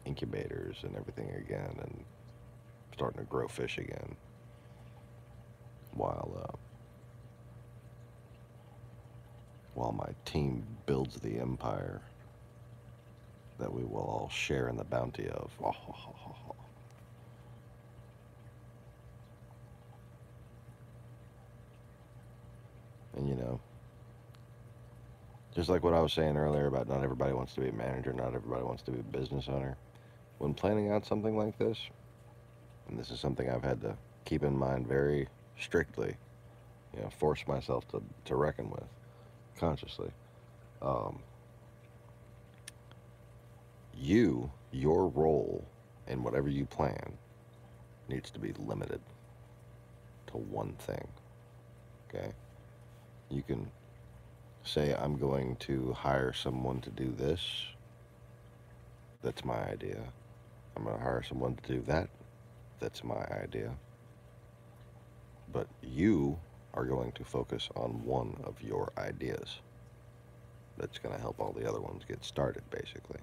incubators and everything again and starting to grow fish again while my team builds the empire that we will all share in the bounty of. And you know, just like what I was saying earlier about not everybody wants to be a manager, not everybody wants to be a business owner. When planning out something like this, and this is something I've had to keep in mind very strictly, you know, force myself to reckon with consciously. Your role in whatever you plan needs to be limited to one thing, okay? You can say, I'm going to hire someone to do this. That's my idea. I'm going to hire someone to do that. That's my idea. But you are going to focus on one of your ideas. That's going to help all the other ones get started, basically.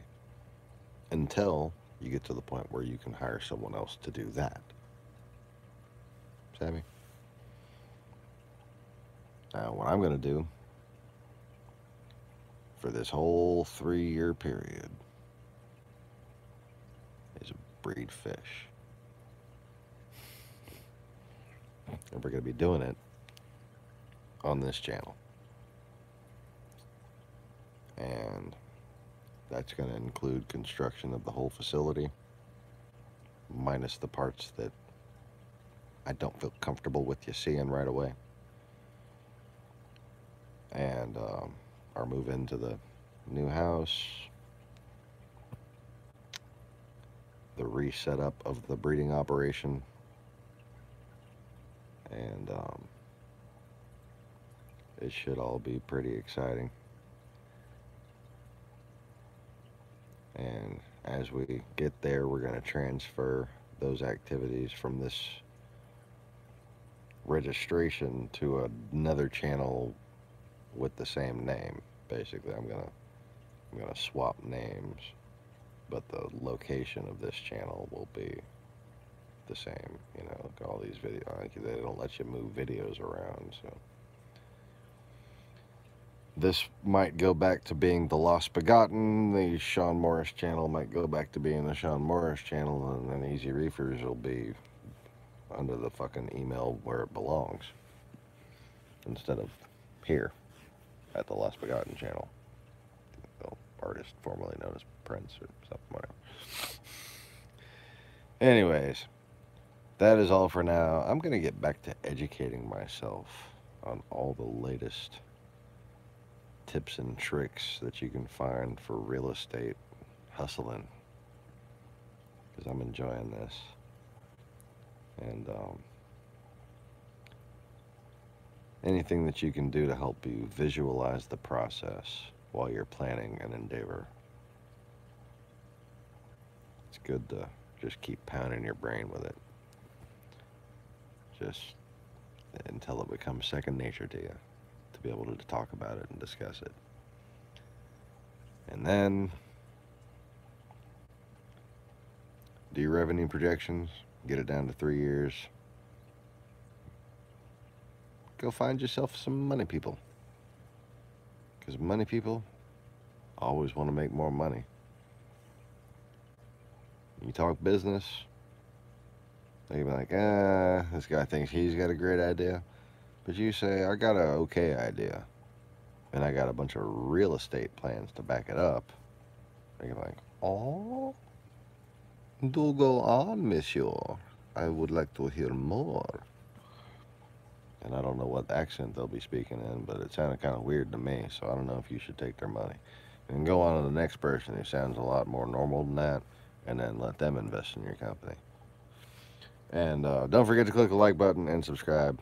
Until you get to the point where you can hire someone else to do that. Sammy? Now, what I'm going to do for this whole 3-year period is breed fish. And we're going to be doing it on this channel. And that's going to include construction of the whole facility, minus the parts that I don't feel comfortable with you seeing right away. And our move into the new house, the reset up of the breeding operation, and it should all be pretty exciting. And as we get there, we're going to transfer those activities from this registration to another channel with the same name. Basically, I'm gonna swap names, but the location of this channel will be the same. You know, all these videos, they don't let you move videos around, so this might go back to being the Lost Begotten. The Sean Morris channel might go back to being the Sean Morris channel, and then Easy Reefers will be under the fucking email where it belongs. instead of here at the Lost Begotten channel. The artist formerly known as Prince or something, whatever. Anyways, that is all for now. I'm going to get back to educating myself on all the latest tips and tricks that you can find for real estate hustling, because I'm enjoying this. And anything that you can do to help you visualize the process while you're planning an endeavor. It's good to just keep pounding your brain with it, just until it becomes second nature to you, to be able to talk about it and discuss it. And then do your revenue projections, get it down to 3 years. Go find yourself some money people, because money people always want to make more money. You talk business, they be like, this guy thinks he's got a great idea. But you say, I got an okay idea, and I got a bunch of real estate plans to back it up. They're like, oh, do go on, monsieur. I would like to hear more. And I don't know what accent they'll be speaking in, but it sounded kind of weird to me, so I don't know if you should take their money. And go on to the next person who sounds a lot more normal than that, and then let them invest in your company. And don't forget to click the like button and subscribe.